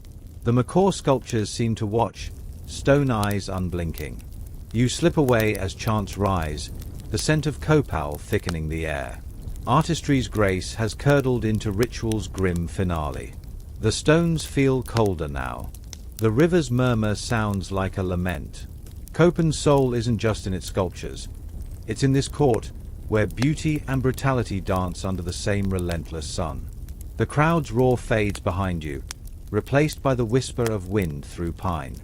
The macaw sculptures seem to watch, stone eyes unblinking. You slip away as chants rise, the scent of copal thickening the air. Artistry's grace has curdled into ritual's grim finale. The stones feel colder now. The river's murmur sounds like a lament. Copán's soul isn't just in its sculptures. It's in this court, where beauty and brutality dance under the same relentless sun. The crowd's roar fades behind you, replaced by the whisper of wind through pine.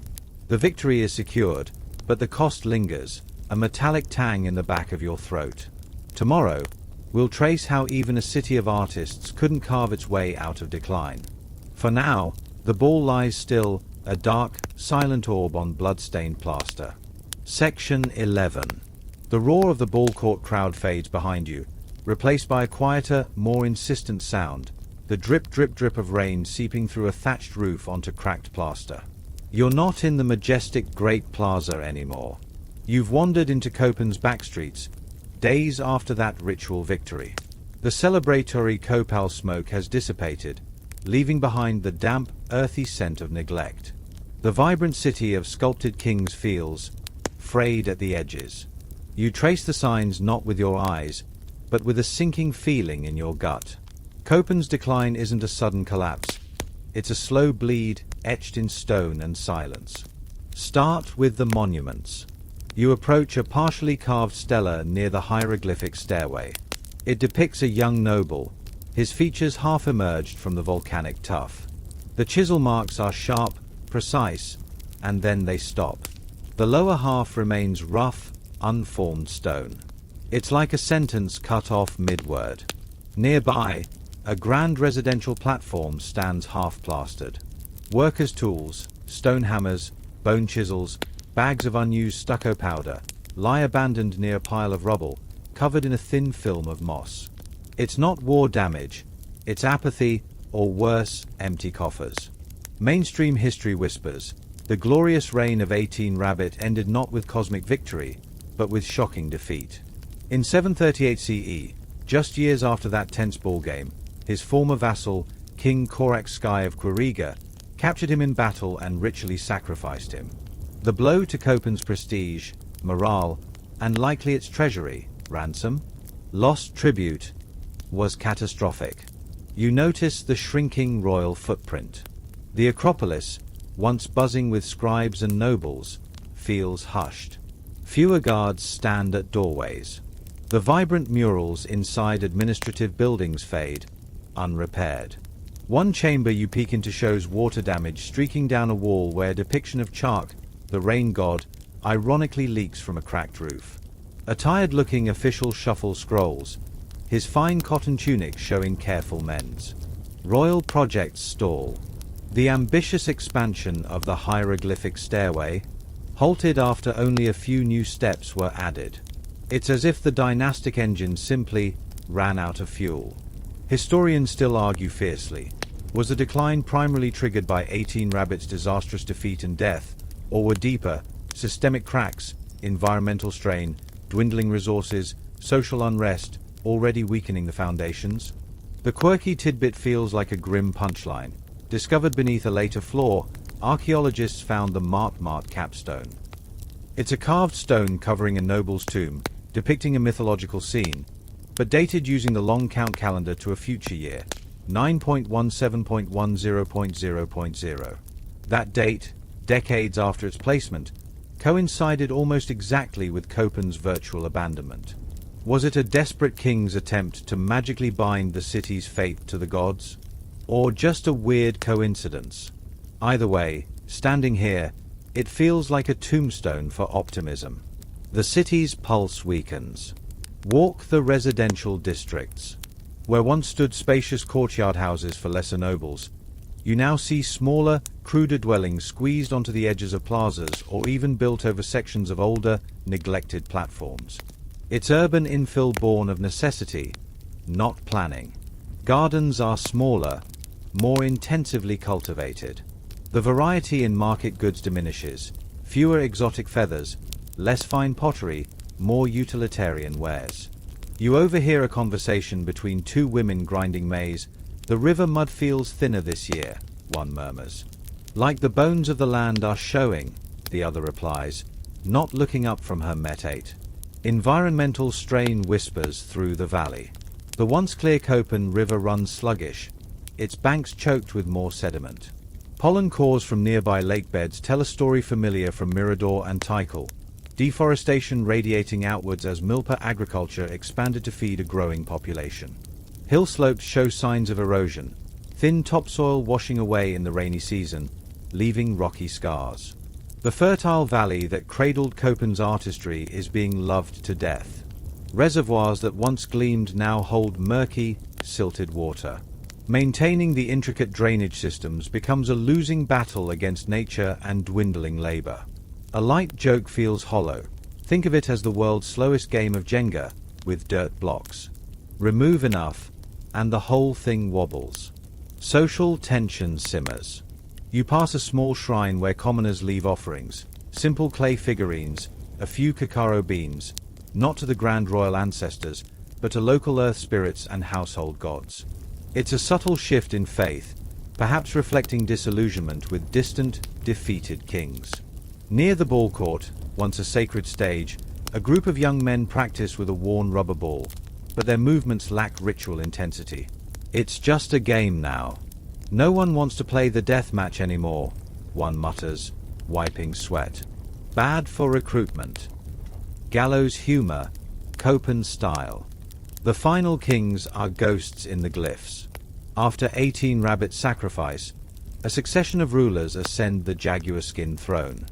The victory is secured, but the cost lingers, a metallic tang in the back of your throat. Tomorrow, we'll trace how even a city of artists couldn't carve its way out of decline. For now, the ball lies still, a dark, silent orb on blood-stained plaster. Section 11. The roar of the ball court crowd fades behind you, replaced by a quieter, more insistent sound, the drip drip drip of rain seeping through a thatched roof onto cracked plaster. You're not in the majestic Great Plaza anymore. You've wandered into Copán's backstreets, days after that ritual victory. The celebratory copal smoke has dissipated, leaving behind the damp, earthy scent of neglect. The vibrant city of sculpted kings feels frayed at the edges. You trace the signs not with your eyes, but with a sinking feeling in your gut. Copán's decline isn't a sudden collapse. It's a slow bleed, etched in stone and silence. Start with the monuments. You approach a partially carved stela near the hieroglyphic stairway. It depicts a young noble, his features half emerged from the volcanic tuff. The chisel marks are sharp, precise, and then they stop. The lower half remains rough, unformed stone. It's like a sentence cut off mid-word. Nearby, a grand residential platform stands half-plastered. Workers' tools, stone hammers, bone chisels, bags of unused stucco powder, lie abandoned near a pile of rubble, covered in a thin film of moss. It's not war damage, it's apathy, or worse, empty coffers. Mainstream history whispers, the glorious reign of 18 Rabbit ended not with cosmic victory, but with shocking defeat. In 738 CE, Just years after that tense ballgame, his former vassal, King Korak Sky of Quiriga, captured him in battle and ritually sacrificed him. The blow to Copán's prestige, morale, and likely its treasury, ransom, lost tribute, was catastrophic. You notice the shrinking royal footprint. The Acropolis, once buzzing with scribes and nobles, feels hushed. Fewer guards stand at doorways. The vibrant murals inside administrative buildings fade, unrepaired. One chamber you peek into shows water damage streaking down a wall where a depiction of Chark, the rain god, ironically leaks from a cracked roof. A tired-looking official shuffles scrolls, his fine cotton tunic showing careful mends. Royal projects stall. The ambitious expansion of the hieroglyphic stairway halted after only a few new steps were added. It's as if the dynastic engine simply ran out of fuel. Historians still argue fiercely. Was the decline primarily triggered by 18 Rabbits' disastrous defeat and death, or were deeper, systemic cracks, environmental strain, dwindling resources, social unrest, already weakening the foundations? The quirky tidbit feels like a grim punchline. Discovered beneath a later floor, archaeologists found the Mart capstone. It's a carved stone covering a noble's tomb, depicting a mythological scene, but dated using the long count calendar to a future year, 9.17.10.0.0. That date, decades after its placement, coincided almost exactly with Copán's virtual abandonment. Was it a desperate king's attempt to magically bind the city's fate to the gods? Or just a weird coincidence? Either way, standing here, it feels like a tombstone for optimism. The city's pulse weakens. Walk the residential districts. Where once stood spacious courtyard houses for lesser nobles, you now see smaller, cruder dwellings squeezed onto the edges of plazas or even built over sections of older, neglected platforms. It's urban infill born of necessity, not planning. Gardens are smaller, more intensively cultivated. The variety in market goods diminishes. Fewer exotic feathers, less fine pottery, more utilitarian wares. You overhear a conversation between two women grinding maize. The river mud feels thinner this year, one murmurs. Like the bones of the land are showing, the other replies, not looking up from her metate. Environmental strain whispers through the valley. The once clear Copán River runs sluggish, its banks choked with more sediment. Pollen cores from nearby lake beds tell a story familiar from Mirador and Tikal. Deforestation radiating outwards as milpa agriculture expanded to feed a growing population. Hill slopes show signs of erosion, thin topsoil washing away in the rainy season, leaving rocky scars. The fertile valley that cradled Copán's artistry is being loved to death. Reservoirs that once gleamed now hold murky, silted water. Maintaining the intricate drainage systems becomes a losing battle against nature and dwindling labor. A light joke feels hollow. Think of it as the world's slowest game of Jenga, with dirt blocks. Remove enough, and the whole thing wobbles. Social tension simmers. You pass a small shrine where commoners leave offerings, simple clay figurines, a few cacao beans, not to the grand royal ancestors, but to local earth spirits and household gods. It's a subtle shift in faith, perhaps reflecting disillusionment with distant, defeated kings. Near the ball court, once a sacred stage, a group of young men practice with a worn rubber ball, but their movements lack ritual intensity. It's just a game now. No one wants to play the death match anymore, one mutters, wiping sweat. Bad for recruitment. Gallows humor, Copán style. The final kings are ghosts in the glyphs. After 18 rabbits' sacrifice, a succession of rulers ascend the jaguar-skin throne.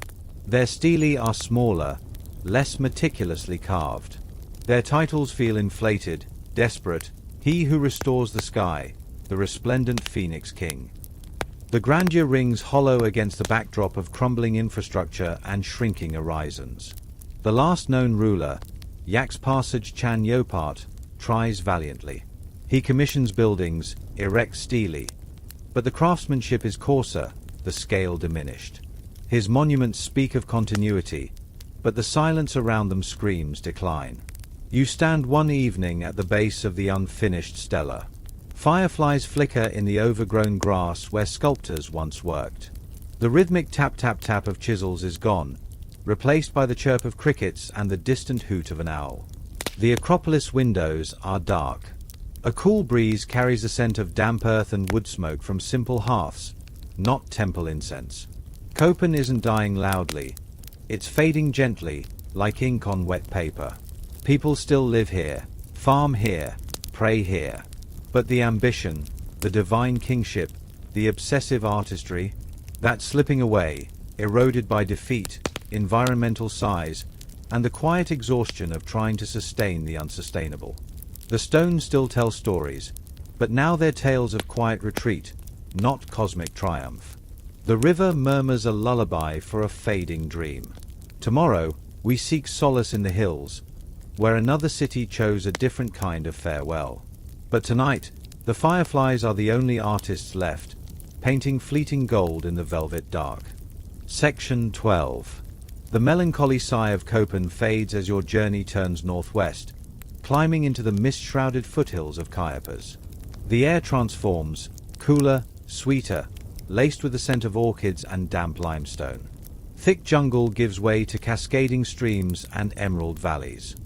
Their stelae are smaller, less meticulously carved. Their titles feel inflated, desperate, he who restores the sky, the resplendent Phoenix King. The grandeur rings hollow against the backdrop of crumbling infrastructure and shrinking horizons. The last known ruler, Yaks Passage Chan Yopart, tries valiantly. He commissions buildings, erects stelae, but the craftsmanship is coarser, the scale diminished. His monuments speak of continuity, but the silence around them screams decline. You stand one evening at the base of the unfinished stela. Fireflies flicker in the overgrown grass where sculptors once worked. The rhythmic tap-tap-tap of chisels is gone, replaced by the chirp of crickets and the distant hoot of an owl. The Acropolis windows are dark. A cool breeze carries the scent of damp earth and wood smoke from simple hearths, not temple incense. Copán isn't dying loudly. It's fading gently, like ink on wet paper. People still live here, farm here, pray here. But the ambition, the divine kingship, the obsessive artistry, that's slipping away, eroded by defeat, environmental size, and the quiet exhaustion of trying to sustain the unsustainable. The stones still tell stories, but now they're tales of quiet retreat, not cosmic triumph. The river murmurs a lullaby for a fading dream. Tomorrow, we seek solace in the hills, where another city chose a different kind of farewell. But tonight, the fireflies are the only artists left, painting fleeting gold in the velvet dark. Section 12. The melancholy sigh of Copán fades as your journey turns northwest, climbing into the mist-shrouded foothills of Chiapas. The air transforms, cooler, sweeter, laced with the scent of orchids and damp limestone. Thick jungle gives way to cascading streams and emerald valleys.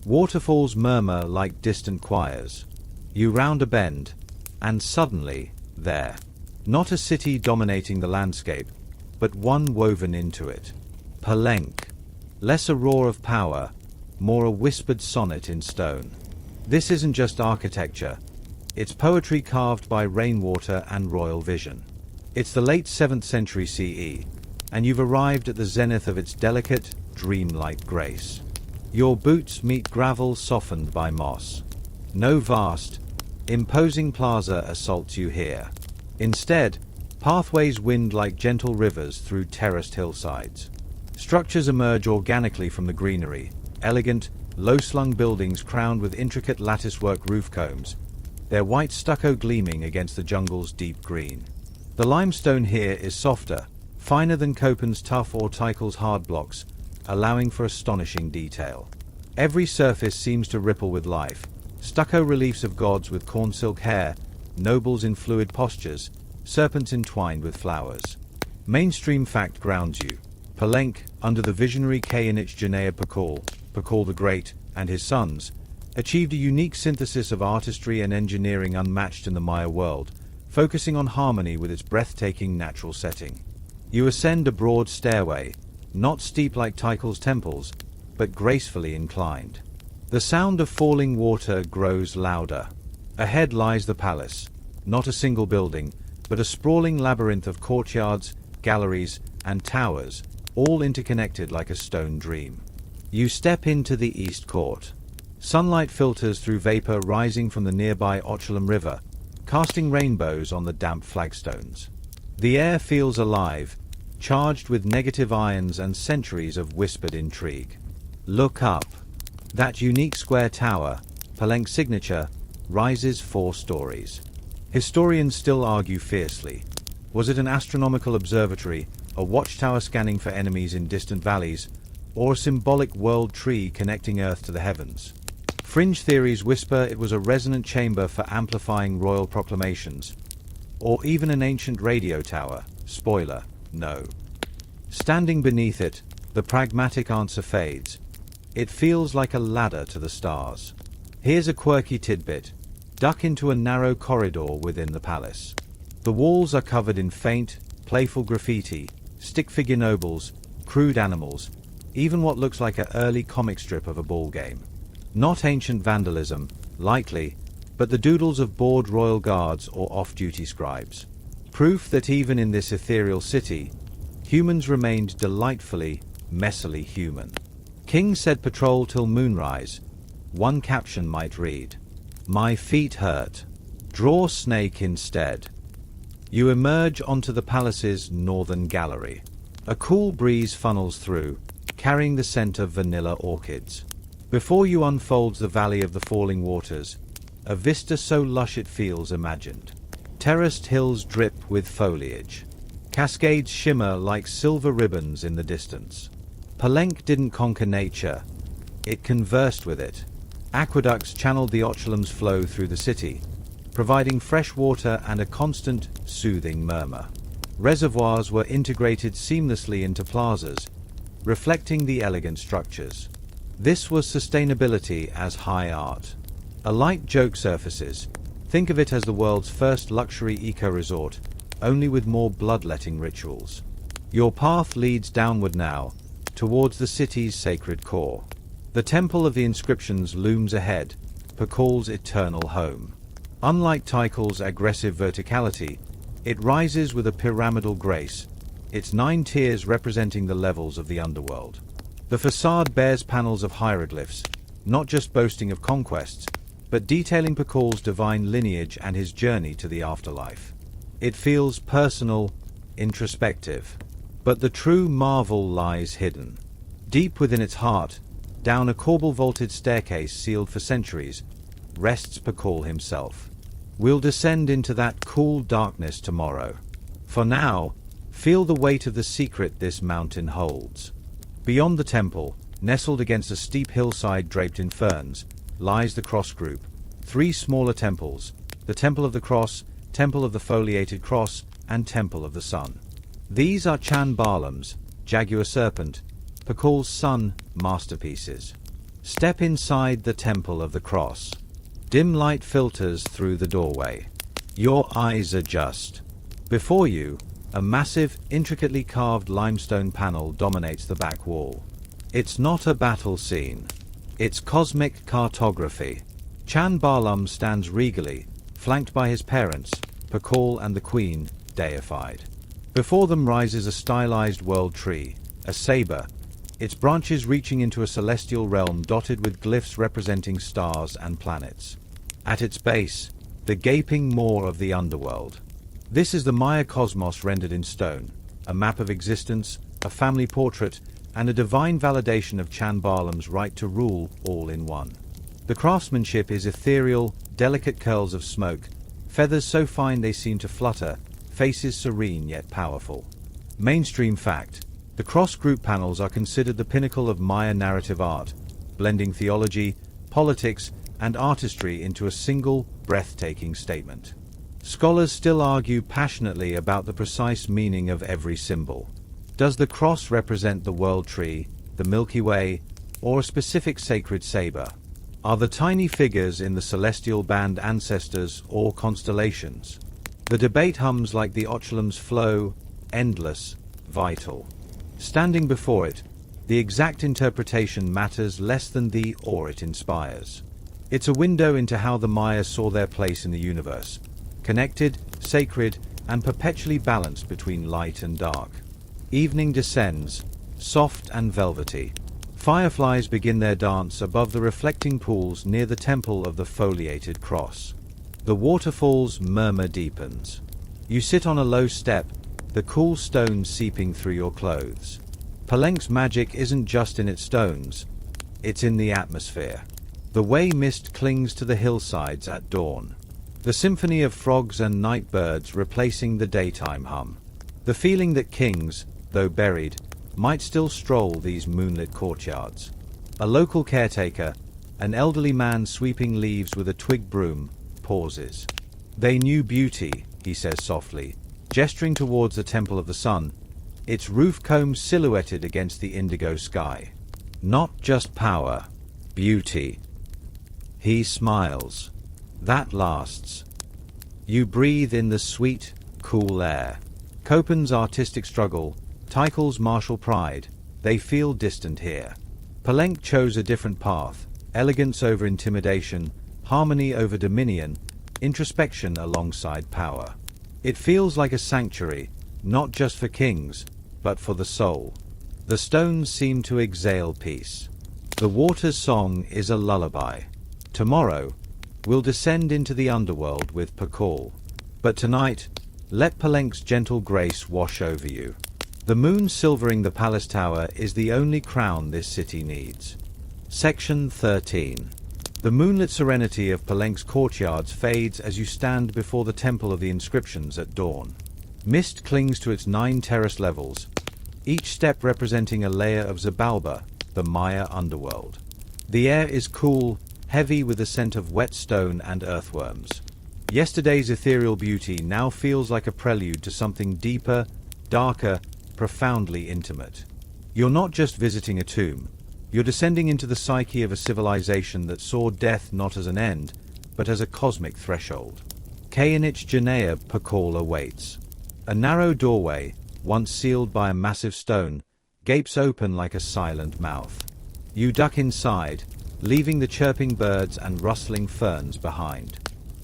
Waterfalls murmur like distant choirs. You round a bend, and suddenly, there. Not a city dominating the landscape, but one woven into it. Palenque. Less a roar of power, more a whispered sonnet in stone. This isn't just architecture. It's poetry carved by rainwater and royal vision. It's the late 7th century CE, and you've arrived at the zenith of its delicate, dreamlike grace. Your boots meet gravel softened by moss. No vast, imposing plaza assaults you here. Instead, pathways wind like gentle rivers through terraced hillsides. Structures emerge organically from the greenery, elegant, low-slung buildings crowned with intricate latticework roof combs, their white stucco gleaming against the jungle's deep green. The limestone here is softer, finer than Copán's tough or Tikal's hard blocks, allowing for astonishing detail. Every surface seems to ripple with life. Stucco reliefs of gods with corn-silk hair, nobles in fluid postures, serpents entwined with flowers. Mainstream fact grounds you. Palenque, under the visionary Kayinich Janea Tikal the Great, and his sons, achieved a unique synthesis of artistry and engineering unmatched in the Maya world, focusing on harmony with its breathtaking natural setting. You ascend a broad stairway, not steep like Tikal's temples, but gracefully inclined. The sound of falling water grows louder. Ahead lies the palace, not a single building, but a sprawling labyrinth of courtyards, galleries, and towers, all interconnected like a stone dream. You step into the East Court. Sunlight filters through vapor rising from the nearby Ochelam River, casting rainbows on the damp flagstones. The air feels alive, charged with negative ions and centuries of whispered intrigue. Look up. That unique square tower, Palenque's signature, rises 4 stories. Historians still argue fiercely. Was it an astronomical observatory, a watchtower scanning for enemies in distant valleys, or a symbolic world tree connecting Earth to the heavens? Fringe theories whisper it was a resonant chamber for amplifying royal proclamations, or even an ancient radio tower. Spoiler, no. Standing beneath it, the pragmatic answer fades. It feels like a ladder to the stars. Here's a quirky tidbit. Duck into a narrow corridor within the palace. The walls are covered in faint, playful graffiti, stick figure nobles, crude animals, even what looks like an early comic strip of a ball game. Not ancient vandalism, likely, but the doodles of bored royal guards or off-duty scribes. Proof that even in this ethereal city, humans remained delightfully, messily human. King said patrol till moonrise. One caption might read, "My feet hurt. Draw snake instead." You emerge onto the palace's northern gallery. A cool breeze funnels through, carrying the scent of vanilla orchids. Before you unfolds the valley of the falling waters, a vista so lush it feels imagined. Terraced hills drip with foliage. Cascades shimmer like silver ribbons in the distance. Palenque didn't conquer nature, it conversed with it. Aqueducts channeled the Ochulam's flow through the city, providing fresh water and a constant, soothing murmur. Reservoirs were integrated seamlessly into plazas, reflecting the elegant structures. This was sustainability as high art. A light joke surfaces. Think of it as the world's first luxury eco-resort, only with more bloodletting rituals. Your path leads downward now, towards the city's sacred core. The Temple of the Inscriptions looms ahead, Tikal's eternal home. Unlike Tikal's aggressive verticality, it rises with a pyramidal grace, its 9 tiers representing the levels of the underworld. The facade bears panels of hieroglyphs, not just boasting of conquests, but detailing Tikal's divine lineage and his journey to the afterlife. It feels personal, introspective. But the true marvel lies hidden. Deep within its heart, down a corbel-vaulted staircase sealed for centuries, rests Tikal himself. We'll descend into that cool darkness tomorrow. For now, feel the weight of the secret this mountain holds. Beyond the temple, nestled against a steep hillside draped in ferns, lies the Cross Group. 3 smaller temples, the Temple of the Cross, Temple of the Foliated Cross, and Temple of the Sun. These are Chan Barlam's, Jaguar Serpent, Tikal's Sun, masterpieces. Step inside the Temple of the Cross. Dim light filters through the doorway. Your eyes adjust. Before you, a massive, intricately carved limestone panel dominates the back wall. It's not a battle scene. It's cosmic cartography. Chan Barlam stands regally, flanked by his parents, Tikal and the Queen, deified. Before them rises a stylized world tree, a saber, its branches reaching into a celestial realm dotted with glyphs representing stars and planets. At its base, the gaping maw of the underworld. This is the Maya cosmos rendered in stone, a map of existence, a family portrait, and a divine validation of Chan Barlam's right to rule all in one. The craftsmanship is ethereal, delicate curls of smoke, feathers so fine they seem to flutter, faces serene yet powerful. Mainstream fact: the cross group panels are considered the pinnacle of Maya narrative art, blending theology, politics, and artistry into a single, breathtaking statement. Scholars still argue passionately about the precise meaning of every symbol. Does the cross represent the world tree, the Milky Way, or a specific sacred saber? Are the tiny figures in the celestial band ancestors or constellations? The debate hums like the Ochulam's flow, endless, vital. Standing before it, the exact interpretation matters less than the awe it inspires. It's a window into how the Maya saw their place in the universe, connected, sacred, and perpetually balanced between light and dark. Evening descends, soft and velvety. Fireflies begin their dance above the reflecting pools near the Temple of the Foliated Cross. The waterfall's murmur deepens. You sit on a low step, the cool stones seeping through your clothes. Palenque's magic isn't just in its stones, it's in the atmosphere. The way mist clings to the hillsides at dawn. The symphony of frogs and night birds replacing the daytime hum. The feeling that kings, though buried, might still stroll these moonlit courtyards. A local caretaker, an elderly man sweeping leaves with a twig broom, pauses. They knew beauty, he says softly, gesturing towards the Temple of the Sun, its roof comb silhouetted against the indigo sky. Not just power, beauty. He smiles. That lasts. You breathe in the sweet, cool air. Copán's artistic struggle, Tikal's martial pride, they feel distant here. Palenque chose a different path, elegance over intimidation, harmony over dominion, introspection alongside power. It feels like a sanctuary, not just for kings, but for the soul. The stones seem to exhale peace. The water's song is a lullaby. Tomorrow, we'll descend into the underworld with Tikal. But tonight, let Palenque's gentle grace wash over you. The moon silvering the palace tower is the only crown this city needs. Section 13. The moonlit serenity of Palenque's courtyards fades as you stand before the Temple of the Inscriptions at dawn. Mist clings to its 9 terrace levels, each step representing a layer of Xibalba, the Maya underworld. The air is cool, heavy with the scent of wet stone and earthworms. Yesterday's ethereal beauty now feels like a prelude to something deeper, darker, profoundly intimate. You're not just visiting a tomb, you're descending into the psyche of a civilization that saw death not as an end, but as a cosmic threshold. Kayanich Janea Pakal awaits. A narrow doorway, once sealed by a massive stone, gapes open like a silent mouth. You duck inside, leaving the chirping birds and rustling ferns behind.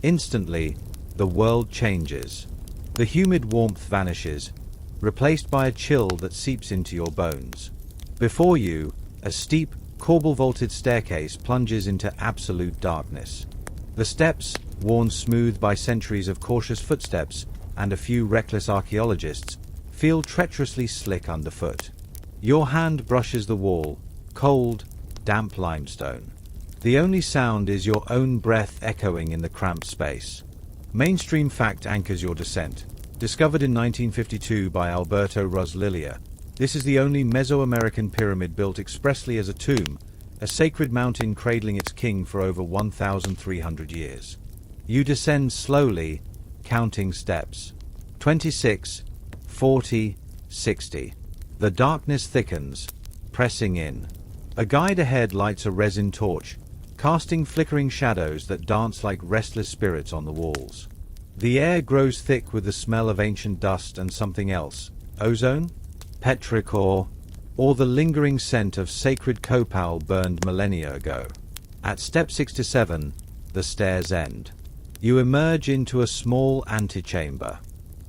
Instantly, the world changes. The humid warmth vanishes, replaced by a chill that seeps into your bones. Before you, a steep, corbel-vaulted staircase plunges into absolute darkness. The steps, worn smooth by centuries of cautious footsteps and a few reckless archaeologists, feel treacherously slick underfoot. Your hand brushes the wall, cold, damp limestone. The only sound is your own breath echoing in the cramped space. Mainstream fact anchors your descent. Discovered in 1952 by Alberto Roslilia, this is the only Mesoamerican pyramid built expressly as a tomb, a sacred mountain cradling its king for over 1,300 years. You descend slowly, counting steps. 26, 40, 60. The darkness thickens, pressing in. A guide ahead lights a resin torch, casting flickering shadows that dance like restless spirits on the walls. The air grows thick with the smell of ancient dust and something else. Ozone? Petrichor? Or the lingering scent of sacred copal burned millennia ago. At step 67, the stairs end. You emerge into a small antechamber.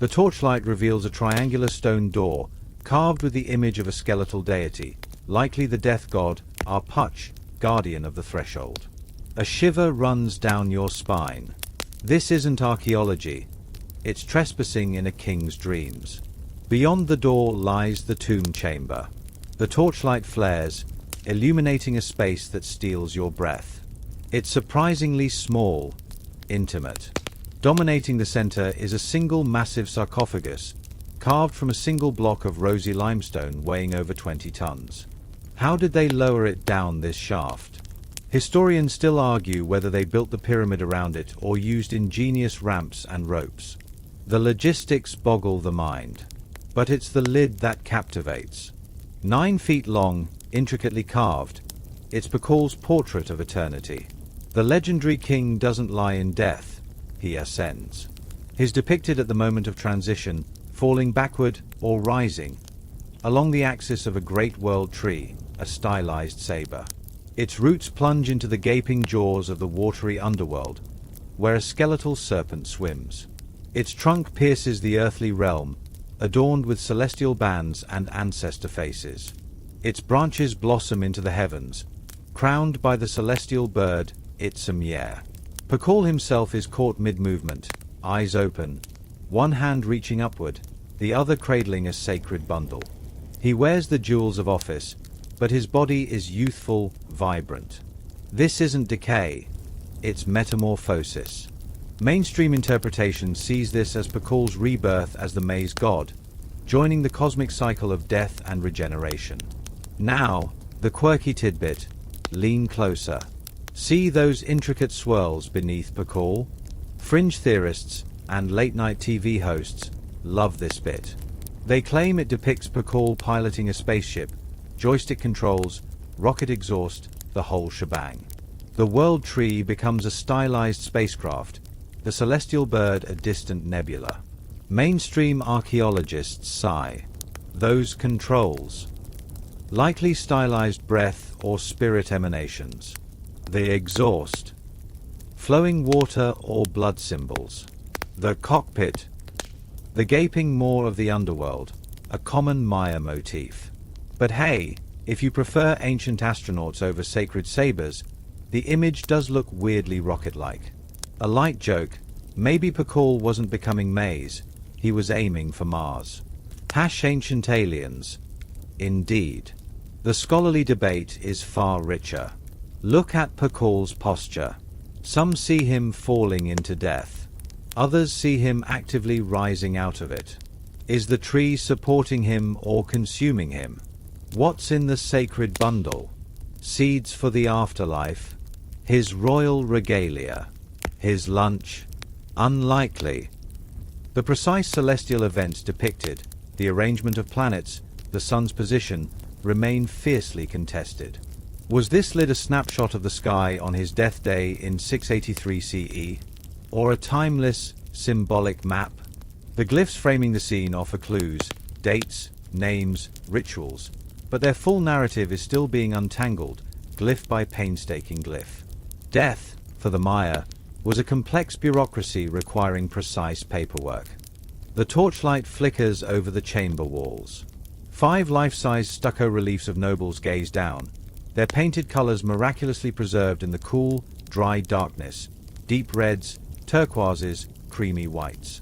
The torchlight reveals a triangular stone door, carved with the image of a skeletal deity, likely the death god, Arpuch, guardian of the threshold. A shiver runs down your spine. This isn't archaeology. It's trespassing in a king's dreams. Beyond the door lies the tomb chamber. The torchlight flares, illuminating a space that steals your breath. It's surprisingly small, intimate. Dominating the center is a single massive sarcophagus, carved from a single block of rosy limestone weighing over 20 tons. How did they lower it down this shaft? Historians still argue whether they built the pyramid around it or used ingenious ramps and ropes. The logistics boggle the mind. But it's the lid that captivates. 9 feet long, intricately carved, it's Pakal's portrait of eternity. The legendary king doesn't lie in death, he ascends. He's depicted at the moment of transition, falling backward or rising, along the axis of a great world tree, a stylized saber. Its roots plunge into the gaping jaws of the watery underworld, where a skeletal serpent swims. Its trunk pierces the earthly realm, adorned with celestial bands and ancestor faces. Its branches blossom into the heavens, crowned by the celestial bird, Itzamyer. Pakal himself is caught mid-movement, eyes open, one hand reaching upward, the other cradling a sacred bundle. He wears the jewels of office, but his body is youthful, vibrant. This isn't decay, it's metamorphosis. Mainstream interpretation sees this as Pakal's rebirth as the maze god, joining the cosmic cycle of death and regeneration. Now, the quirky tidbit: lean closer. See those intricate swirls beneath Pakal? Fringe theorists and late-night TV hosts love this bit. They claim it depicts Pakal piloting a spaceship, joystick controls, rocket exhaust, the whole shebang. The world tree becomes a stylized spacecraft, the celestial bird a distant nebula. Mainstream archaeologists sigh. Those controls. Likely stylized breath or spirit emanations. The exhaust. Flowing water or blood symbols. The cockpit. The gaping maw of the underworld, a common Maya motif. But hey, if you prefer ancient astronauts over sacred sabers, the image does look weirdly rocket-like. A light joke, maybe Pakal wasn't becoming Maze, he was aiming for Mars. Ancient aliens. Indeed. The scholarly debate is far richer. Look at Pakal's posture. Some see him falling into death. Others see him actively rising out of it. Is the tree supporting him or consuming him? What's in the sacred bundle? Seeds for the afterlife? His royal regalia. His lunch. Unlikely. The precise celestial events depicted, the arrangement of planets, the sun's position, remain fiercely contested. Was this lid a snapshot of the sky on his death day in 683 CE? Or a timeless, symbolic map? The glyphs framing the scene offer clues, dates, names, rituals, but their full narrative is still being untangled, glyph by painstaking glyph. Death, for the Maya, was a complex bureaucracy requiring precise paperwork. The torchlight flickers over the chamber walls. 5 life-size stucco reliefs of nobles gaze down, their painted colors miraculously preserved in the cool, dry darkness, deep reds, turquoises, creamy whites.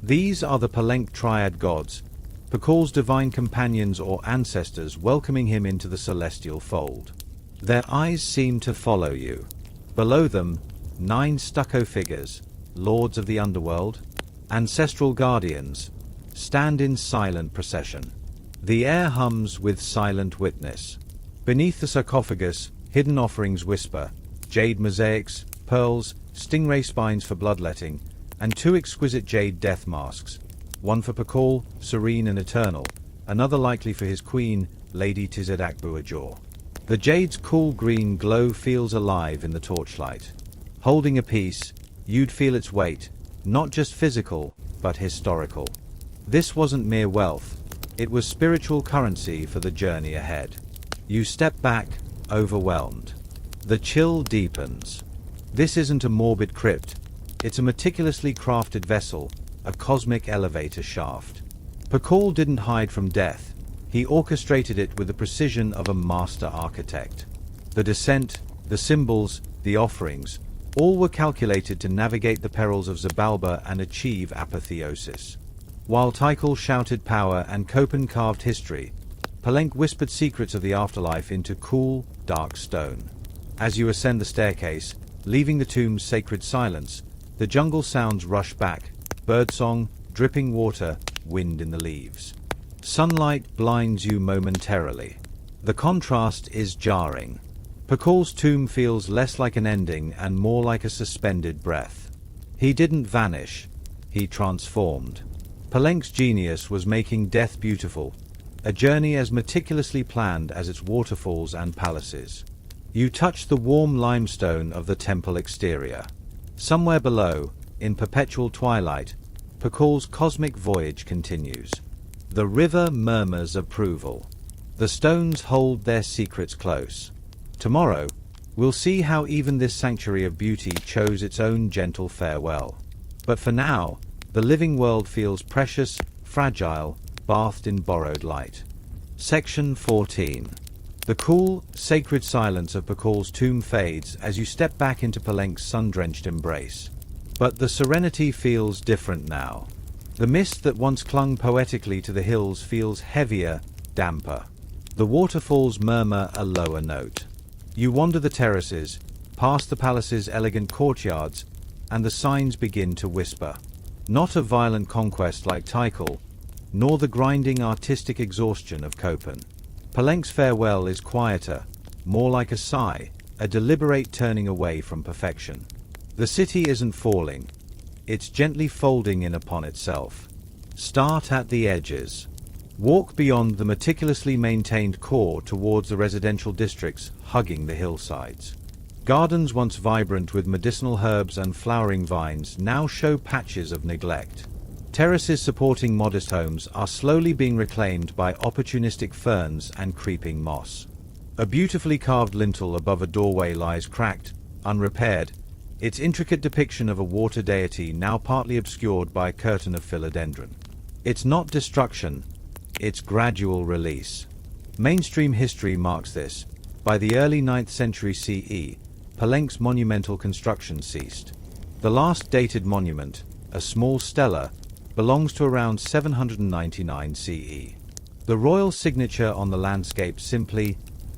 These are the Palenque triad gods, Tikal's divine companions or ancestors welcoming him into the celestial fold. Their eyes seem to follow you. Below them, 9 stucco figures, lords of the underworld, ancestral guardians, stand in silent procession. The air hums with silent witness. Beneath the sarcophagus, hidden offerings whisper, jade mosaics, pearls, stingray spines for bloodletting, and 2 exquisite jade death masks, one for Tikal, serene and eternal, another likely for his queen, Lady Tizedakbuajor. The jade's cool green glow feels alive in the torchlight. Holding a piece, you'd feel its weight, not just physical, but historical. This wasn't mere wealth, it was spiritual currency for the journey ahead. You step back, overwhelmed. The chill deepens. This isn't a morbid crypt, it's a meticulously crafted vessel, a cosmic elevator shaft. Tikal didn't hide from death, he orchestrated it with the precision of a master architect. The descent, the symbols, the offerings, all were calculated to navigate the perils of Xibalba and achieve apotheosis. While Tikal shouted power and Copán carved history, Palenque whispered secrets of the afterlife into cool, dark stone. As you ascend the staircase, leaving the tomb's sacred silence, the jungle sounds rush back, birdsong, dripping water, wind in the leaves. Sunlight blinds you momentarily. The contrast is jarring. Tikal's tomb feels less like an ending and more like a suspended breath. He didn't vanish, he transformed. Palenque's genius was making death beautiful, a journey as meticulously planned as its waterfalls and palaces. You touch the warm limestone of the temple exterior. Somewhere below, in perpetual twilight, Tikal's cosmic voyage continues. The river murmurs approval. The stones hold their secrets close. Tomorrow, we'll see how even this sanctuary of beauty chose its own gentle farewell. But for now, the living world feels precious, fragile, bathed in borrowed light. Section 14. The cool, sacred silence of Tikal's tomb fades as you step back into Palenque's sun-drenched embrace. But the serenity feels different now. The mist that once clung poetically to the hills feels heavier, damper. The waterfalls murmur a lower note. You wander the terraces, past the palace's elegant courtyards, and the signs begin to whisper. Not a violent conquest like Tikal, nor the grinding artistic exhaustion of Copán. Palenque's farewell is quieter, more like a sigh, a deliberate turning away from perfection. The city isn't falling, it's gently folding in upon itself. Start at the edges. Walk beyond the meticulously maintained core towards the residential districts hugging the hillsides. Gardens once vibrant with medicinal herbs and flowering vines now show patches of neglect. Terraces supporting modest homes are slowly being reclaimed by opportunistic ferns and creeping moss. A beautifully carved lintel above a doorway lies cracked, unrepaired, its intricate depiction of a water deity now partly obscured by a curtain of philodendron. It's not destruction, it's gradual release. Mainstream history marks this. By the early 9th century CE, Palenque's monumental construction ceased. The last dated monument, a small stela, belongs to around 799 CE. The royal signature on the landscape simply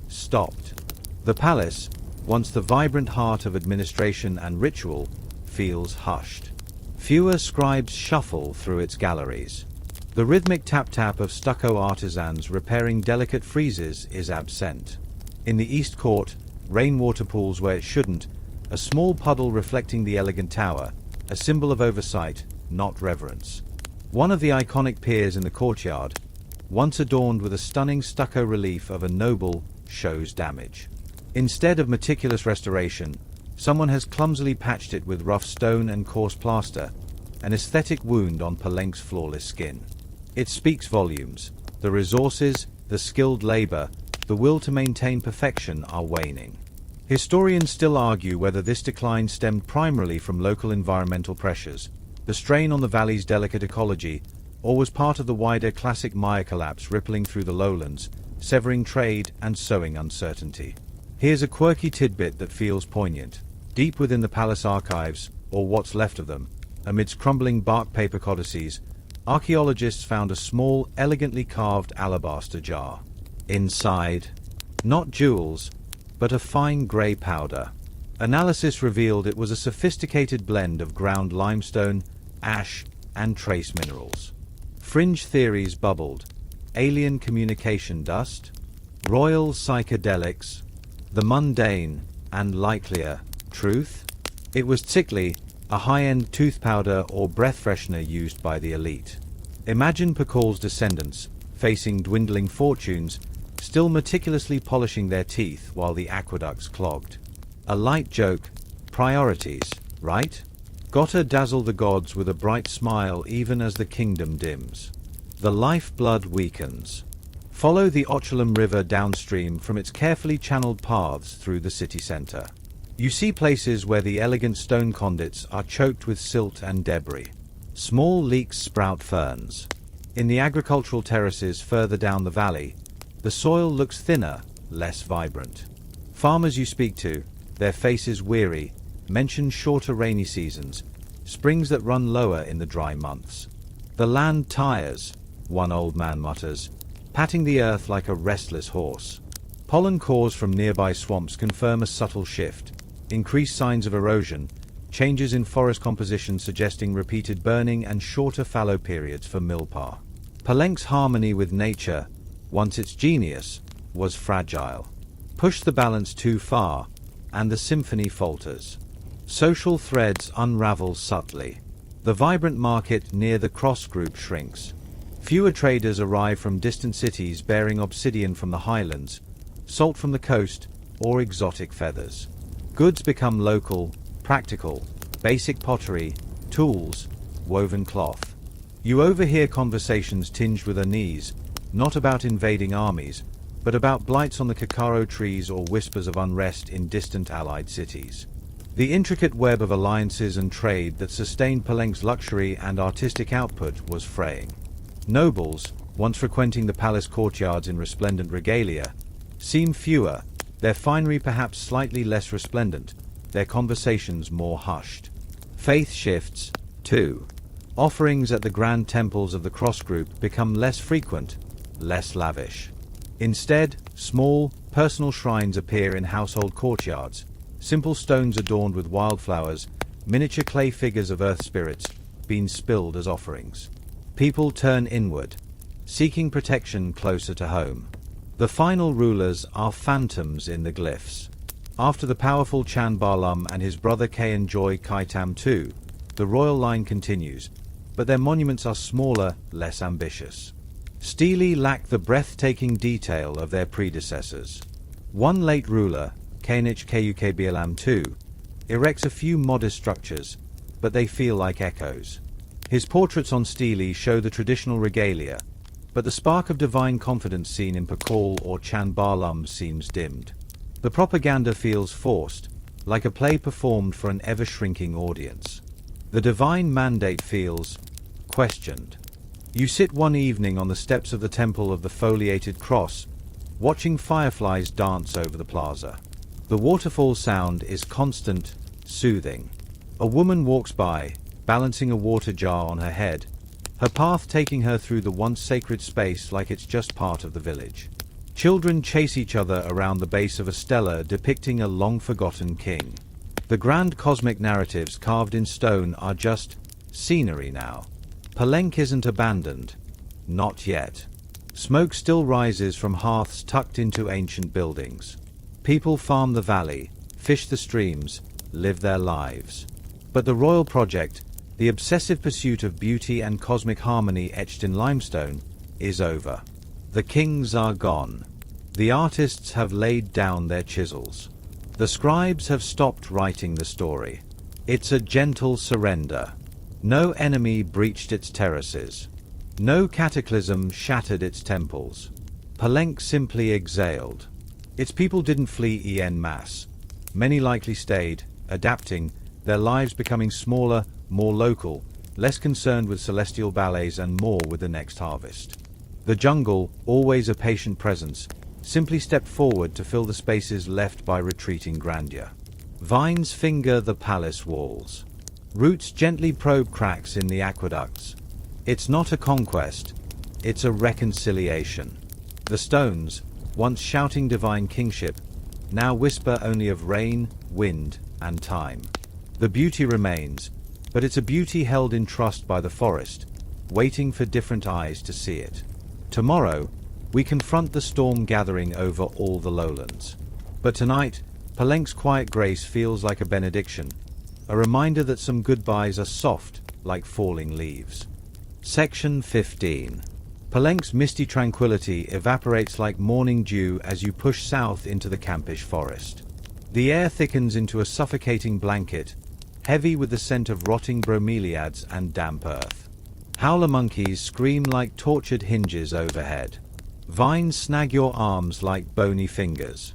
stopped. The palace, once the vibrant heart of administration and ritual, feels hushed. Fewer scribes shuffle through its galleries. The rhythmic tap-tap of stucco artisans repairing delicate friezes is absent. In the East Court, rainwater pools where it shouldn't, a small puddle reflecting the elegant tower, a symbol of oversight, not reverence. One of the iconic piers in the courtyard, once adorned with a stunning stucco relief of a noble, shows damage. Instead of meticulous restoration, someone has clumsily patched it with rough stone and coarse plaster, an aesthetic wound on Palenque's flawless skin. It speaks volumes. The resources, the skilled labor, the will to maintain perfection are waning. Historians still argue whether this decline stemmed primarily from local environmental pressures, the strain on the valley's delicate ecology, or was part of the wider classic Maya collapse rippling through the lowlands, severing trade and sowing uncertainty. Here's a quirky tidbit that feels poignant. Deep within the palace archives, or what's left of them, amidst crumbling bark paper codices, archaeologists found a small, elegantly carved alabaster jar. Inside, not jewels, but a fine grey powder. Analysis revealed it was a sophisticated blend of ground limestone, ash, and trace minerals. Fringe theories bubbled: alien communication dust, royal psychedelics, the mundane, and likelier, truth? It was Tikal, a high-end tooth powder or breath freshener used by the elite. Imagine Tikal's descendants, facing dwindling fortunes, still meticulously polishing their teeth while the aqueducts clogged. A light joke: priorities, right? Gotta dazzle the gods with a bright smile even as the kingdom dims. The lifeblood weakens. Follow the Ochelam River downstream from its carefully channeled paths through the city center. You see places where the elegant stone conduits are choked with silt and debris. Small leaks sprout ferns. In the agricultural terraces further down the valley, the soil looks thinner, less vibrant. Farmers you speak to, their faces weary, mention shorter rainy seasons, springs that run lower in the dry months. The land tires, one old man mutters, patting the earth like a restless horse. Pollen cores from nearby swamps confirm a subtle shift, increased signs of erosion, changes in forest composition suggesting repeated burning and shorter fallow periods for milpa. Palenque's harmony with nature, once its genius, was fragile. Push the balance too far, and the symphony falters. Social threads unravel subtly. The vibrant market near the cross group shrinks. Fewer traders arrive from distant cities bearing obsidian from the highlands, salt from the coast, or exotic feathers. Goods become local, practical, basic pottery, tools, woven cloth. You overhear conversations tinged with unease, not about invading armies, but about blights on the cacao trees or whispers of unrest in distant allied cities. The intricate web of alliances and trade that sustained Palenque's luxury and artistic output was fraying. Nobles, once frequenting the palace courtyards in resplendent regalia, seem fewer, their finery perhaps slightly less resplendent, their conversations more hushed. Faith shifts, too. Offerings at the grand temples of the cross group become less frequent, less lavish. Instead, small, personal shrines appear in household courtyards, simple stones adorned with wildflowers, miniature clay figures of earth spirits, being spilled as offerings. People turn inward, seeking protection closer to home. The final rulers are phantoms in the glyphs. After the powerful Chan Barlum and his brother Kayan Joy Kaitam II, the royal line continues, but their monuments are smaller, less ambitious. Stele lack the breathtaking detail of their predecessors. One late ruler, Kainich Kuk Bialam II, erects a few modest structures, but they feel like echoes. His portraits on stele show the traditional regalia, but the spark of divine confidence seen in Tikal or Chan Barlum seems dimmed. The propaganda feels forced, like a play performed for an ever-shrinking audience. The divine mandate feels questioned. You sit one evening on the steps of the temple of the foliated cross, watching fireflies dance over the plaza. The waterfall sound is constant, soothing. A woman walks by, balancing a water jar on her head, her path taking her through the once sacred space like it's just part of the village. Children chase each other around the base of a stela depicting a long-forgotten king. The grand cosmic narratives carved in stone are just scenery now. Palenque isn't abandoned. Not yet. Smoke still rises from hearths tucked into ancient buildings. People farm the valley, fish the streams, live their lives. But the royal project, the obsessive pursuit of beauty and cosmic harmony etched in limestone, is over. The kings are gone. The artists have laid down their chisels. The scribes have stopped writing the story. It's a gentle surrender. No enemy breached its terraces. No cataclysm shattered its temples. Palenque simply exhaled. Its people didn't flee en masse. Many likely stayed, adapting, their lives becoming smaller, more local, less concerned with celestial ballets and more with the next harvest. The jungle, always a patient presence, simply stepped forward to fill the spaces left by retreating grandeur. Vines finger the palace walls. Roots gently probe cracks in the aqueducts. It's not a conquest, it's a reconciliation. The stones, once shouting divine kingship, now whisper only of rain, wind, and time. The beauty remains, but it's a beauty held in trust by the forest, waiting for different eyes to see it. Tomorrow, we confront the storm gathering over all the lowlands. But tonight, Palenque's quiet grace feels like a benediction, a reminder that some goodbyes are soft, like falling leaves. Section 15. Palenque's misty tranquility evaporates like morning dew as you push south into the Campish forest. The air thickens into a suffocating blanket, heavy with the scent of rotting bromeliads and damp earth. Howler monkeys scream like tortured hinges overhead. Vines snag your arms like bony fingers.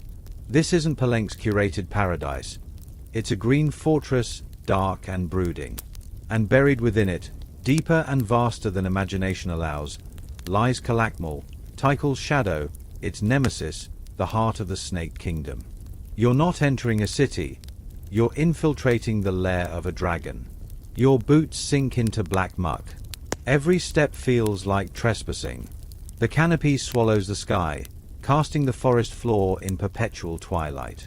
This isn't Palenque's curated paradise. It's a green fortress, dark and brooding. And buried within it, deeper and vaster than imagination allows, lies Calakmul, Tikal's shadow, its nemesis, the heart of the Snake Kingdom. You're not entering a city, you're infiltrating the lair of a dragon. Your boots sink into black muck. Every step feels like trespassing. The canopy swallows the sky, casting the forest floor in perpetual twilight.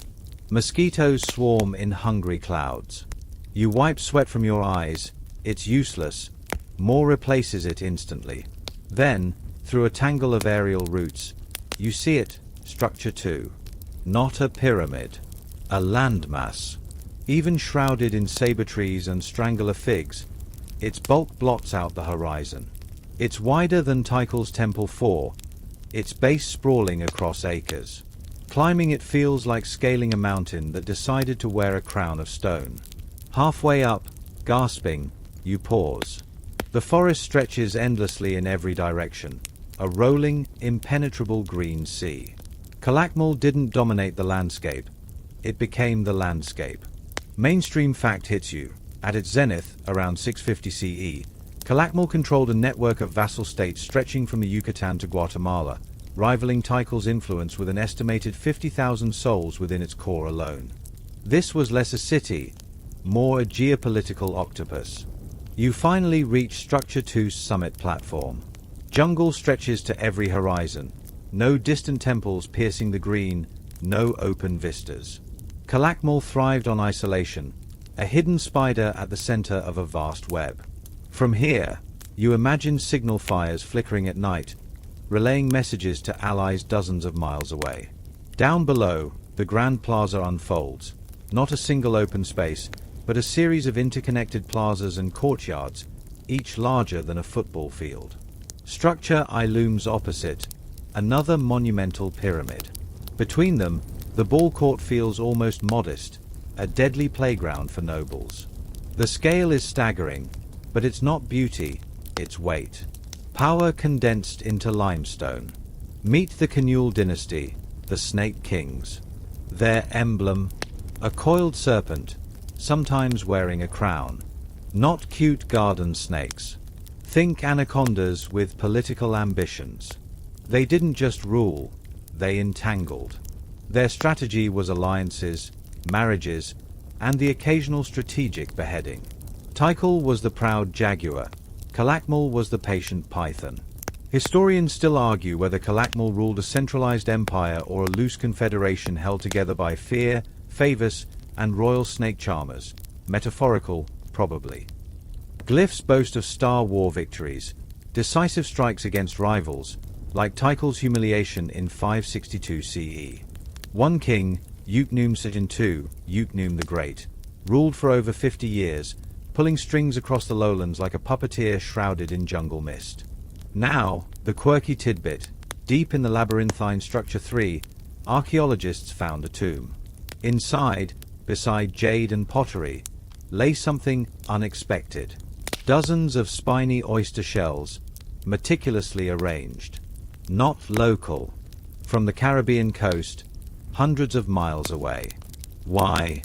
Mosquitoes swarm in hungry clouds. You wipe sweat from your eyes, it's useless, more replaces it instantly. Then, through a tangle of aerial roots, you see it, structure 2. Not a pyramid. A landmass. Even shrouded in saber trees and strangler figs, its bulk blots out the horizon. It's wider than Tikal's Temple 4, its base sprawling across acres. Climbing it feels like scaling a mountain that decided to wear a crown of stone. Halfway up, gasping, you pause. The forest stretches endlessly in every direction, a rolling, impenetrable green sea. Calakmul didn't dominate the landscape, it became the landscape. Mainstream fact hits you. At its zenith, around 650 CE, Calakmul controlled a network of vassal states stretching from the Yucatan to Guatemala, rivaling Tikal's influence with an estimated 50,000 souls within its core alone. This was less a city, more a geopolitical octopus. You finally reach Structure 2's summit platform. Jungle stretches to every horizon, no distant temples piercing the green, no open vistas. Calakmul thrived on isolation, a hidden spider at the center of a vast web. From here, you imagine signal fires flickering at night, relaying messages to allies dozens of miles away. Down below, the Grand Plaza unfolds, not a single open space, but a series of interconnected plazas and courtyards, each larger than a football field. Structure I looms opposite, another monumental pyramid. Between them, the ball court feels almost modest, a deadly playground for nobles. The scale is staggering, but it's not beauty, it's weight. Power condensed into limestone. Meet the Canule dynasty, the Snake Kings. Their emblem, a coiled serpent, sometimes wearing a crown. Not cute garden snakes. Think anacondas with political ambitions. They didn't just rule, they entangled. Their strategy was alliances, marriages, and the occasional strategic beheading. Tikal was the proud jaguar, Calakmul was the patient python. Historians still argue whether Calakmul ruled a centralized empire or a loose confederation held together by fear, favors, and royal snake charmers. Metaphorical, probably. Glyphs boast of star war victories, decisive strikes against rivals, like Tikal's humiliation in 562 CE. One king, Uqnum II, Uqnum the Great, ruled for over 50 years, pulling strings across the lowlands like a puppeteer shrouded in jungle mist. Now, the quirky tidbit. Deep in the labyrinthine Structure 3, archaeologists found a tomb. Inside, beside jade and pottery, lay something unexpected. Dozens of spiny oyster shells, meticulously arranged. Not local. From the Caribbean coast, hundreds of miles away. Why?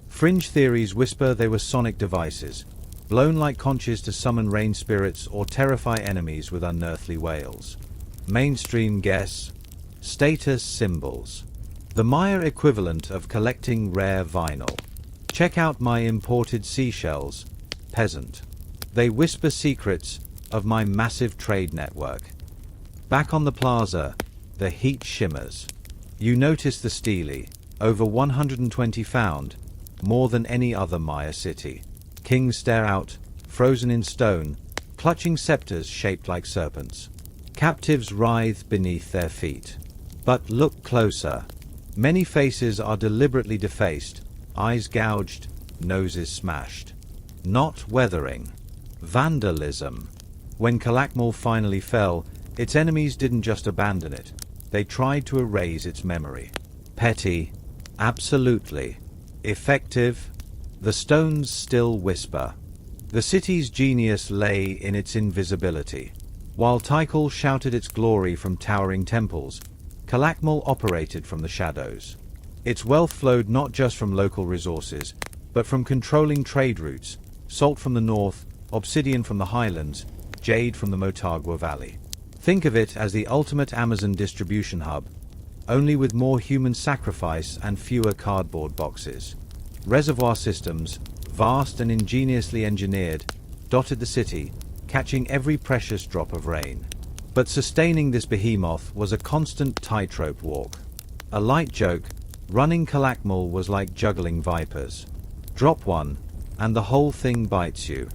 Fringe theories whisper they were sonic devices, blown like conches to summon rain spirits or terrify enemies with unearthly wails. Mainstream guess: status symbols. The Maya equivalent of collecting rare vinyl. Check out my imported seashells, peasant. They whisper secrets of my massive trade network. Back on the plaza, the heat shimmers. You notice the stele, over 120 found, more than any other Maya city. Kings stare out, frozen in stone, clutching scepters shaped like serpents. Captives writhe beneath their feet. But look closer. Many faces are deliberately defaced, eyes gouged, noses smashed. Not weathering. Vandalism. When Calakmul finally fell, its enemies didn't just abandon it. They tried to erase its memory. Petty. Absolutely. Effective. The stones still whisper. The city's genius lay in its invisibility. While Tikal shouted its glory from towering temples, Calakmul operated from the shadows. Its wealth flowed not just from local resources, but from controlling trade routes: salt from the north, obsidian from the highlands, jade from the Motagua Valley. Think of it as the ultimate Amazon distribution hub, only with more human sacrifice and fewer cardboard boxes. Reservoir systems, vast and ingeniously engineered, dotted the city, catching every precious drop of rain. But sustaining this behemoth was a constant tightrope walk. A light joke: running Calakmul was like juggling vipers. Drop one, and the whole thing bites you.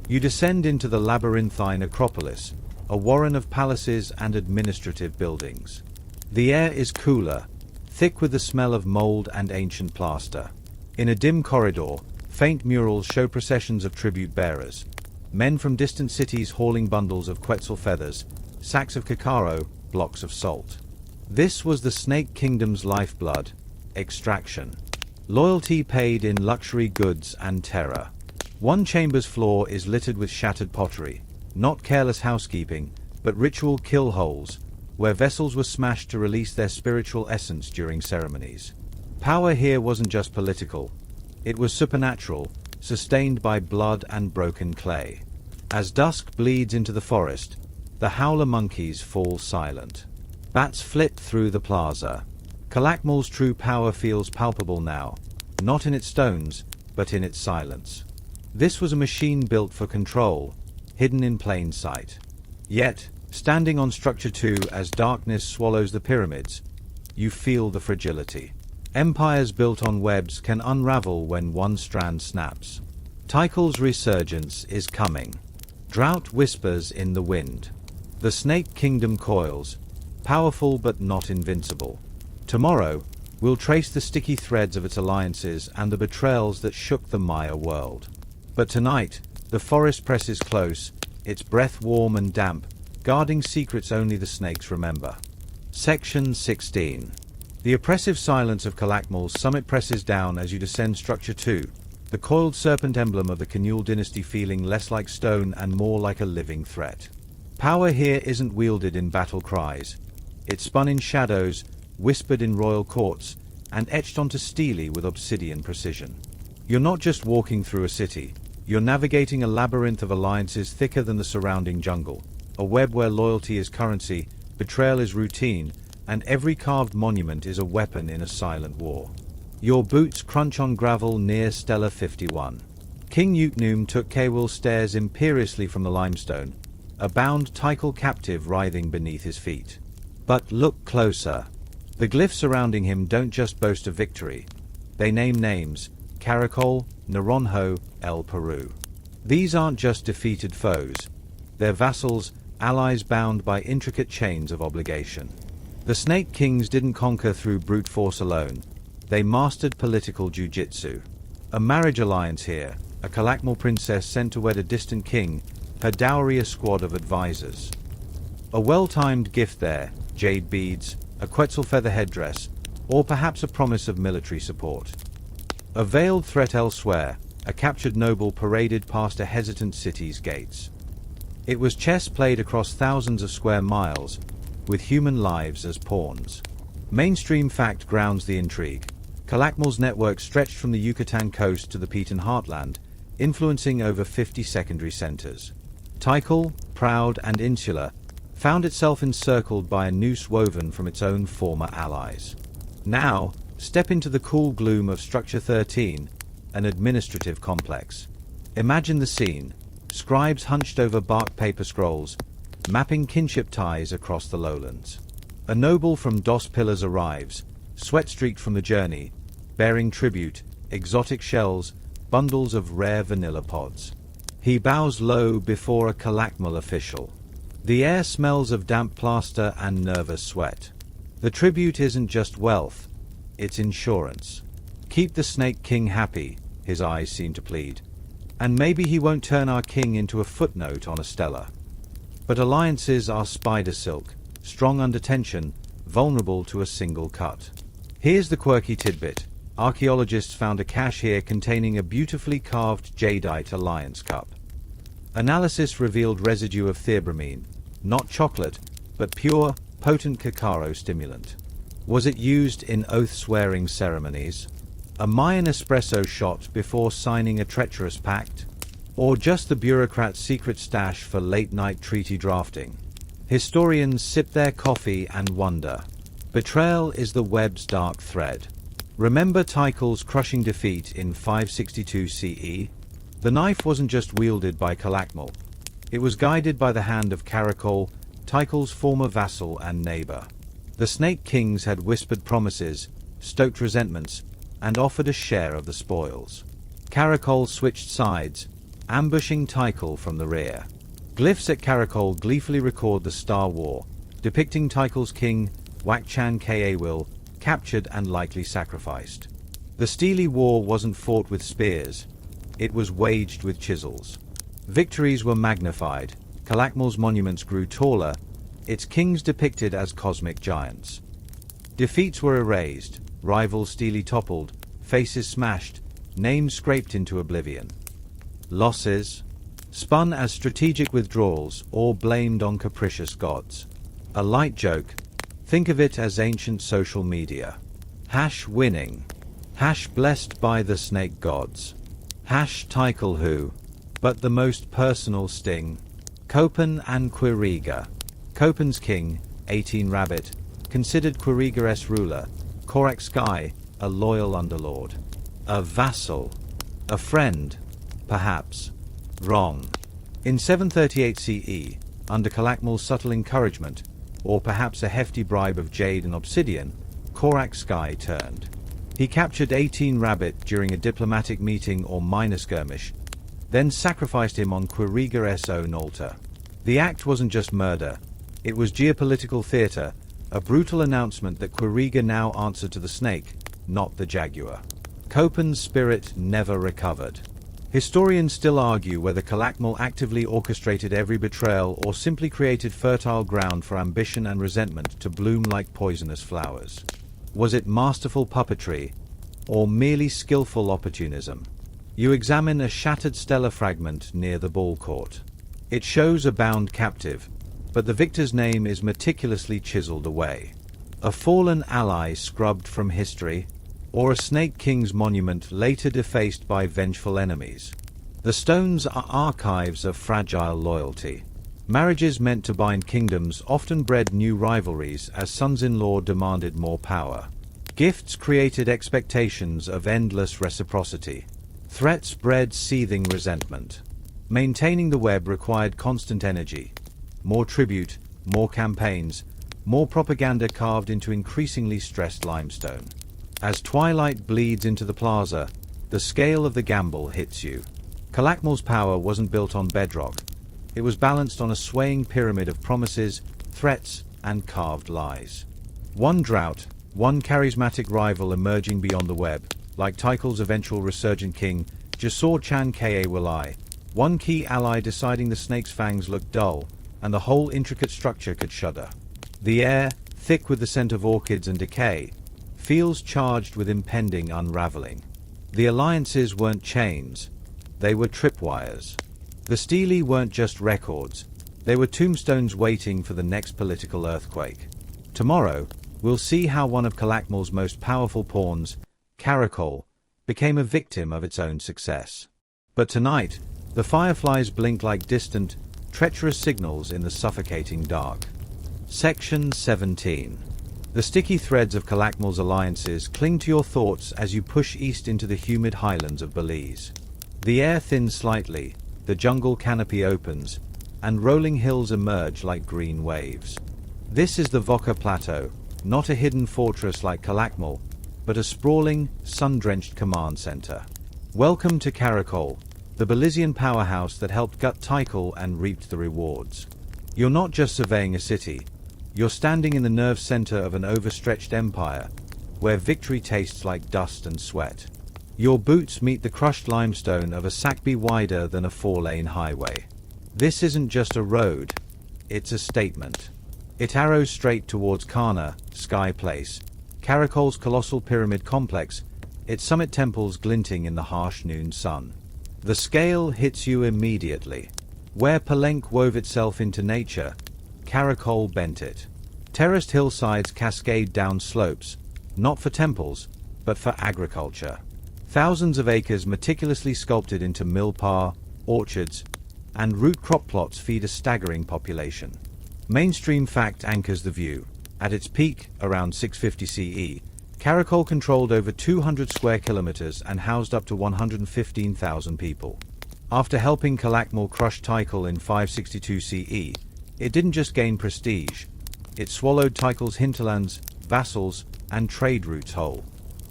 You descend into the labyrinthine Acropolis, a warren of palaces and administrative buildings. The air is cooler, thick with the smell of mold and ancient plaster. In a dim corridor, faint murals show processions of tribute bearers. Men from distant cities hauling bundles of Quetzal feathers, sacks of cacao, blocks of salt. This was the Snake Kingdom's lifeblood: extraction. Loyalty paid in luxury goods and terror. One chamber's floor is littered with shattered pottery, not careless housekeeping, but ritual kill holes, where vessels were smashed to release their spiritual essence during ceremonies. Power here wasn't just political. It was supernatural, sustained by blood and broken clay. As dusk bleeds into the forest, the howler monkeys fall silent. Bats flit through the plaza. Calakmul's true power feels palpable now, not in its stones, but in its silence. This was a machine built for control, hidden in plain sight. Yet, standing on Structure 2 as darkness swallows the pyramids, you feel the fragility. Empires built on webs can unravel when one strand snaps. Tikal's resurgence is coming. Drought whispers in the wind. The Snake Kingdom coils, powerful but not invincible. Tomorrow, we'll trace the sticky threads of its alliances and the betrayals that shook the Maya world. But tonight, the forest presses close, its breath warm and damp, guarding secrets only the snakes remember. Section 16. The oppressive silence of Calakmul's summit presses down as you descend Structure 2, the coiled serpent emblem of the Canule dynasty feeling less like stone and more like a living threat. Power here isn't wielded in battle cries. It's spun in shadows, whispered in royal courts, and etched onto stele with obsidian precision. You're not just walking through a city, you're navigating a labyrinth of alliances thicker than the surrounding jungle, a web where loyalty is currency, betrayal is routine, and every carved monument is a weapon in a silent war. Your boots crunch on gravel near Stella 51. King Utnum took Kewil stairs imperiously from the limestone, a bound Tikal captive writhing beneath his feet. But look closer. The glyphs surrounding him don't just boast of victory. They name names: Caracol, Naronjo, El Peru. These aren't just defeated foes. They're vassals, allies bound by intricate chains of obligation. The Snake Kings didn't conquer through brute force alone. They mastered political jujitsu. A marriage alliance here, a Calakmul princess sent to wed a distant king, her dowry a squad of advisors. A well-timed gift there, jade beads, a quetzal feather headdress, or perhaps a promise of military support. A veiled threat elsewhere, a captured noble paraded past a hesitant city's gates. It was chess played across thousands of square miles, with human lives as pawns. Mainstream fact grounds the intrigue. Calakmul's network stretched from the Yucatan coast to the Piton heartland, influencing over 50 secondary centers. Tikal, proud and insular, found itself encircled by a noose woven from its own former allies. Now, step into the cool gloom of Structure 13, an administrative complex. Imagine the scene: scribes hunched over bark paper scrolls, mapping kinship ties across the lowlands. A noble from Dos Pillars arrives, sweat-streaked from the journey, bearing tribute, exotic shells, bundles of rare vanilla pods. He bows low before a Calakmul official. The air smells of damp plaster and nervous sweat. The tribute isn't just wealth, it's insurance. Keep the Snake King happy, his eyes seem to plead. And maybe he won't turn our king into a footnote on a stela. But alliances are spider silk, strong under tension, vulnerable to a single cut. Here's the quirky tidbit. Archaeologists found a cache here containing a beautifully carved jadeite alliance cup. Analysis revealed residue of theobromine, not chocolate, but pure, potent cacao stimulant. Was it used in oath-swearing ceremonies? A Mayan espresso shot before signing a treacherous pact? Or just the bureaucrat's secret stash for late-night treaty drafting? Historians sip their coffee and wonder. Betrayal is the web's dark thread. Remember Tikal's crushing defeat in 562 CE? The knife wasn't just wielded by Calakmul. It was guided by the hand of Caracol, Tikal's former vassal and neighbor. The Snake Kings had whispered promises, stoked resentments, and offered a share of the spoils. Caracol switched sides, ambushing Tikal from the rear. Glyphs at Caracol gleefully record the Star War, depicting Tikal's king, Wakchan Kaewil, captured and likely sacrificed. The Steely War wasn't fought with spears, it was waged with chisels. Victories were magnified, Calakmul's monuments grew taller, its kings depicted as cosmic giants. Defeats were erased, rivals steely toppled, faces smashed, names scraped into oblivion. Losses? Spun as strategic withdrawals or blamed on capricious gods. A light joke, think of it as ancient social media. #winning. #blessed by the snake gods. #Tikal who. But the most personal sting. Copán and Quiriga. Copán's king, 18 Rabbit, considered Quiriga's ruler, Korak Sky, a loyal underlord. A vassal. A friend. Perhaps. Wrong. In 738 CE, under Calakmul's subtle encouragement, or perhaps a hefty bribe of jade and obsidian, Korak Sky turned. He captured 18 Rabbit during a diplomatic meeting or minor skirmish, then sacrificed him on Quiriga's own altar. The act wasn't just murder, it was geopolitical theater, a brutal announcement that Quiriga now answered to the snake, not the jaguar. Copán's spirit never recovered. Historians still argue whether Calakmul actively orchestrated every betrayal or simply created fertile ground for ambition and resentment to bloom like poisonous flowers. Was it masterful puppetry, or merely skillful opportunism? You examine a shattered stellar fragment near the ball court. It shows a bound captive, but the victor's name is meticulously chiseled away. A fallen ally scrubbed from history, or a Snake King's monument later defaced by vengeful enemies. The stones are archives of fragile loyalty. Marriages meant to bind kingdoms often bred new rivalries as sons-in-law demanded more power. Gifts created expectations of endless reciprocity. Threats bred seething resentment. Maintaining the web required constant energy. More tribute, more campaigns, more propaganda carved into increasingly stressed limestone. As twilight bleeds into the plaza, the scale of the gamble hits you. Calakmul's power wasn't built on bedrock. It was balanced on a swaying pyramid of promises, threats, and carved lies. One drought, one charismatic rival emerging beyond the web, like Tikal's eventual resurgent king, Jasor Chan Ka Wilai, one key ally deciding the snake's fangs looked dull, and the whole intricate structure could shudder. The air, thick with the scent of orchids and decay, feels charged with impending unraveling. The alliances weren't chains, they were tripwires. The Stele weren't just records, they were tombstones waiting for the next political earthquake. Tomorrow, we'll see how one of Calakmal's most powerful pawns, Caracol, became a victim of its own success. But tonight, the fireflies blink like distant, treacherous signals in the suffocating dark. Section 17. The sticky threads of Calakmal's alliances cling to your thoughts as you push east into the humid highlands of Belize. The air thins slightly, the jungle canopy opens, and rolling hills emerge like green waves. This is the Voca Plateau, not a hidden fortress like Calakmal, but a sprawling, sun-drenched command center. Welcome to Caracol, the Belizean powerhouse that helped gut Tikal and reaped the rewards. You're not just surveying a city, you're standing in the nerve center of an overstretched empire, where victory tastes like dust and sweat. Your boots meet the crushed limestone of a Sakbi wider than a 4-lane highway. This isn't just a road, it's a statement. It arrows straight towards Kana, Sky Place, Caracol's colossal pyramid complex, its summit temples glinting in the harsh noon sun. The scale hits you immediately. Where Palenque wove itself into nature, Caracol bent it. Terraced hillsides cascade down slopes, not for temples, but for agriculture. Thousands of acres meticulously sculpted into milpa, orchards, and root crop plots feed a staggering population. Mainstream fact anchors the view. At its peak, around 650 CE, Caracol controlled over 200 square kilometers and housed up to 115,000 people. After helping Calakmal crush Tikal in 562 CE, it didn't just gain prestige, it swallowed Tikal's hinterlands, vassals, and trade routes whole.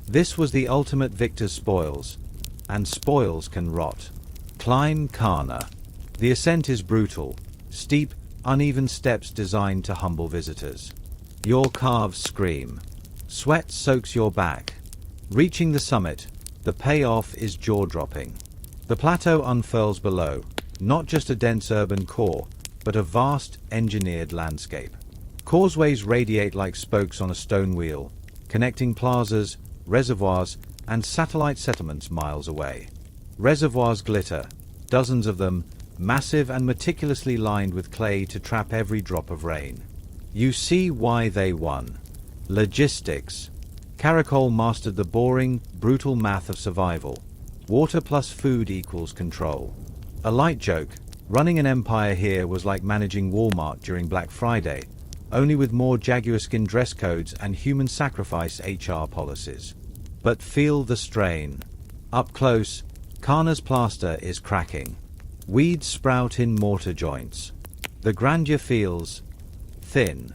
This was the ultimate victor's spoils, and spoils can rot. Climb Kana. The ascent is brutal, steep, uneven steps designed to humble visitors. Your calves scream. Sweat soaks your back. Reaching the summit, the payoff is jaw-dropping. The plateau unfurls below, not just a dense urban core, but a vast, engineered landscape. Causeways radiate like spokes on a stone wheel, connecting plazas, reservoirs, and satellite settlements miles away. Reservoirs glitter, dozens of them, massive and meticulously lined with clay to trap every drop of rain. You see why they won. Logistics. Caracol mastered the boring, brutal math of survival. Water plus food equals control. A light joke, running an empire here was like managing Walmart during Black Friday, only with more jaguar-skin dress codes and human sacrifice HR policies. But feel the strain. Up close, Kana's plaster is cracking. Weeds sprout in mortar joints. The grandeur feels thin.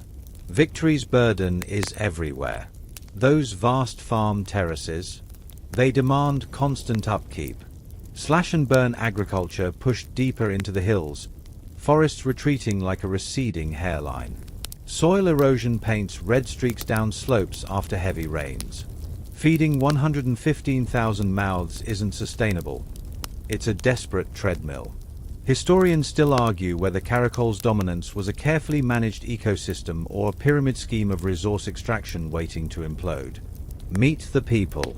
Victory's burden is everywhere. Those vast farm terraces, they demand constant upkeep. Slash-and-burn agriculture pushed deeper into the hills, forests retreating like a receding hairline. Soil erosion paints red streaks down slopes after heavy rains. Feeding 115,000 mouths isn't sustainable. It's a desperate treadmill. Historians still argue whether Caracol's dominance was a carefully managed ecosystem or a pyramid scheme of resource extraction waiting to implode. Meet the people.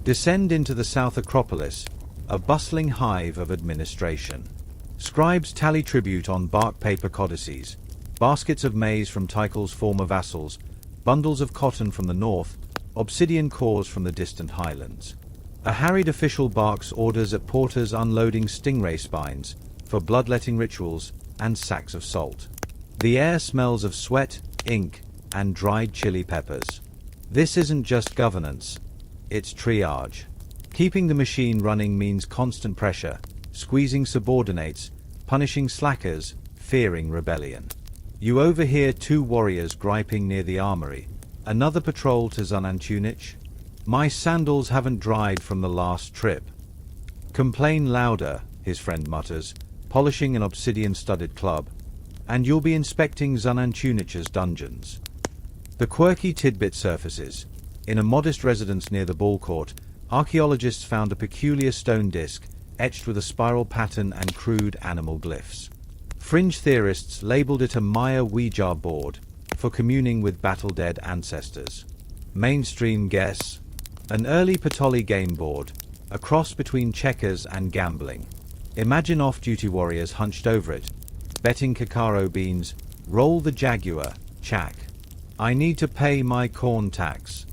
Descend into the South Acropolis, a bustling hive of administration. Scribes tally tribute on bark paper codices, baskets of maize from Tikal's former vassals, bundles of cotton from the north, obsidian cores from the distant highlands. A harried official barks orders at porters unloading stingray spines for bloodletting rituals and sacks of salt. The air smells of sweat, ink, and dried chili peppers. This isn't just governance, it's triage. Keeping the machine running means constant pressure, squeezing subordinates, punishing slackers, fearing rebellion. You overhear two warriors griping near the armory. Another patrol to Zunantunich? My sandals haven't dried from the last trip. Complain louder, his friend mutters, polishing an obsidian-studded club, and you'll be inspecting Zunantunich's dungeons. The quirky tidbit surfaces. In a modest residence near the ball court, archaeologists found a peculiar stone disc etched with a spiral pattern and crude animal glyphs. Fringe theorists labeled it a Maya Ouija board for communing with battle-dead ancestors. Mainstream guess: an early Patoli game board, a cross between checkers and gambling. Imagine off-duty warriors hunched over it, betting cacao beans, roll the jaguar, chack. I need to pay my corn tax.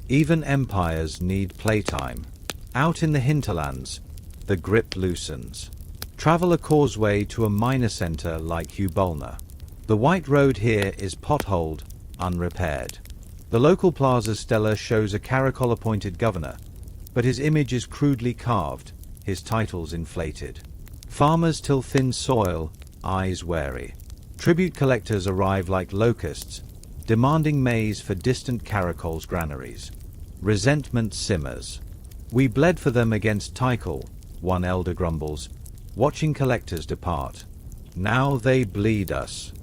Even empires need playtime. Out in the hinterlands, the grip loosens. Travel a causeway to a minor center like Hubolna. The white road here is potholed, unrepaired. The local Plaza Stella shows a caracol-appointed governor, but his image is crudely carved, his titles inflated. Farmers till thin soil, eyes wary. Tribute collectors arrive like locusts, demanding maize for distant caracol's granaries. Resentment simmers. We bled for them against Tikal, one elder grumbles, watching collectors depart. Now they bleed us.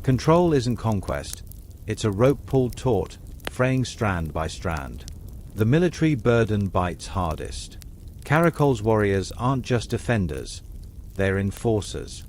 Control isn't conquest, it's a rope pulled taut, fraying strand by strand. The military burden bites hardest. Caracol's warriors aren't just defenders, they're enforcers.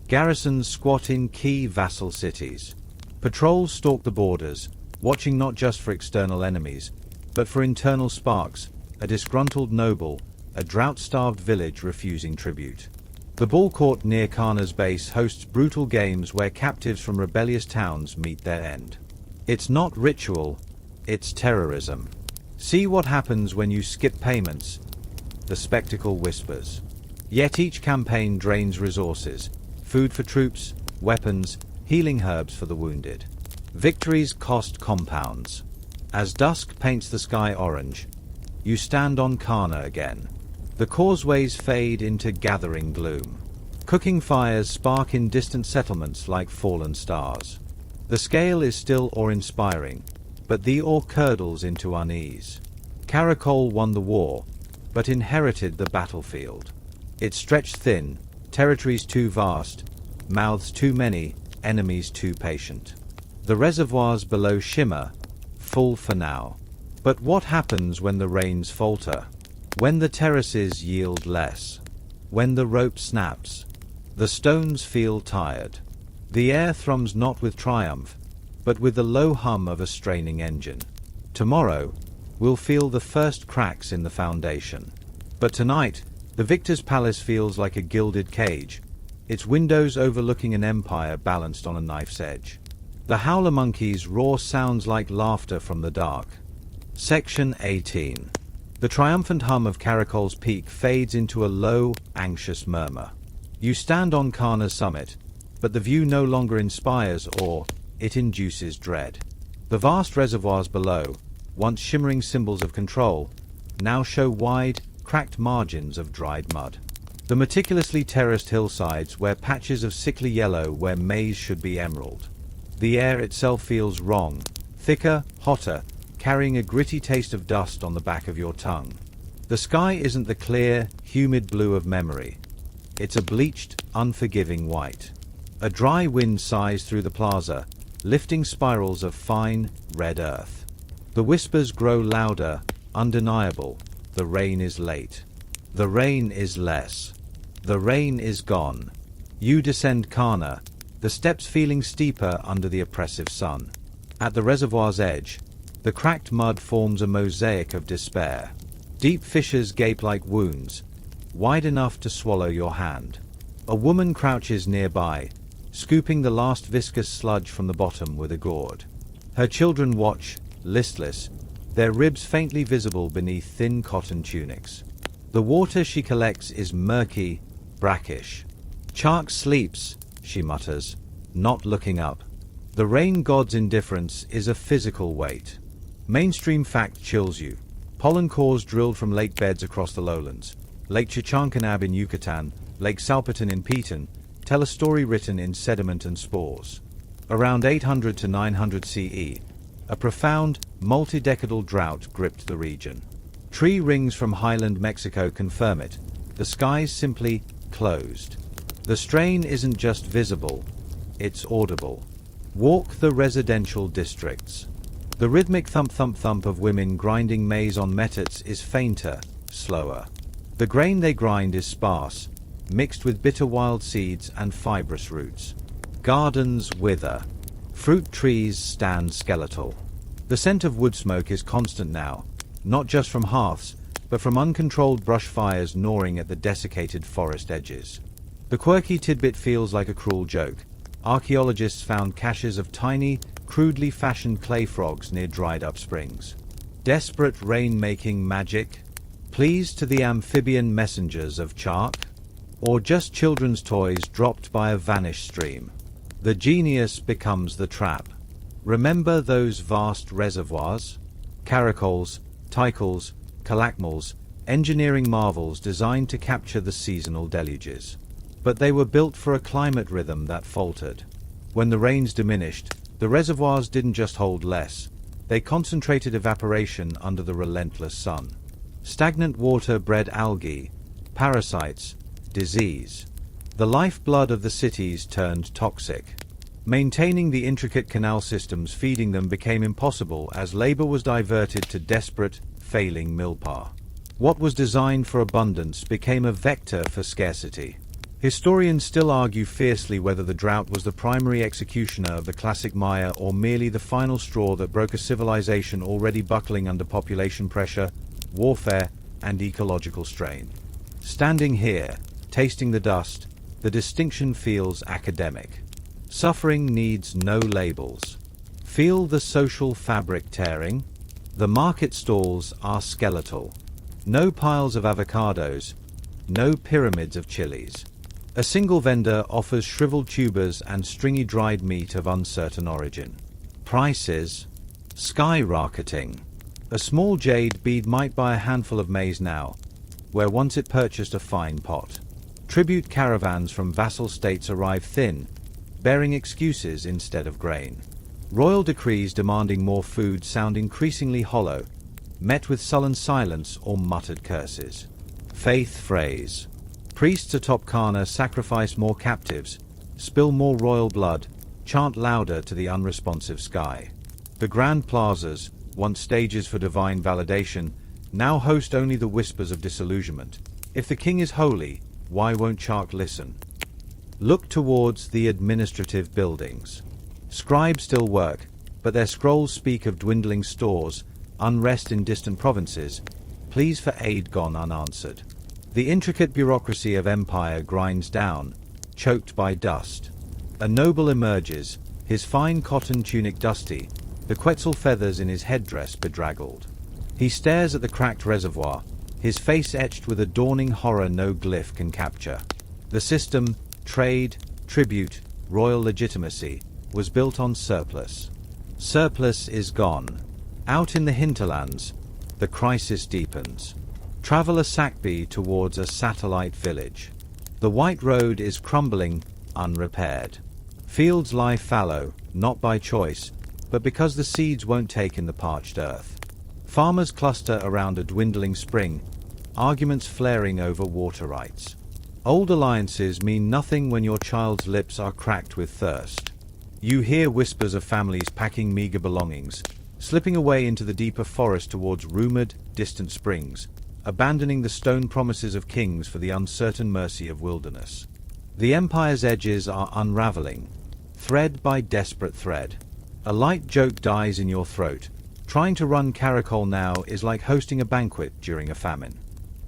Garrisons squat in key vassal cities. Patrols stalk the borders, watching not just for external enemies, but for internal sparks, a disgruntled noble, a drought-starved village refusing tribute. The ball court near Kana's base hosts brutal games where captives from rebellious towns meet their end. It's not ritual, it's terrorism. See what happens when you skip payments, the spectacle whispers. Yet each campaign drains resources, food for troops, weapons, healing herbs for the wounded. Victories cost compounds. As dusk paints the sky orange, you stand on Kana again. The causeways fade into gathering gloom. Cooking fires spark in distant settlements like fallen stars. The scale is still awe-inspiring, but the awe curdles into unease. Caracol won the war, but inherited the battlefield. It stretched thin, territories too vast, mouths too many, enemies too patient. The reservoirs below shimmer, full for now. But what happens when the rains falter? When the terraces yield less? When the rope snaps? The stones feel tired. The air thrums not with triumph, but with the low hum of a straining engine. Tomorrow, we'll feel the first cracks in the foundation. But tonight, the victor's palace feels like a gilded cage, its windows overlooking an empire balanced on a knife's edge. The howler monkeys roar sounds like laughter from the dark. Section 18. The triumphant hum of Caracol's peak fades into a low, anxious murmur. You stand on Kana's summit, but the view no longer inspires awe, it induces dread. The vast reservoirs below, once shimmering symbols of control, now show wide, cracked margins of dried mud. The meticulously terraced hillsides wear patches of sickly yellow where maize should be emerald. The air itself feels wrong, thicker, hotter, carrying a gritty taste of dust on the back of your tongue. The sky isn't the clear, humid blue of memory. It's a bleached, unforgiving white. A dry wind sighs through the plaza, lifting spirals of fine, red earth. The whispers grow louder, undeniable. The rain is late. The rain is less. The rain is gone. You descend Kana, the steps feeling steeper under the oppressive sun. At the reservoir's edge, the cracked mud forms a mosaic of despair. Deep fissures gape like wounds, wide enough to swallow your hand. A woman crouches nearby, scooping the last viscous sludge from the bottom with a gourd. Her children watch, listless, their ribs faintly visible beneath thin cotton tunics. The water she collects is murky, brackish. Chark sleeps, she mutters, not looking up. The rain god's indifference is a physical weight. Mainstream fact chills you. Pollen cores drilled from lake beds across the lowlands. Lake Chichancanab in Yucatan, Lake Salpeton in Petén, tell a story written in sediment and spores. Around 800 to 900 CE, a profound, multi-decadal drought gripped the region. Tree rings from highland Mexico confirm it. The skies simply closed. The strain isn't just visible, it's audible. Walk the residential districts. The rhythmic thump-thump-thump of women grinding maize on metats is fainter, slower. The grain they grind is sparse, mixed with bitter wild seeds and fibrous roots. Gardens wither. Fruit trees stand skeletal. The scent of wood smoke is constant now, not just from hearths, but from uncontrolled brush fires gnawing at the desiccated forest edges. The quirky tidbit feels like a cruel joke. Archaeologists found caches of tiny, crudely fashioned clay frogs near dried-up springs. Desperate rain-making magic? Pleas to the amphibian messengers of Chark? Or just children's toys dropped by a vanished stream? The genius becomes the trap. Remember those vast reservoirs? Caracoles, Tikals, Calakmals, engineering marvels designed to capture the seasonal deluges. But they were built for a climate rhythm that faltered. When the rains diminished, the reservoirs didn't just hold less, they concentrated evaporation under the relentless sun. Stagnant water bred algae, parasites, disease. The lifeblood of the cities turned toxic. Maintaining the intricate canal systems feeding them became impossible as labor was diverted to desperate, failing millpower. What was designed for abundance became a vector for scarcity. Historians still argue fiercely whether the drought was the primary executioner of the classic Maya or merely the final straw that broke a civilization already buckling under population pressure, warfare, and ecological strain. Standing here, tasting the dust, the distinction feels academic. Suffering needs no labels. Feel the social fabric tearing? The market stalls are skeletal. No piles of avocados, no pyramids of chilies. A single vendor offers shriveled tubers and stringy dried meat of uncertain origin. Prices? Skyrocketing. A small jade bead might buy a handful of maize now, where once it purchased a fine pot. Tribute caravans from vassal states arrive thin, bearing excuses instead of grain. Royal decrees demanding more food sound increasingly hollow, met with sullen silence or muttered curses. Faith phrase. Priests atop Kana sacrifice more captives, spill more royal blood, chant louder to the unresponsive sky. The grand plazas, once stages for divine validation, now host only the whispers of disillusionment. If the king is holy, why won't Chark listen? Look towards the administrative buildings. Scribes still work, but their scrolls speak of dwindling stores, unrest in distant provinces, pleas for aid gone unanswered. The intricate bureaucracy of empire grinds down, choked by dust. A noble emerges, his fine cotton tunic dusty, the Quetzal feathers in his headdress bedraggled. He stares at the cracked reservoir, his face etched with a dawning horror no glyph can capture. The system, trade, tribute, royal legitimacy, was built on surplus. Surplus is gone. Out in the hinterlands, the crisis deepens. Travel a Sakbi towards a satellite village. The white road is crumbling, unrepaired. Fields lie fallow, not by choice, but because the seeds won't take in the parched earth. Farmers cluster around a dwindling spring, arguments flaring over water rights. Old alliances mean nothing when your child's lips are cracked with thirst. You hear whispers of families packing meager belongings, slipping away into the deeper forest towards rumored, distant springs, abandoning the stone promises of kings for the uncertain mercy of wilderness. The empire's edges are unraveling, thread by desperate thread. A light joke dies in your throat. Trying to run Caracol now is like hosting a banquet during a famine.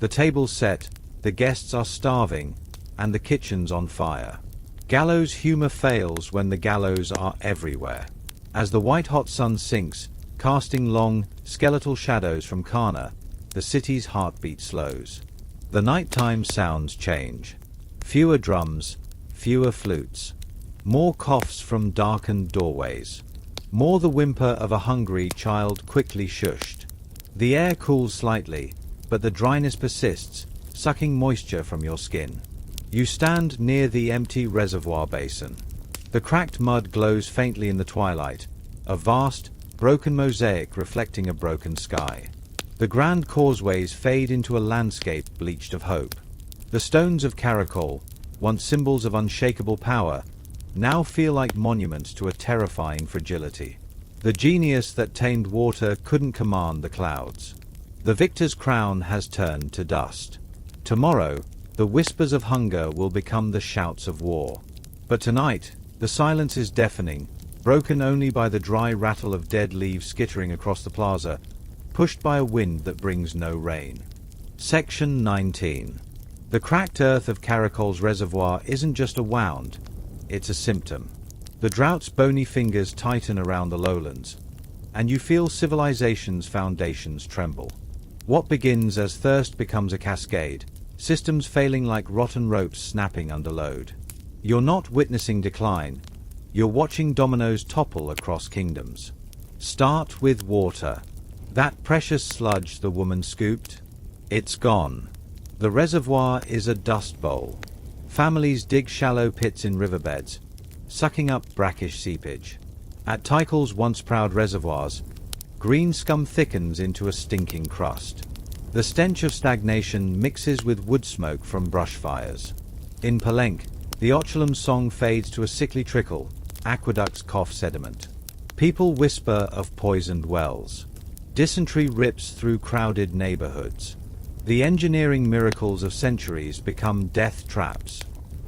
The table's set, the guests are starving, and the kitchen's on fire. Gallows humor fails when the gallows are everywhere. As the white-hot sun sinks, casting long, skeletal shadows from Kana, the city's heartbeat slows. The nighttime sounds change. Fewer drums, fewer flutes. More coughs from darkened doorways. More the whimper of a hungry child quickly shushed. The air cools slightly, but the dryness persists, sucking moisture from your skin. You stand near the empty reservoir basin. The cracked mud glows faintly in the twilight, a vast, broken mosaic reflecting a broken sky. The grand causeways fade into a landscape bleached of hope. The stones of Caracol, once symbols of unshakable power, now feel like monuments to a terrifying fragility. The genius that tamed water couldn't command the clouds. The victor's crown has turned to dust. Tomorrow, the whispers of hunger will become the shouts of war. But tonight, the silence is deafening, broken only by the dry rattle of dead leaves skittering across the plaza, pushed by a wind that brings no rain. Section 19. The cracked earth of Caracol's reservoir isn't just a wound, it's a symptom. The drought's bony fingers tighten around the lowlands, and you feel civilization's foundations tremble. What begins as thirst becomes a cascade, systems failing like rotten ropes snapping under load. You're not witnessing decline, you're watching dominoes topple across kingdoms. Start with water. That precious sludge the woman scooped? It's gone. The reservoir is a dust bowl. Families dig shallow pits in riverbeds, sucking up brackish seepage. At Tikal's once proud reservoirs, green scum thickens into a stinking crust. The stench of stagnation mixes with wood smoke from brush fires. In Palenque, the Ochulam's song fades to a sickly trickle, aqueducts cough sediment. People whisper of poisoned wells. Dysentery rips through crowded neighborhoods. The engineering miracles of centuries become death traps.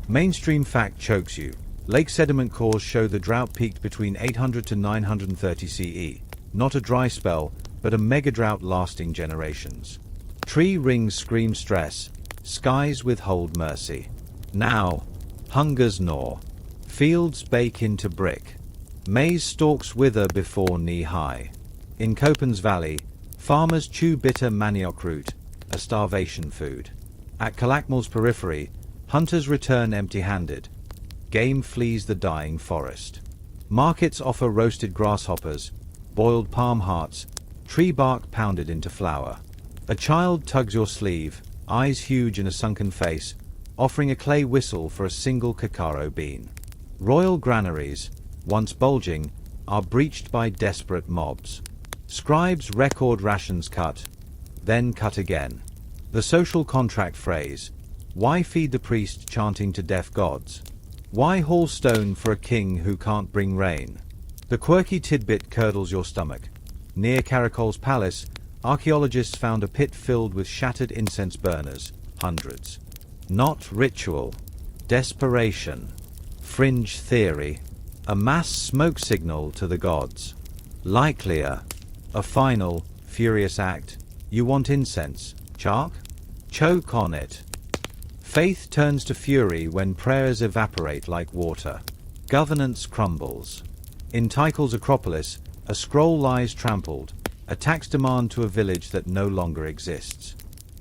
Mainstream fact chokes you. Lake sediment cores show the drought peaked between 800 to 930 CE. Not a dry spell, but a mega drought lasting generations. Tree rings scream stress, skies withhold mercy. Now, hungers gnaw. Fields bake into brick. Maize stalks wither before knee-high. In Copán's valley, farmers chew bitter manioc root, a starvation food. At Calakmul's periphery, hunters return empty-handed. Game flees the dying forest. Markets offer roasted grasshoppers, boiled palm hearts, tree bark pounded into flour. A child tugs your sleeve, eyes huge in a sunken face, offering a clay whistle for a single cacao bean. Royal granaries, once bulging, are breached by desperate mobs. Scribes record rations cut, then cut again. The social contract phrase, why feed the priest chanting to deaf gods? Why haul stone for a king who can't bring rain? The quirky tidbit curdles your stomach. Near Caracol's palace, archaeologists found a pit filled with shattered incense burners, hundreds. Not ritual, desperation, fringe theory, a mass smoke signal to the gods. Likelier, a final, furious act. You want incense, Chark? Choke on it. Faith turns to fury when prayers evaporate like water. Governance crumbles. In Tikal's Acropolis, a scroll lies trampled, a tax demand to a village that no longer exists.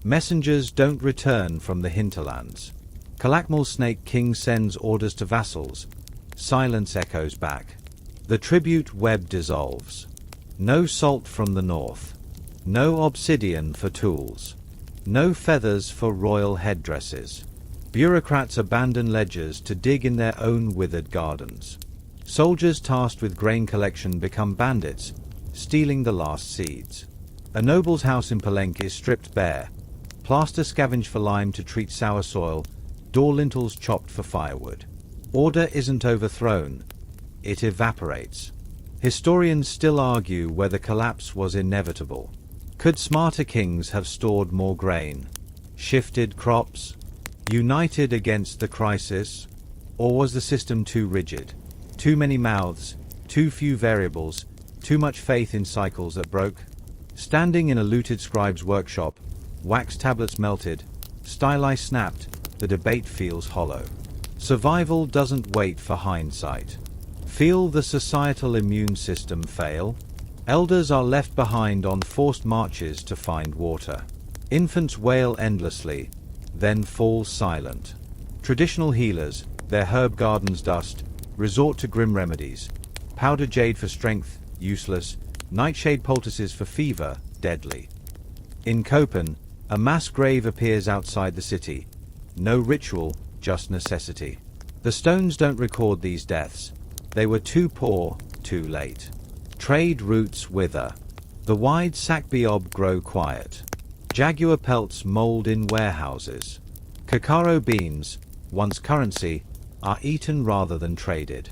Messengers don't return from the hinterlands. Calakmul's snake king sends orders to vassals. Silence echoes back. The tribute web dissolves. No salt from the north. No obsidian for tools. No feathers for royal headdresses. Bureaucrats abandon ledgers to dig in their own withered gardens. Soldiers tasked with grain collection become bandits, stealing the last seeds. A noble's house in Palenque is stripped bare. Plaster scavenged for lime to treat sour soil, door lintels chopped for firewood. Order isn't overthrown, it evaporates. Historians still argue whether collapse was inevitable. Could smarter kings have stored more grain, shifted crops, united against the crisis? Or was the system too rigid? Too many mouths, too few variables, too much faith in cycles that broke? Standing in a looted scribe's workshop, wax tablets melted, styli snapped, the debate feels hollow. Survival doesn't wait for hindsight. Feel the societal immune system fail? Elders are left behind on forced marches to find water. Infants wail endlessly, then fall silent. Traditional healers, their herb gardens dust, resort to grim remedies. Powdered jade for strength, useless. Nightshade poultices for fever, deadly. In Copán, a mass grave appears outside the city. No ritual, just necessity. The stones don't record these deaths. They were too poor, too late. Trade routes wither. The wide Sakbiob grow quiet. Jaguar pelts mold in warehouses. Cacao beans, once currency, are eaten rather than traded.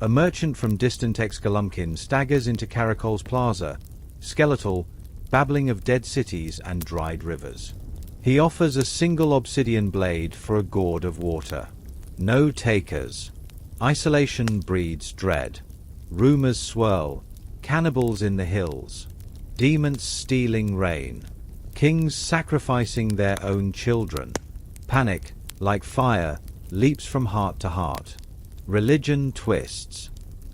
A merchant from distant Excalumpkin staggers into Caracol's plaza, skeletal, babbling of dead cities and dried rivers. He offers a single obsidian blade for a gourd of water. No takers. Isolation breeds dread. Rumors swirl. Cannibals in the hills. Demons stealing rain. Kings sacrificing their own children. Panic, like fire, leaps from heart to heart. Religion twists.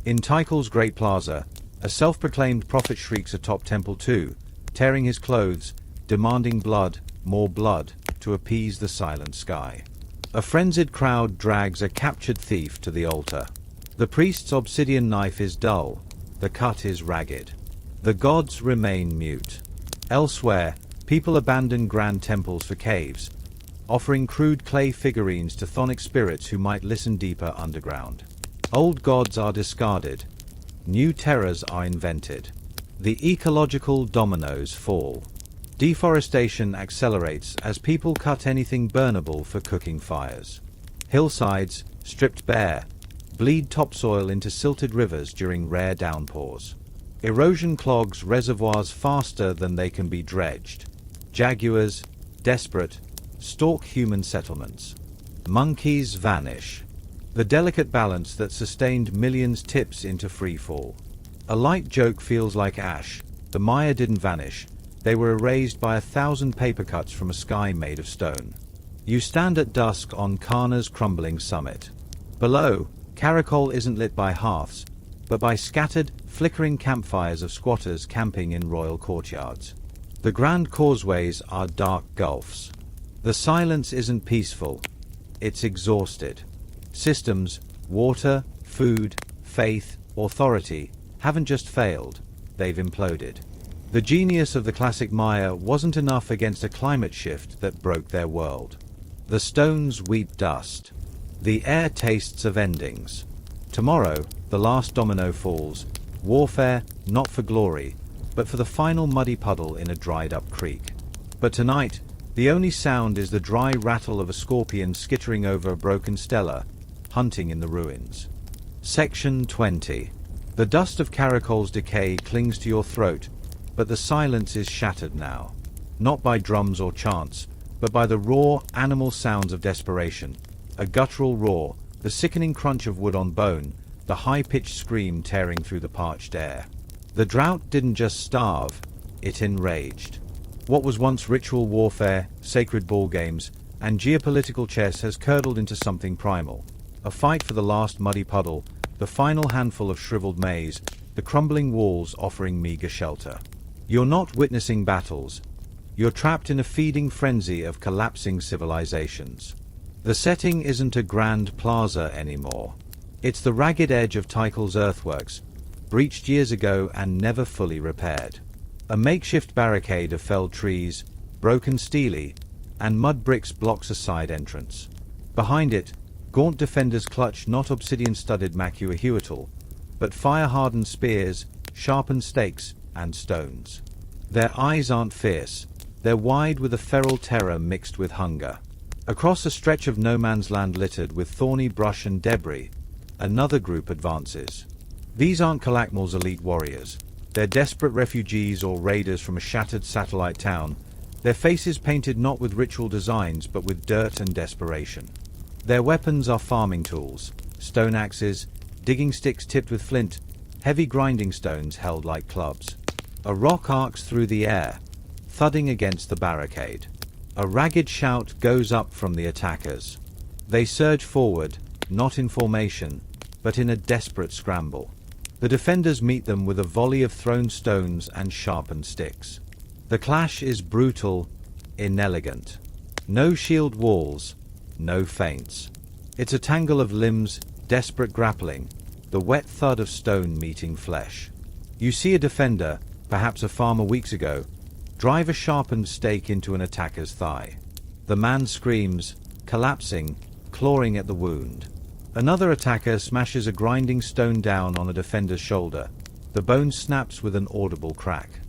In Tikal's great plaza, a self-proclaimed prophet shrieks atop Temple 2, tearing his clothes, demanding blood, more blood, to appease the silent sky. A frenzied crowd drags a captured thief to the altar. The priest's obsidian knife is dull, the cut is ragged. The gods remain mute. Elsewhere, people abandon grand temples for caves, offering crude clay figurines to chthonic spirits who might listen deeper underground. Old gods are discarded. New terrors are invented. The ecological dominoes fall. Deforestation accelerates as people cut anything burnable for cooking fires. Hillsides, stripped bare, bleed topsoil into silted rivers during rare downpours. Erosion clogs reservoirs faster than they can be dredged. Jaguars, desperate, stalk human settlements. Monkeys vanish. The delicate balance that sustained millions tips into freefall. A light joke feels like ash. The Maya didn't vanish. They were erased by 1,000 paper cuts from a sky made of stone. You stand at dusk on Karna's crumbling summit. Below, Caracol isn't lit by hearths, but by scattered, flickering campfires of squatters camping in royal courtyards. The grand causeways are dark gulfs. The silence isn't peaceful, it's exhausted. Systems, water, food, faith, authority, haven't just failed, they've imploded. The genius of the classic Maya wasn't enough against a climate shift that broke their world. The stones weep dust. The air tastes of endings. Tomorrow, the last domino falls. Warfare, not for glory, but for the final muddy puddle in a dried-up creek. But tonight, the only sound is the dry rattle of a scorpion skittering over a broken stela, hunting in the ruins. Section 20. The dust of Caracol's decay clings to your throat, but the silence is shattered now. Not by drums or chants, but by the raw, animal sounds of desperation. A guttural roar, the sickening crunch of wood on bone, the high-pitched scream tearing through the parched air. The drought didn't just starve, it enraged. What was once ritual warfare, sacred ball games, and geopolitical chess has curdled into something primal. A fight for the last muddy puddle, the final handful of shriveled maize, the crumbling walls offering meager shelter. You're not witnessing battles. You're trapped in a feeding frenzy of collapsing civilizations. The setting isn't a grand plaza anymore. It's the ragged edge of Tikal's earthworks, breached years ago and never fully repaired. A makeshift barricade of felled trees, broken stele, and mud bricks blocks a side entrance. Behind it, gaunt defenders clutch not obsidian-studded macuahuatl, but fire-hardened spears, sharpened stakes, and stones. Their eyes aren't fierce, they're wide with a feral terror mixed with hunger. Across a stretch of no-man's land littered with thorny brush and debris, another group advances. These aren't Calakmal's elite warriors. They're desperate refugees or raiders from a shattered satellite town, their faces painted not with ritual designs but with dirt and desperation. Their weapons are farming tools, stone axes, digging sticks tipped with flint, heavy grinding stones held like clubs. A rock arcs through the air, thudding against the barricade. A ragged shout goes up from the attackers. They surge forward, not in formation, but in a desperate scramble. The defenders meet them with a volley of thrown stones and sharpened sticks. The clash is brutal, inelegant. No shield walls, no feints. It's a tangle of limbs, desperate grappling, the wet thud of stone meeting flesh. You see a defender, perhaps a farmer weeks ago, drive a sharpened stake into an attacker's thigh. The man screams, collapsing, clawing at the wound. Another attacker smashes a grinding stone down on a defender's shoulder. The bone snaps with an audible crack.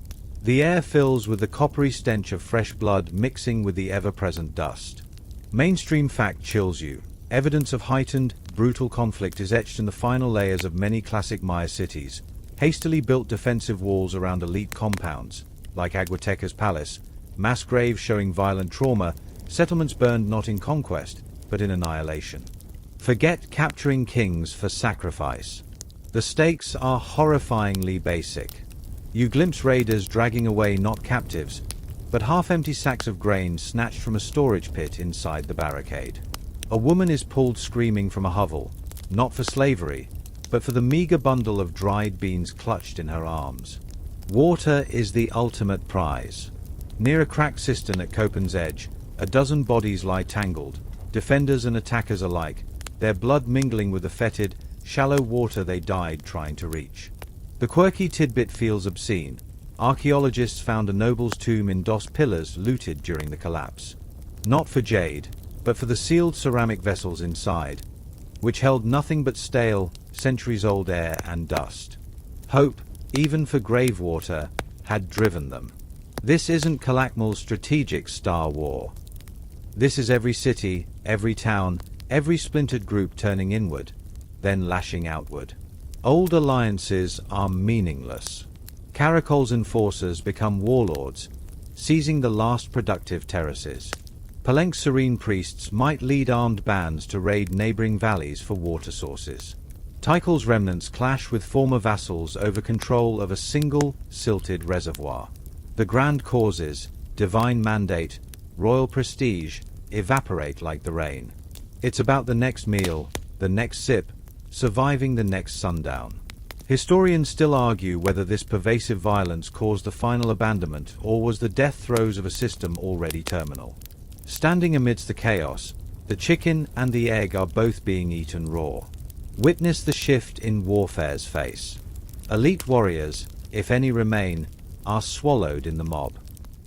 The air fills with the coppery stench of fresh blood mixing with the ever-present dust. Mainstream fact chills you. Evidence of heightened, brutal conflict is etched in the final layers of many classic Maya cities, hastily built defensive walls around elite compounds, like Aguateca's palace, mass graves showing violent trauma, settlements burned not in conquest, but in annihilation. Forget capturing kings for sacrifice. The stakes are horrifyingly basic. You glimpse raiders dragging away not captives, but half-empty sacks of grain snatched from a storage pit inside the barricade. A woman is pulled screaming from a hovel, not for slavery, but for the meager bundle of dried beans clutched in her arms. Water is the ultimate prize. Near a cracked cistern at Copán's edge, a dozen bodies lie tangled, defenders and attackers alike, their blood mingling with the fetid, shallow water they died trying to reach. The quirky tidbit feels obscene. Archaeologists found a noble's tomb in Dos Pillars looted during the collapse. Not for jade, but for the sealed ceramic vessels inside, which held nothing but stale, centuries-old air and dust. Hope, even for grave water, had driven them. This isn't Calakmul's strategic Star War. This is every city, every town, every splintered group turning inward, then lashing outward. Old alliances are meaningless. Caracol's enforcers become warlords, seizing the last productive terraces. Palenque's serene priests might lead armed bands to raid neighboring valleys for water sources. Tikal's remnants clash with former vassals over control of a single, silted reservoir. The grand causes, divine mandate, royal prestige, evaporate like the rain. It's about the next meal, the next sip, surviving the next sundown. Historians still argue whether this pervasive violence caused the final abandonment or was the death throes of a system already terminal. Standing amidst the chaos, the chicken and the egg are both being eaten raw. Witness the shift in warfare's face. Elite warriors, if any remain, are swallowed in the mob.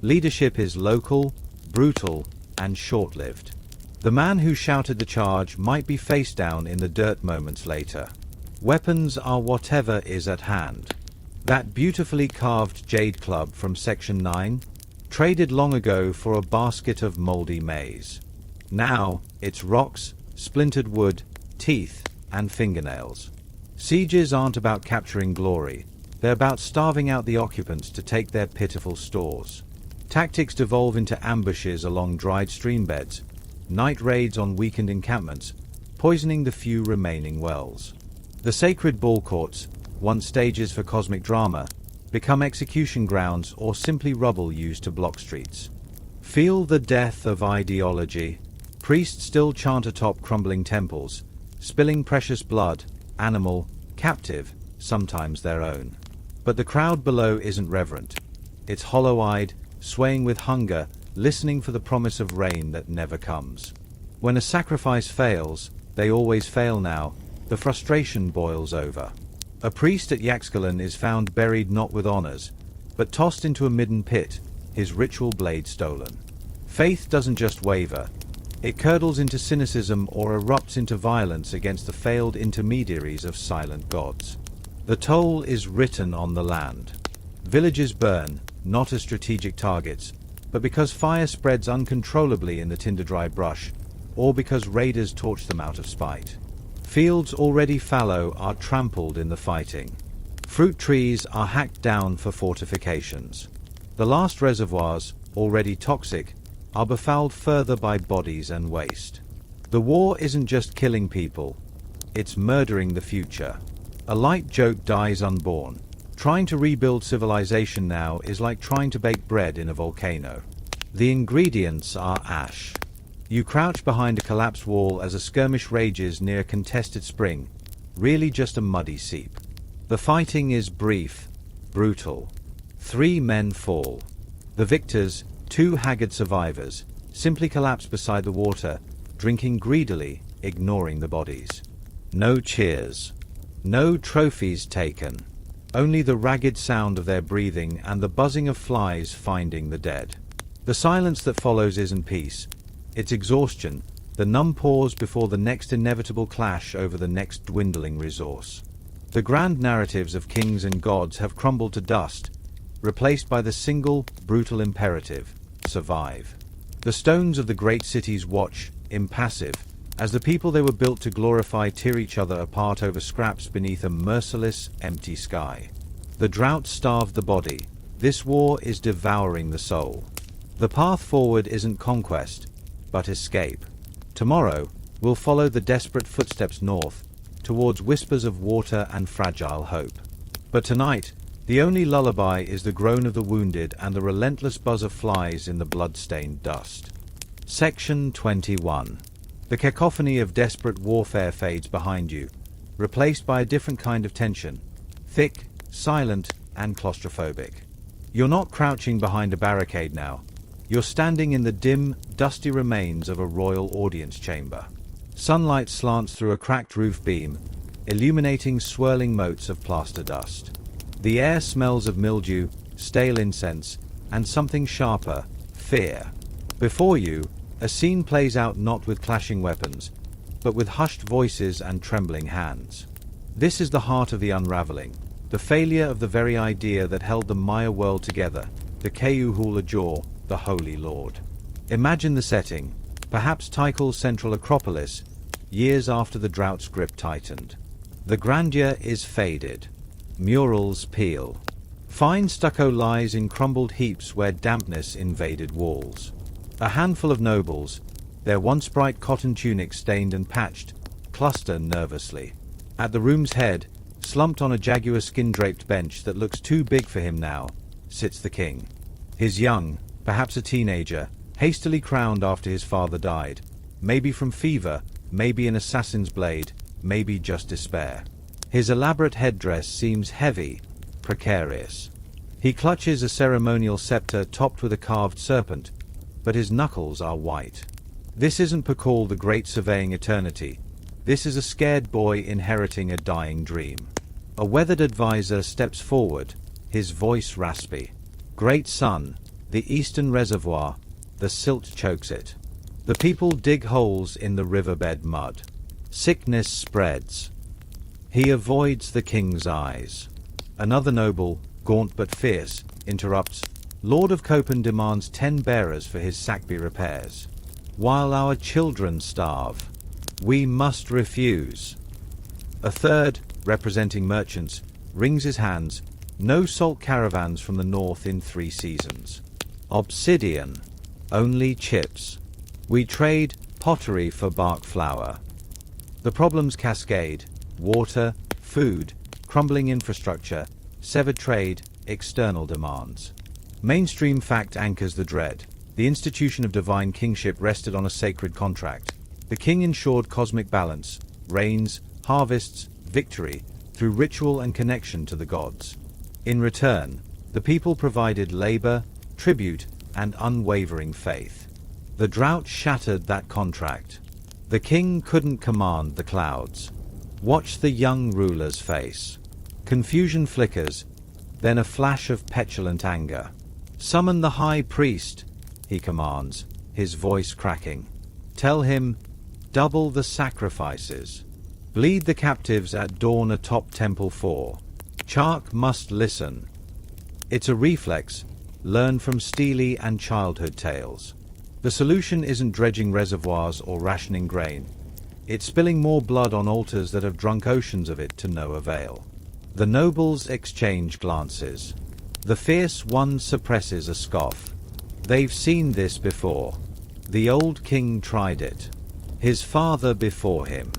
Leadership is local, brutal, and short-lived. The man who shouted the charge might be face down in the dirt moments later. Weapons are whatever is at hand. That beautifully carved jade club from Section 9, traded long ago for a basket of moldy maize. Now, it's rocks, splintered wood, teeth, and fingernails. Sieges aren't about capturing glory. They're about starving out the occupants to take their pitiful stores. Tactics devolve into ambushes along dried stream beds, night raids on weakened encampments, poisoning the few remaining wells. The sacred ball courts, once stages for cosmic drama, become execution grounds or simply rubble used to block streets. Feel the death of ideology. Priests still chant atop crumbling temples, spilling precious blood, animal, captive, sometimes their own. But the crowd below isn't reverent. It's hollow-eyed, swaying with hunger, listening for the promise of rain that never comes. When a sacrifice fails, they always fail now, the frustration boils over. A priest at Yaxcalan is found buried not with honors, but tossed into a midden pit, his ritual blade stolen. Faith doesn't just waver. It curdles into cynicism or erupts into violence against the failed intermediaries of silent gods. The toll is written on the land. Villages burn, not as strategic targets, but because fire spreads uncontrollably in the tinder-dry brush, or because raiders torch them out of spite. Fields already fallow are trampled in the fighting. Fruit trees are hacked down for fortifications. The last reservoirs, already toxic, are befouled further by bodies and waste. The war isn't just killing people, it's murdering the future. A light joke dies unborn. Trying to rebuild civilization now is like trying to bake bread in a volcano. The ingredients are ash. You crouch behind a collapsed wall as a skirmish rages near a contested spring, really just a muddy seep. The fighting is brief, brutal. 3 men fall. The victors, 2 haggard survivors, simply collapse beside the water, drinking greedily, ignoring the bodies. No cheers. No trophies taken. Only the ragged sound of their breathing and the buzzing of flies finding the dead. The silence that follows isn't peace. It's exhaustion, the numb pause before the next inevitable clash over the next dwindling resource. The grand narratives of kings and gods have crumbled to dust, replaced by the single, brutal imperative: survive. The stones of the great cities watch, impassive, as the people they were built to glorify tear each other apart over scraps beneath a merciless, empty sky. The drought starved the body. This war is devouring the soul. The path forward isn't conquest, but escape. Tomorrow, we'll follow the desperate footsteps north, towards whispers of water and fragile hope. But tonight, the only lullaby is the groan of the wounded and the relentless buzz of flies in the blood-stained dust. Section 21. The cacophony of desperate warfare fades behind you, replaced by a different kind of tension, thick, silent, and claustrophobic. You're not crouching behind a barricade now. You're standing in the dim, dusty remains of a royal audience chamber. Sunlight slants through a cracked roof beam, illuminating swirling motes of plaster dust. The air smells of mildew, stale incense, and something sharper, fear. Before you, a scene plays out not with clashing weapons, but with hushed voices and trembling hands. This is the heart of the unraveling, the failure of the very idea that held the Maya world together, the Keuhula-Jaw, the Holy Lord. Imagine the setting, perhaps Tikal's central acropolis, years after the drought's grip tightened. The grandeur is faded. Murals peel. Fine stucco lies in crumbled heaps where dampness invaded walls. A handful of nobles, their once bright cotton tunics stained and patched, cluster nervously. At the room's head, slumped on a jaguar skin-draped bench that looks too big for him now, sits the king. His young, perhaps a teenager, hastily crowned after his father died, maybe from fever, maybe an assassin's blade, maybe just despair. His elaborate headdress seems heavy, precarious. He clutches a ceremonial scepter topped with a carved serpent, but his knuckles are white. This isn't Tikal the Great surveying eternity. This is a scared boy inheriting a dying dream. A weathered advisor steps forward, his voice raspy. Great son, the eastern reservoir, the silt chokes it. The people dig holes in the riverbed mud. Sickness spreads. He avoids the king's eyes. Another noble, gaunt but fierce, interrupts. Lord of Copán demands 10 bearers for his Sakbi repairs. While our children starve, we must refuse. A third, representing merchants, wrings his hands. No salt caravans from the north in 3 seasons. Obsidian, only chips. We trade pottery for bark flour. The problems cascade: water, food, crumbling infrastructure, severed trade, external demands. Mainstream fact anchors the dread. The institution of divine kingship rested on a sacred contract. The king ensured cosmic balance, rains, harvests, victory, through ritual and connection to the gods. In return, the people provided labor, tribute, and unwavering faith. The drought shattered that contract. The king couldn't command the clouds. Watch the young ruler's face. Confusion flickers, then a flash of petulant anger. Summon the high priest, he commands, his voice cracking. Tell him, double the sacrifices. Bleed the captives at dawn atop Temple 4. Chark must listen. It's a reflex, learned from steely and childhood tales. The solution isn't dredging reservoirs or rationing grain. It's spilling more blood on altars that have drunk oceans of it to no avail. The nobles exchange glances. The fierce one suppresses a scoff. They've seen this before. The old king tried it. His father before him.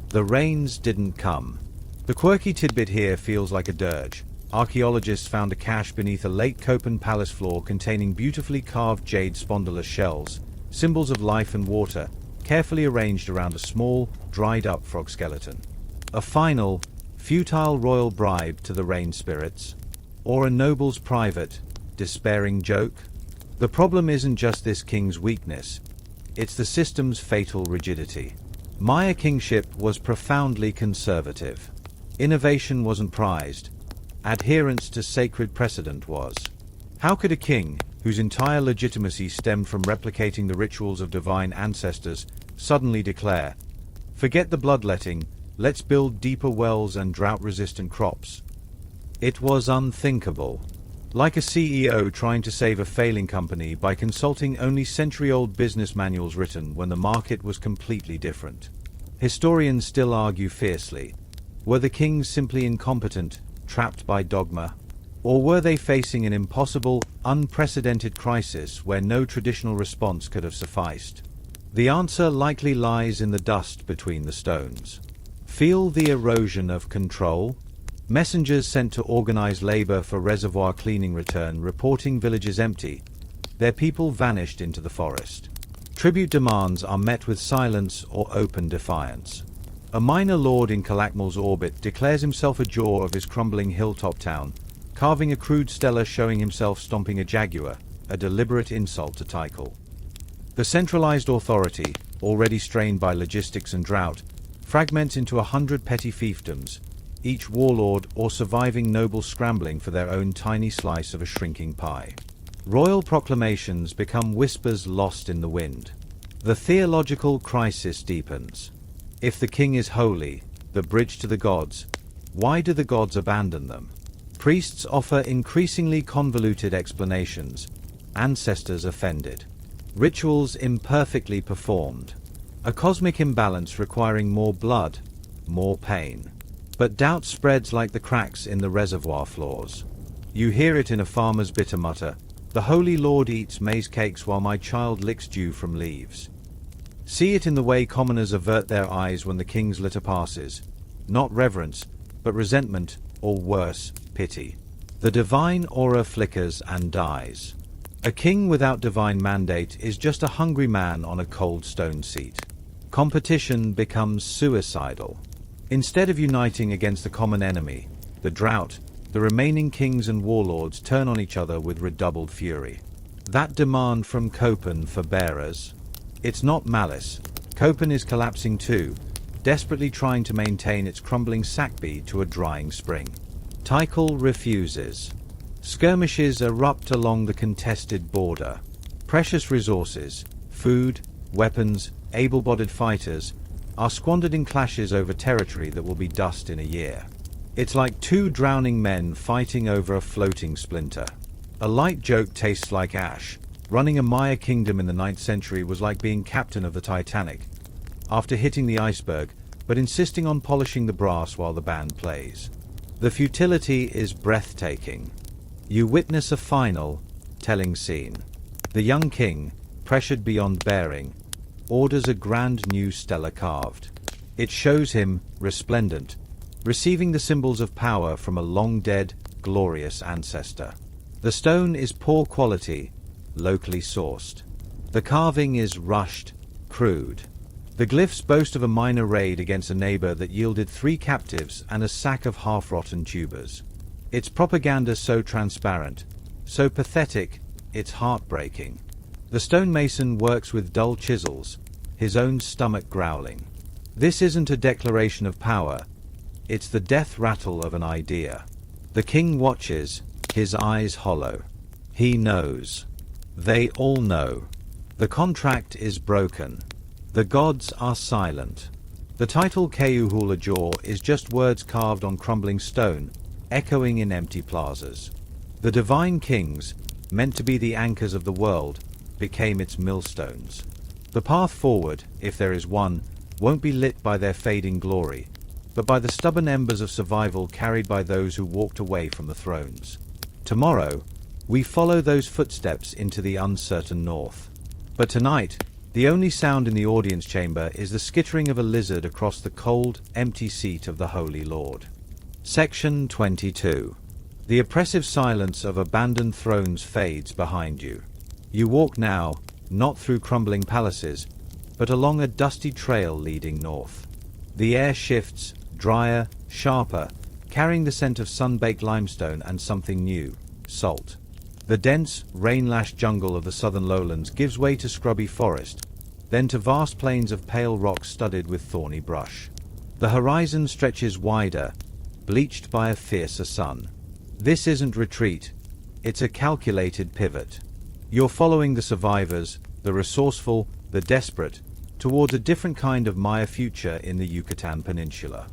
The rains didn't come. The quirky tidbit here feels like a dirge. Archaeologists found a cache beneath a late Copán palace floor containing beautifully carved jade spondylus shells, symbols of life and water, carefully arranged around a small, dried-up frog skeleton. A final, futile royal bribe to the rain spirits? Or a noble's private, despairing joke? The problem isn't just this king's weakness. It's the system's fatal rigidity. Maya kingship was profoundly conservative. Innovation wasn't prized. Adherence to sacred precedent was. How could a king, whose entire legitimacy stemmed from replicating the rituals of divine ancestors, suddenly declare, "Forget the bloodletting, let's build deeper wells and drought-resistant crops"? It was unthinkable. Like a CEO trying to save a failing company by consulting only century-old business manuals written when the market was completely different. Historians still argue fiercely. Were the kings simply incompetent, trapped by dogma? Or were they facing an impossible, unprecedented crisis where no traditional response could have sufficed? The answer likely lies in the dust between the stones. Feel the erosion of control? Messengers sent to organize labor for reservoir cleaning return reporting villages empty. Their people vanished into the forest. Tribute demands are met with silence or open defiance. A minor lord in Calakmal's orbit declares himself a jaw of his crumbling hilltop town, carving a crude stela showing himself stomping a jaguar, a deliberate insult to Tikal. The centralized authority, already strained by logistics and drought, fragments into 100 petty fiefdoms, each warlord or surviving noble scrambling for their own tiny slice of a shrinking pie. Royal proclamations become whispers lost in the wind. The theological crisis deepens. If the king is holy, the bridge to the gods, why do the gods abandon them? Priests offer increasingly convoluted explanations. Ancestors offended. Rituals imperfectly performed. A cosmic imbalance requiring more blood, more pain. But doubt spreads like the cracks in the reservoir floors. You hear it in a farmer's bitter mutter, "The Holy Lord eats maize cakes while my child licks dew from leaves." See it in the way commoners avert their eyes when the king's litter passes. Not reverence, but resentment, or worse, pity. The divine aura flickers and dies. A king without divine mandate is just a hungry man on a cold stone seat. Competition becomes suicidal. Instead of uniting against the common enemy, the drought, the remaining kings and warlords turn on each other with redoubled fury. That demand from Copán for bearers? It's not malice. Copán is collapsing too, desperately trying to maintain its crumbling sackby to a drying spring. Tikal refuses. Skirmishes erupt along the contested border. Precious resources, food, weapons, able-bodied fighters, are squandered in clashes over territory that will be dust in a year. It's like two drowning men fighting over a floating splinter. A light joke tastes like ash. Running a Maya kingdom in the 9th century was like being captain of the Titanic, after hitting the iceberg, but insisting on polishing the brass while the band plays. The futility is breathtaking. You witness a final, telling scene. The young king, pressured beyond bearing, orders a grand new stela carved. It shows him, resplendent, receiving the symbols of power from a long-dead, glorious ancestor. The stone is poor quality, locally sourced. The carving is rushed, crude. The glyphs boast of a minor raid against a neighbor that yielded 3 captives and a sack of half-rotten tubers. Its propaganda so transparent, so pathetic, it's heartbreaking. The stonemason works with dull chisels, his own stomach growling. This isn't a declaration of power, it's the death rattle of an idea. The king watches, his eyes hollow. He knows. They all know. The contract is broken. The gods are silent. The title Keuhula Jaw is just words carved on crumbling stone, echoing in empty plazas. The divine kings, meant to be the anchors of the world, became its millstones. The path forward, if there is one, won't be lit by their fading glory, but by the stubborn embers of survival carried by those who walked away from the thrones. Tomorrow, we follow those footsteps into the uncertain north. But tonight, the only sound in the audience chamber is the skittering of a lizard across the cold, empty seat of the Holy Lord. Section 22. The oppressive silence of abandoned thrones fades behind you. You walk now, not through crumbling palaces, but along a dusty trail leading north. The air shifts, drier, sharper, carrying the scent of sun-baked limestone and something new, salt. The dense, rain-lashed jungle of the southern lowlands gives way to scrubby forest, then to vast plains of pale rock studded with thorny brush. The horizon stretches wider, bleached by a fiercer sun. This isn't retreat, it's a calculated pivot. You're following the survivors, the resourceful, the desperate, towards a different kind of Maya future in the Yucatan Peninsula.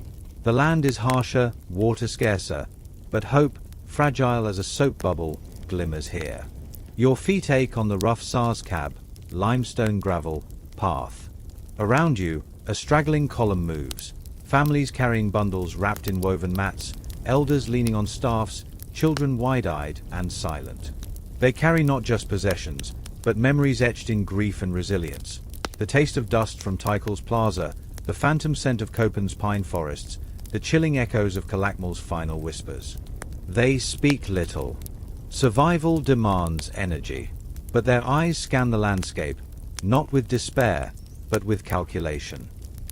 The land is harsher, water scarcer, but hope, fragile as a soap bubble, glimmers here. Your feet ache on the rough Sarscab, limestone gravel, path. Around you, a straggling column moves, families carrying bundles wrapped in woven mats, elders leaning on staffs, children wide-eyed and silent. They carry not just possessions, but memories etched in grief and resilience. The taste of dust from Tikal's plaza, the phantom scent of Copán's pine forests, the chilling echoes of Calakmal's final whispers. They speak little. Survival demands energy. But their eyes scan the landscape, not with despair, but with calculation.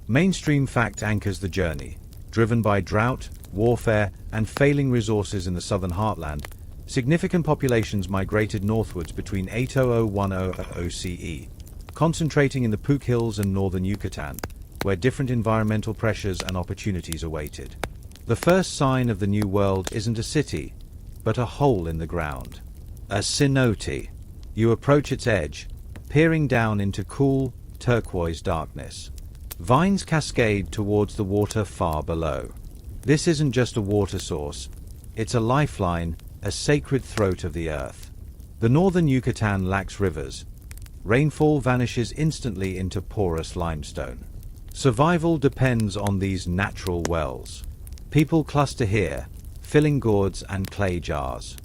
Mainstream fact anchors the journey. Driven by drought, warfare, and failing resources in the southern heartland, significant populations migrated northwards between 800–1000 CE, concentrating in the Puc Hills and northern Yucatan, where different environmental pressures and opportunities awaited. The first sign of the New World isn't a city, but a hole in the ground. A cenote. You approach its edge, peering down into cool, turquoise darkness. Vines cascade towards the water far below. This isn't just a water source, it's a lifeline, a sacred throat of the earth. The northern Yucatan lacks rivers. Rainfall vanishes instantly into porous limestone. Survival depends on these natural wells. People cluster here, filling gourds and clay jars.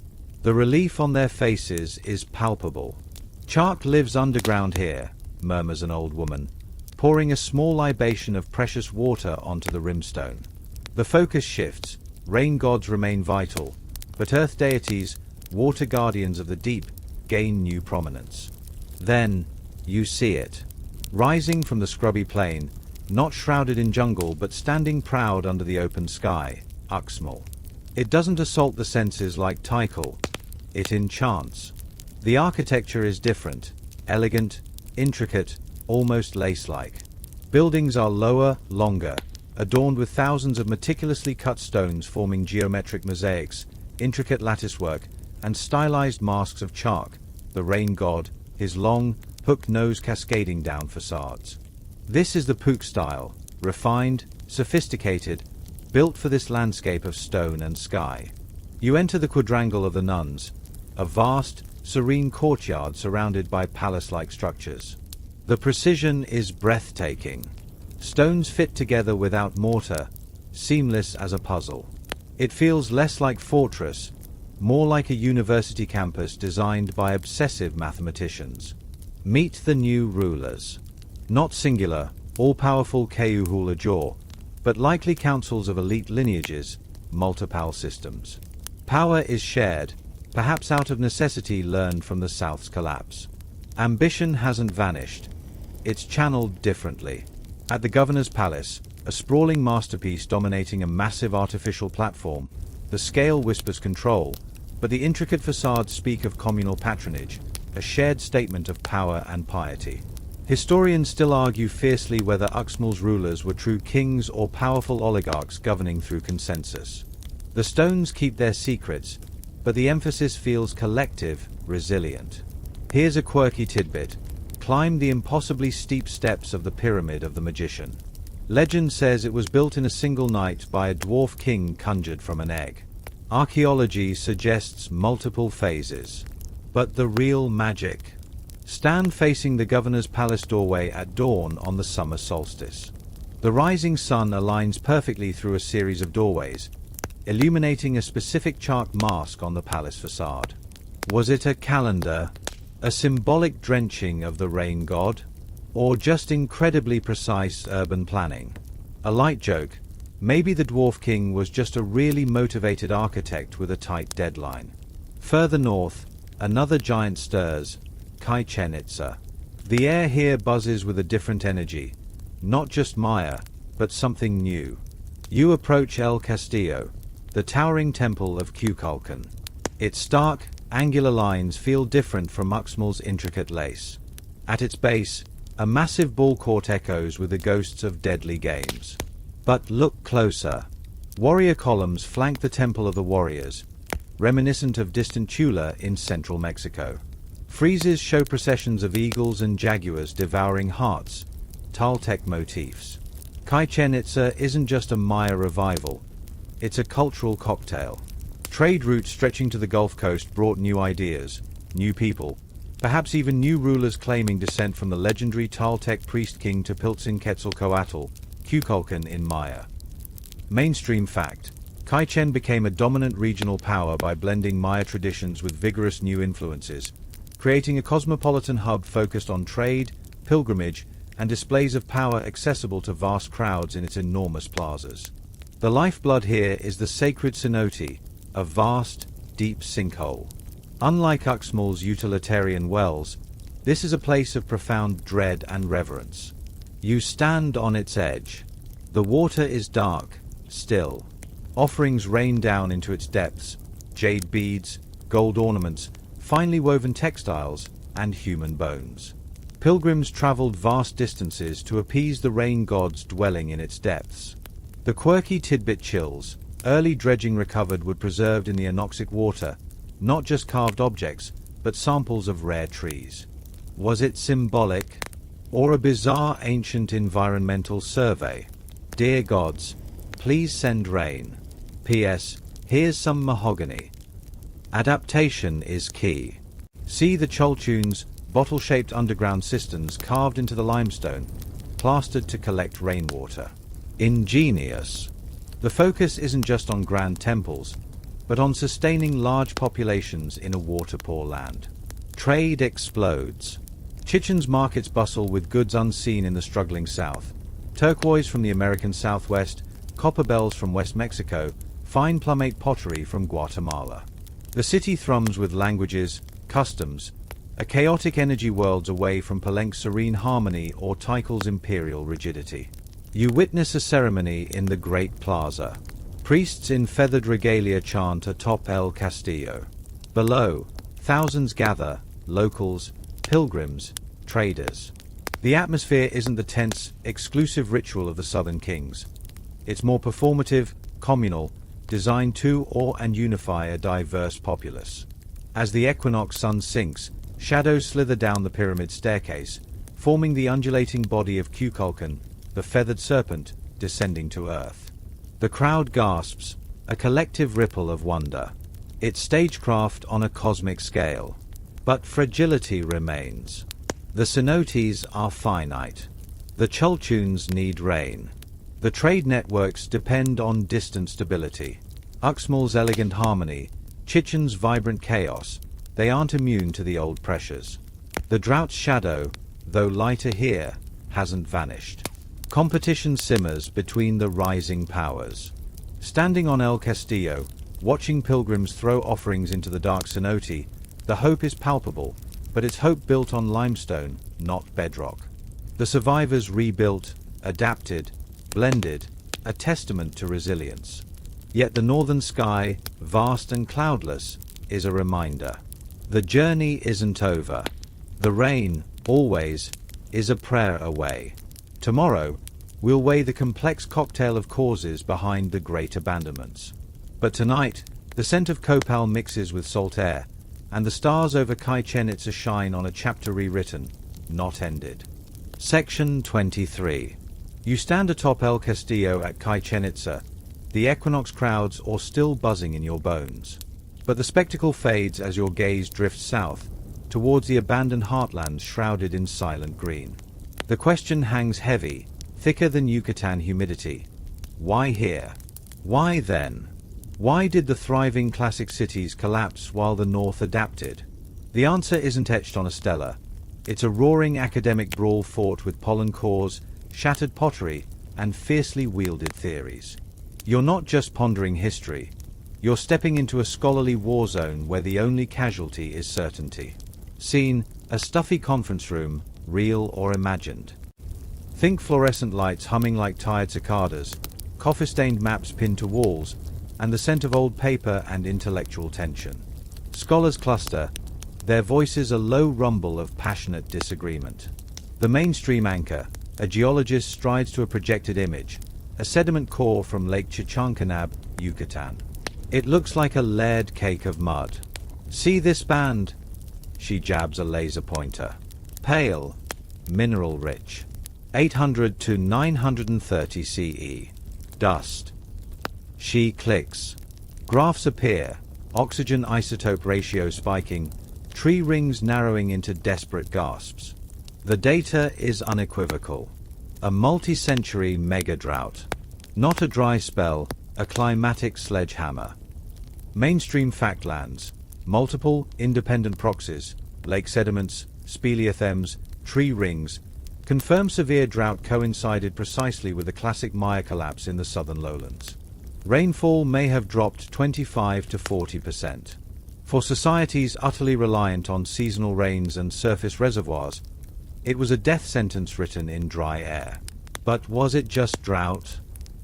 The relief on their faces is palpable. Chark lives underground here, murmurs an old woman, pouring a small libation of precious water onto the rimstone. The focus shifts. Rain gods remain vital, but earth deities, water guardians of the deep, gain new prominence. Then, you see it. Rising from the scrubby plain, not shrouded in jungle but standing proud under the open sky, Uxmal. It doesn't assault the senses like Tikal. It enchants. The architecture is different, elegant, intricate, almost lace-like. Buildings are lower, longer, adorned with thousands of meticulously cut stones forming geometric mosaics, intricate latticework, and stylized masks of Chark, the rain god, his long, hooked nose cascading down facades. This is the Puc style, refined, sophisticated, built for this landscape of stone and sky. You enter the quadrangle of the nuns, a vast, serene courtyard surrounded by palace-like structures. The precision is breathtaking. Stones fit together without mortar, seamless as a puzzle. It feels less like fortress, more like a university campus designed by obsessive mathematicians. Meet the new rulers. Not singular, all-powerful Keuhula Jaw, but likely councils of elite lineages, multipal systems. Power is shared, perhaps out of necessity learned from the South's collapse. Ambition hasn't vanished. It's channeled differently. At the governor's palace, a sprawling masterpiece dominating a massive artificial platform, the scale whispers control, but the intricate facades speak of communal patronage, a shared statement of power and piety. Historians still argue fiercely whether Uxmal's rulers were true kings or powerful oligarchs governing through consensus. The stones keep their secrets, but the emphasis feels collective, resilient. Here's a quirky tidbit. Climb the impossibly steep steps of the Pyramid of the Magician. Legend says it was built in a single night by a dwarf king conjured from an egg. Archaeology suggests multiple phases. But the real magic. Stand facing the governor's palace doorway at dawn on the summer solstice. The rising sun aligns perfectly through a series of doorways, illuminating a specific Chark mask on the palace facade. Was it a calendar, a symbolic drenching of the rain god, or just incredibly precise urban planning? A light joke, maybe the dwarf king was just a really motivated architect with a tight deadline. Further north, another giant stirs, Chichén Itzá. The air here buzzes with a different energy, not just Maya, but something new. You approach El Castillo, the towering temple of Kukulkan. Its stark, angular lines feel different from Uxmal's intricate lace. At its base, a massive ball court echoes with the ghosts of deadly games. But look closer. Warrior columns flank the Temple of the Warriors, reminiscent of distant Tula in central Mexico. Friezes show processions of eagles and jaguars devouring hearts, Toltec motifs. Chichén Itzá isn't just a Maya revival, it's a cultural cocktail. Trade routes stretching to the Gulf Coast brought new ideas, new people, perhaps even new rulers claiming descent from the legendary Toltec priest-king Tepiltzin-Quetzalcoatl, Kukulkan in Maya. Mainstream fact: Chichen became a dominant regional power by blending Maya traditions with vigorous new influences, creating a cosmopolitan hub focused on trade, pilgrimage, and displays of power accessible to vast crowds in its enormous plazas. The lifeblood here is the sacred cenote, a vast, deep sinkhole. Unlike Uxmal's utilitarian wells, this is a place of profound dread and reverence. You stand on its edge. The water is dark, still. Offerings rain down into its depths: jade beads, gold ornaments, finely woven textiles, and human bones. Pilgrims traveled vast distances to appease the rain gods dwelling in its depths. The quirky tidbit chills, early dredging recovered wood preserved in the anoxic water, not just carved objects, but samples of rare trees. Was it symbolic, or a bizarre ancient environmental survey? Dear gods, please send rain. P.S. Here's some mahogany. Adaptation is key. See the Choltunes, bottle-shaped underground cisterns carved into the limestone, plastered to collect rainwater. Ingenious. The focus isn't just on grand temples, but on sustaining large populations in a water-poor land. Trade explodes. Chichen's markets bustle with goods unseen in the struggling south. Turquoise from the American Southwest, copper bells from West Mexico, fine plumate pottery from Guatemala. The city thrums with languages, customs, a chaotic energy worlds away from Palenque's serene harmony or Tikal's imperial rigidity. You witness a ceremony in the Great Plaza. Priests in feathered regalia chant atop El Castillo. Below, thousands gather, locals, pilgrims, traders. The atmosphere isn't the tense, exclusive ritual of the Southern Kings. It's more performative, communal, designed to awe and unify a diverse populace. As the equinox sun sinks, shadows slither down the pyramid staircase, forming the undulating body of Kukulkan, the feathered serpent, descending to earth. The crowd gasps, a collective ripple of wonder. It's stagecraft on a cosmic scale. But fragility remains. The cenotes are finite. The Choltunes need rain. The trade networks depend on distant stability. Uxmal's elegant harmony, Chichen's vibrant chaos, they aren't immune to the old pressures. The Drought's shadow, though lighter here, hasn't vanished. Competition simmers between the rising powers. Standing on El Castillo, watching pilgrims throw offerings into the dark cenote, the hope is palpable, but it's hope built on limestone, not bedrock. The survivors rebuilt, adapted, blended, a testament to resilience. Yet the northern sky, vast and cloudless, is a reminder. The journey isn't over. The rain, always, is a prayer away. Tomorrow, we'll weigh the complex cocktail of causes behind the great abandonments. But tonight, the scent of copal mixes with salt air, and the stars over Chichen Itza shine on a chapter rewritten, not ended. Section 23. You stand atop El Castillo at Chichen Itza, the equinox crowds are still buzzing in your bones. But the spectacle fades as your gaze drifts south, towards the abandoned heartlands shrouded in silent green. The question hangs heavy, thicker than Yucatan humidity. Why here? Why then? Why did the thriving classic cities collapse while the North adapted? The answer isn't etched on a stela. It's a roaring academic brawl fought with pollen cores, shattered pottery, and fiercely wielded theories. You're not just pondering history. You're stepping into a scholarly war zone where the only casualty is certainty. Scene, a stuffy conference room, real or imagined. Think fluorescent lights humming like tired cicadas, coffee-stained maps pinned to walls, and the scent of old paper and intellectual tension. Scholars cluster, their voices a low rumble of passionate disagreement. The mainstream anchor, a geologist, strides to a projected image, a sediment core from Lake Chichancanab, Yucatan. It looks like a layered cake of mud. See this band? She jabs a laser pointer. Pale, mineral-rich. 800 to 930 CE. Dust. She clicks. Graphs appear, oxygen isotope ratio spiking, tree rings narrowing into desperate gasps. The data is unequivocal. A multi-century mega drought. Not a dry spell, a climatic sledgehammer. Mainstream factlands, multiple independent proxies, lake sediments, speleothems, tree rings, confirm severe drought coincided precisely with the classic Maya collapse in the southern lowlands. Rainfall may have dropped 25 to 40%. For societies utterly reliant on seasonal rains and surface reservoirs, it was a death sentence written in dry air. But was it just drought?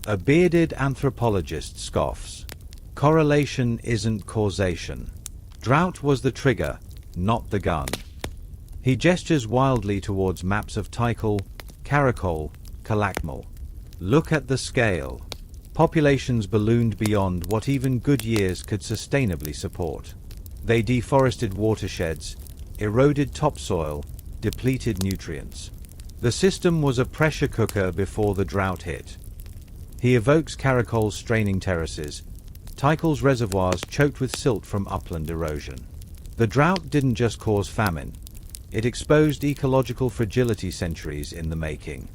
A bearded anthropologist scoffs. Correlation isn't causation. Drought was the trigger, not the gun. He gestures wildly towards maps of Tikal, Caracol, Calakmul. Look at the scale. Populations ballooned beyond what even good years could sustainably support. They deforested watersheds, eroded topsoil, depleted nutrients. The system was a pressure cooker before the drought hit. He evokes Caracol's straining terraces, Tikal's reservoirs choked with silt from upland erosion. The drought didn't just cause famine. It exposed ecological fragility centuries in the making.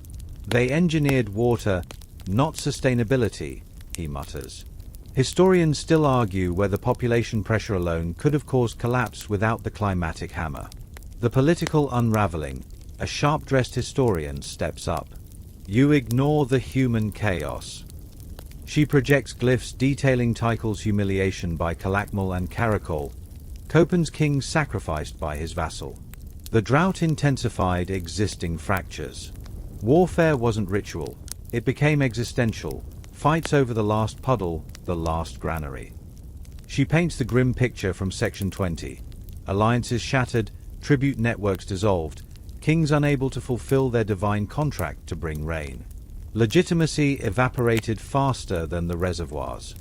They engineered water, not sustainability, he mutters. Historians still argue whether population pressure alone could have caused collapse without the climatic hammer. The political unraveling, a sharp-dressed historian steps up. You ignore the human chaos. She projects glyphs detailing Tikal's humiliation by Calakmul and Caracol, Copán's king sacrificed by his vassal. The drought intensified existing fractures. Warfare wasn't ritual, it became existential, fights over the last puddle, the last granary. She paints the grim picture from Section 20. Alliances shattered, tribute networks dissolved, kings unable to fulfill their divine contract to bring rain. Legitimacy evaporated faster than the reservoirs.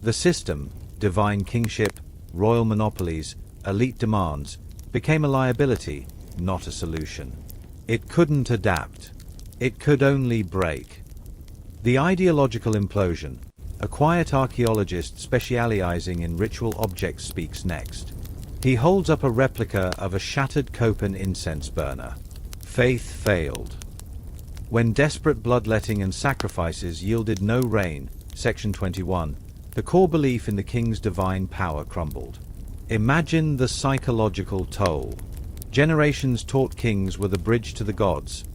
The system, divine kingship, royal monopolies, elite demands, became a liability, not a solution. It couldn't adapt. It could only break. The ideological implosion. A quiet archaeologist specializing in ritual objects speaks next. He holds up a replica of a shattered Copán incense burner. Faith failed. When desperate bloodletting and sacrifices yielded no rain, Section 21, the core belief in the king's divine power crumbled. Imagine the psychological toll. Generations taught kings were the bridge to the gods,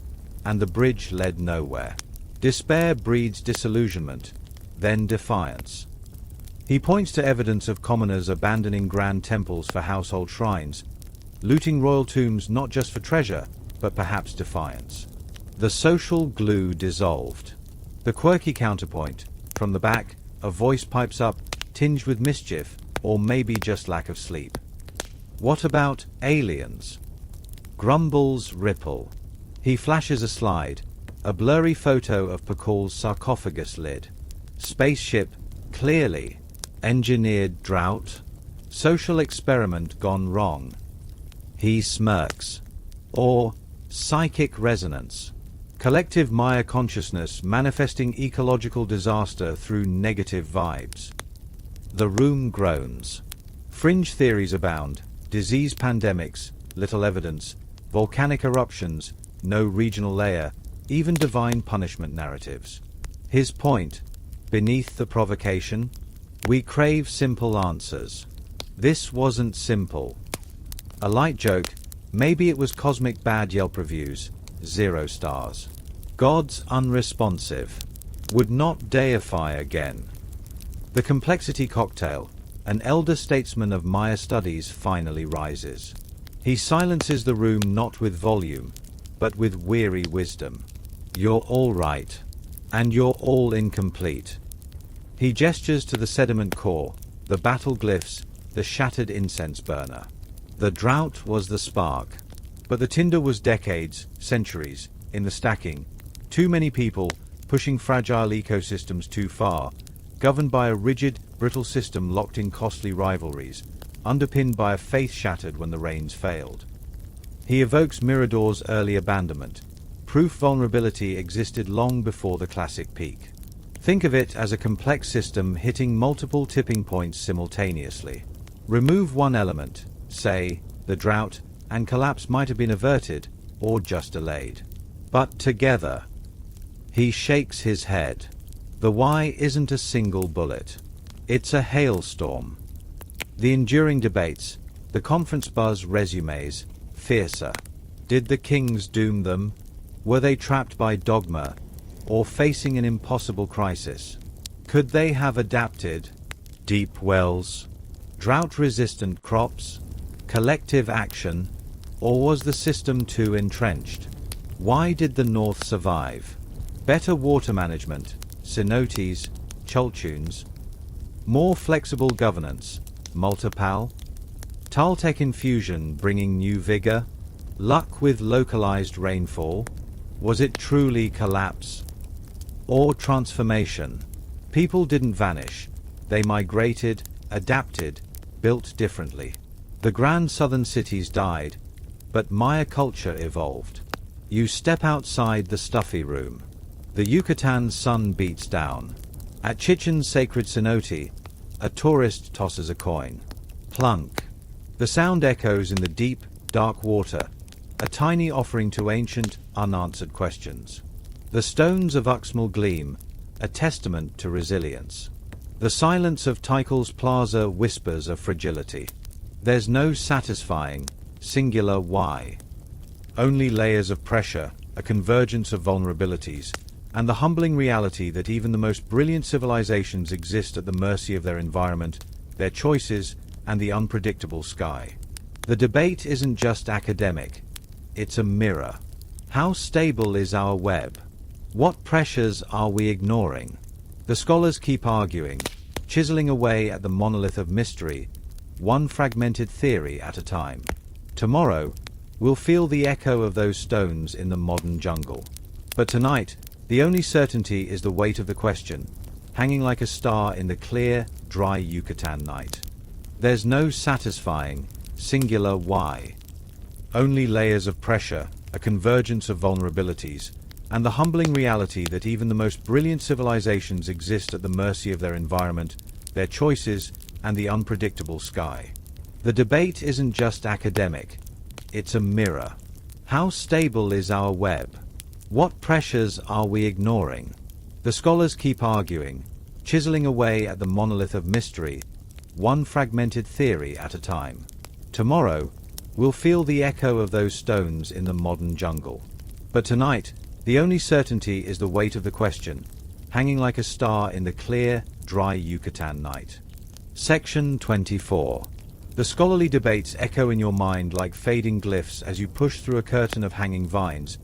and the bridge led nowhere. Despair breeds disillusionment, then defiance. He points to evidence of commoners abandoning grand temples for household shrines, looting royal tombs not just for treasure, but perhaps defiance. The social glue dissolved. The quirky counterpoint. From the back, a voice pipes up, tinged with mischief, or maybe just lack of sleep. What about aliens? Grumbles Ripple. He flashes a slide, a blurry photo of Pakal's sarcophagus lid. Spaceship, clearly. Engineered drought. Social experiment gone wrong. He smirks. Or psychic resonance. Collective Maya consciousness manifesting ecological disaster through negative vibes. The room groans. Fringe theories abound. Disease pandemics, little evidence, volcanic eruptions, no regional layer, even divine punishment narratives. His point, beneath the provocation, we crave simple answers. This wasn't simple. A light joke, maybe it was cosmic bad Yelp reviews, 0 stars. Gods unresponsive. Would not deify again. The complexity cocktail, an elder statesman of Maya studies finally rises. He silences the room not with volume, but with weary wisdom. You're all right. And you're all incomplete. He gestures to the sediment core, the battle glyphs, the shattered incense burner. The drought was the spark. But the tinder was decades, centuries, in the stacking. Too many people, pushing fragile ecosystems too far, governed by a rigid, brittle system locked in costly rivalries, underpinned by a faith shattered when the rains failed. He evokes Mirador's early abandonment. Proof vulnerability existed long before the classic peak. Think of it as a complex system hitting multiple tipping points simultaneously. Remove one element, say, the drought, and collapse might have been averted, or just delayed. But together. He shakes his head. The why isn't a single bullet. It's a hailstorm. The enduring debates, the conference buzz resumes, fiercer. Did the kings doom them? Were they trapped by dogma, or facing an impossible crisis? Could they have adapted? Deep wells, drought-resistant crops, collective action, or was the system too entrenched? Why did the North survive? Better water management, cenotes, choltunes, more flexible governance, multipal, Toltec infusion bringing new vigor, luck with localized rainfall. Was it truly collapse or transformation? People didn't vanish. They migrated, adapted, built differently. The grand southern cities died, but Maya culture evolved. You step outside the stuffy room. The Yucatan sun beats down. At Chichen's sacred cenote, a tourist tosses a coin. Plunk. The sound echoes in the deep, dark water, a tiny offering to ancient, unanswered questions. The stones of Uxmal gleam, a testament to resilience. The silence of Tikal's plaza whispers of fragility. There's no satisfying, singular why. Only layers of pressure, a convergence of vulnerabilities, and the humbling reality that even the most brilliant civilizations exist at the mercy of their environment, their choices, and the unpredictable sky. The debate isn't just academic. It's a mirror. How stable is our web? What pressures are we ignoring? The scholars keep arguing, chiseling away at the monolith of mystery, one fragmented theory at a time. Tomorrow, we'll feel the echo of those stones in the modern jungle. But tonight, the only certainty is the weight of the question, hanging like a star in the clear, dry Yucatan night. There's no satisfying, singular why. Only layers of pressure, a convergence of vulnerabilities, and the humbling reality that even the most brilliant civilizations exist at the mercy of their environment, their choices, and the unpredictable sky. The debate isn't just academic. It's a mirror. How stable is our web? What pressures are we ignoring? The scholars keep arguing, chiseling away at the monolith of mystery, one fragmented theory at a time. Tomorrow, we'll feel the echo of those stones in the modern jungle. But tonight, the only certainty is the weight of the question, hanging like a star in the clear, dry Yucatan night. Section 24. The scholarly debates echo in your mind like fading glyphs as you push through a curtain of hanging vines,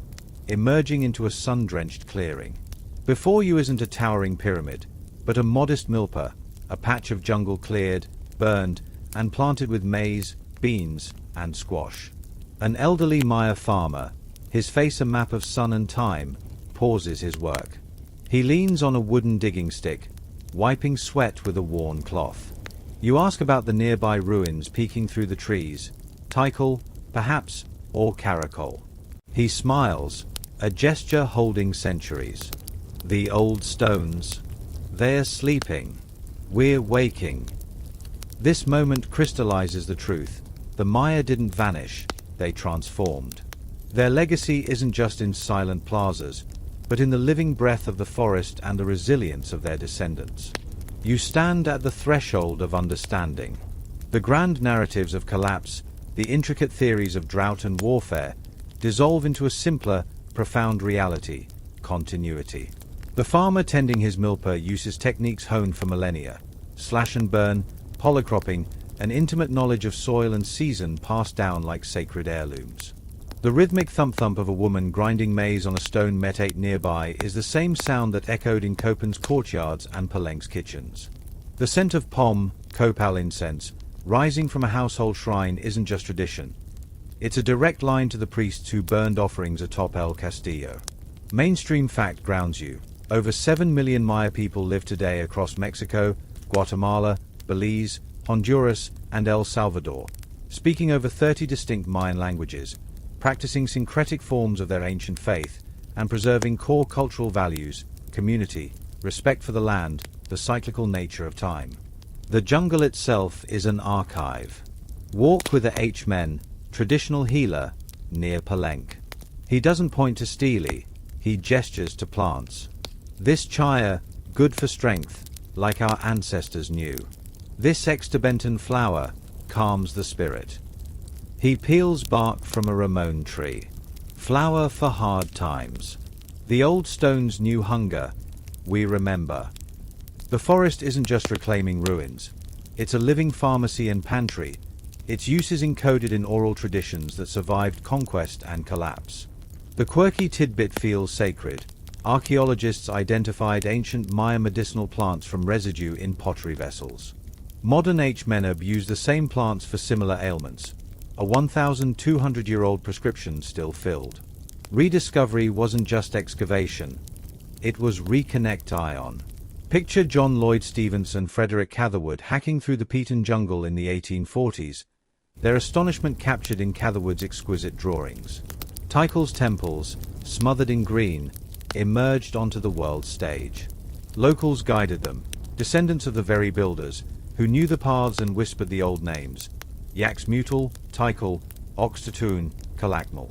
emerging into a sun-drenched clearing. Before you isn't a towering pyramid, but a modest milpa, a patch of jungle cleared, burned, and planted with maize, beans, and squash. An elderly Maya farmer, his face a map of sun and time, pauses his work. He leans on a wooden digging stick, wiping sweat with a worn cloth. You ask about the nearby ruins peeking through the trees, Tikal, perhaps, or Caracol. He smiles, a gesture holding centuries. The old stones. They're sleeping. We're waking. This moment crystallizes the truth. The Maya didn't vanish, they transformed. Their legacy isn't just in silent plazas, but in the living breath of the forest and the resilience of their descendants. You stand at the threshold of understanding. The grand narratives of collapse, the intricate theories of drought and warfare, dissolve into a simpler, profound reality, continuity. The farmer tending his milpa uses techniques honed for millennia, slash and burn, polycropping, an intimate knowledge of soil and season passed down like sacred heirlooms. The rhythmic thump-thump of a woman grinding maize on a stone metate nearby is the same sound that echoed in Copán's courtyards and Palenque's kitchens. The scent of pom, copal incense, rising from a household shrine isn't just tradition. It's a direct line to the priests who burned offerings atop El Castillo. Mainstream fact grounds you. Over 7 million Maya people live today across Mexico, Guatemala, Belize, Honduras, and El Salvador, speaking over 30 distinct Mayan languages, practicing syncretic forms of their ancient faith, and preserving core cultural values, community, respect for the land, the cyclical nature of time. The jungle itself is an archive. Walk with a H-Men, traditional healer, near Palenque. He doesn't point to stele, he gestures to plants. This chaya, good for strength, like our ancestors knew. This ex-Tibetan flower calms the spirit. He peels bark from a ramon tree. Flower for hard times. The old stones knew hunger. We remember. The forest isn't just reclaiming ruins. It's a living pharmacy and pantry. Its use is encoded in oral traditions that survived conquest and collapse. The quirky tidbit feels sacred. Archaeologists identified ancient Maya medicinal plants from residue in pottery vessels. Modern H-Menab use the same plants for similar ailments. A 1,200-year-old prescription still filled. Rediscovery wasn't just excavation. It was reconnect ion. Picture John Lloyd Stevenson and Frederick Catherwood hacking through the Peton jungle in the 1840s, their astonishment captured in Catherwood's exquisite drawings. Tikal's temples, smothered in green, emerged onto the world stage. Locals guided them, descendants of the very builders, who knew the paths and whispered the old names: Yaxmutal, Tikal, Oxtatoon, Calakmal.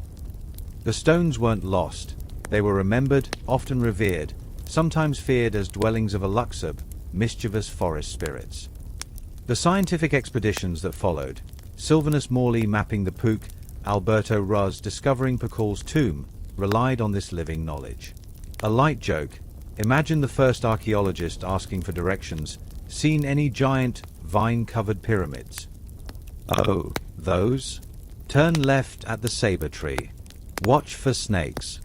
The stones weren't lost. They were remembered, often revered, sometimes feared as dwellings of Aluxab, mischievous forest spirits. The scientific expeditions that followed, Sylvanus Morley mapping the Pook, Alberto Ruz discovering Pakal's tomb, relied on this living knowledge. A light joke: imagine the first archaeologist asking for directions, seen any giant, vine-covered pyramids. Oh, those? Turn left at the saber tree. Watch for snakes.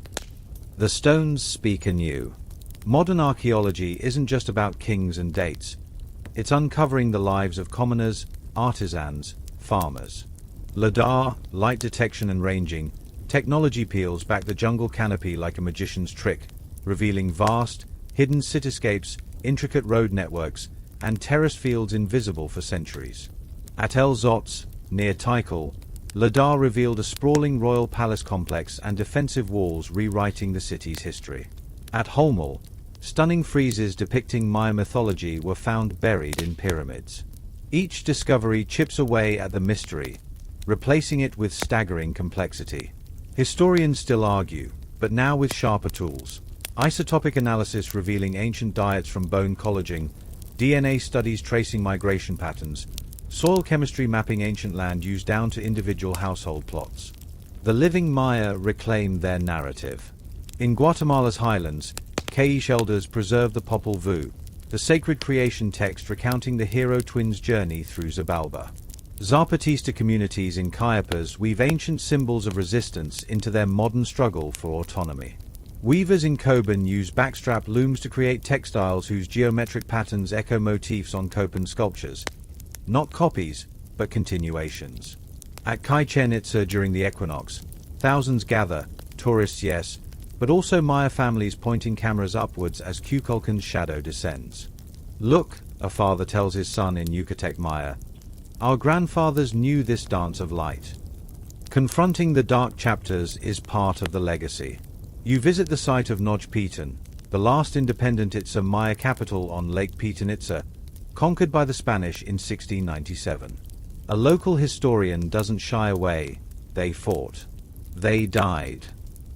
The stones speak anew. Modern archaeology isn't just about kings and dates. It's uncovering the lives of commoners, artisans, farmers. LiDAR, light detection and ranging, technology peels back the jungle canopy like a magician's trick, revealing vast, hidden cityscapes, intricate road networks, and terrace fields invisible for centuries. At El Zotz, near Tikal, LiDAR revealed a sprawling royal palace complex and defensive walls rewriting the city's history. At Holmel, stunning friezes depicting Maya mythology were found buried in pyramids. Each discovery chips away at the mystery, replacing it with staggering complexity. Historians still argue, but now with sharper tools. Isotopic analysis revealing ancient diets from bone collagen, DNA studies tracing migration patterns, soil chemistry mapping ancient land use down to individual household plots. The living Maya reclaim their narrative. In Guatemala's highlands, Kaish elders preserve the Popol Vuh, the sacred creation text recounting the hero twins' journey through Xibalba. Zapatista communities in Chiapas weave ancient symbols of resistance into their modern struggle for autonomy. Weavers in Copán use backstrap looms to create textiles whose geometric patterns echo motifs on Copán sculptures. Not copies, but continuations. At Chichen Itza during the equinox, thousands gather, tourists yes, but also Maya families pointing cameras upwards as Kukulkan's shadow descends. Look, a father tells his son in Yucatec Maya, our grandfathers knew this dance of light. Confronting the dark chapters is part of the legacy. You visit the site of Noj Peton, the last independent Itza Maya capital on Lake Peton Itza, conquered by the Spanish in 1697. A local historian doesn't shy away. They fought. They died.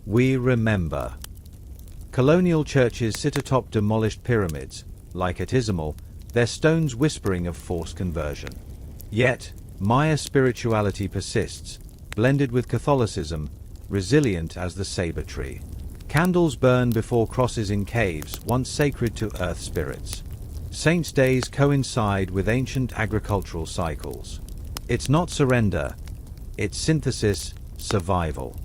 We remember. Colonial churches sit atop demolished pyramids, like at Izamal, their stones whispering of forced conversion. Yet, Maya spirituality persists, blended with Catholicism, resilient as the saber tree. Candles burn before crosses in caves, once sacred to earth spirits. Saints' days coincide with ancient agricultural cycles. It's not surrender, it's synthesis, survival.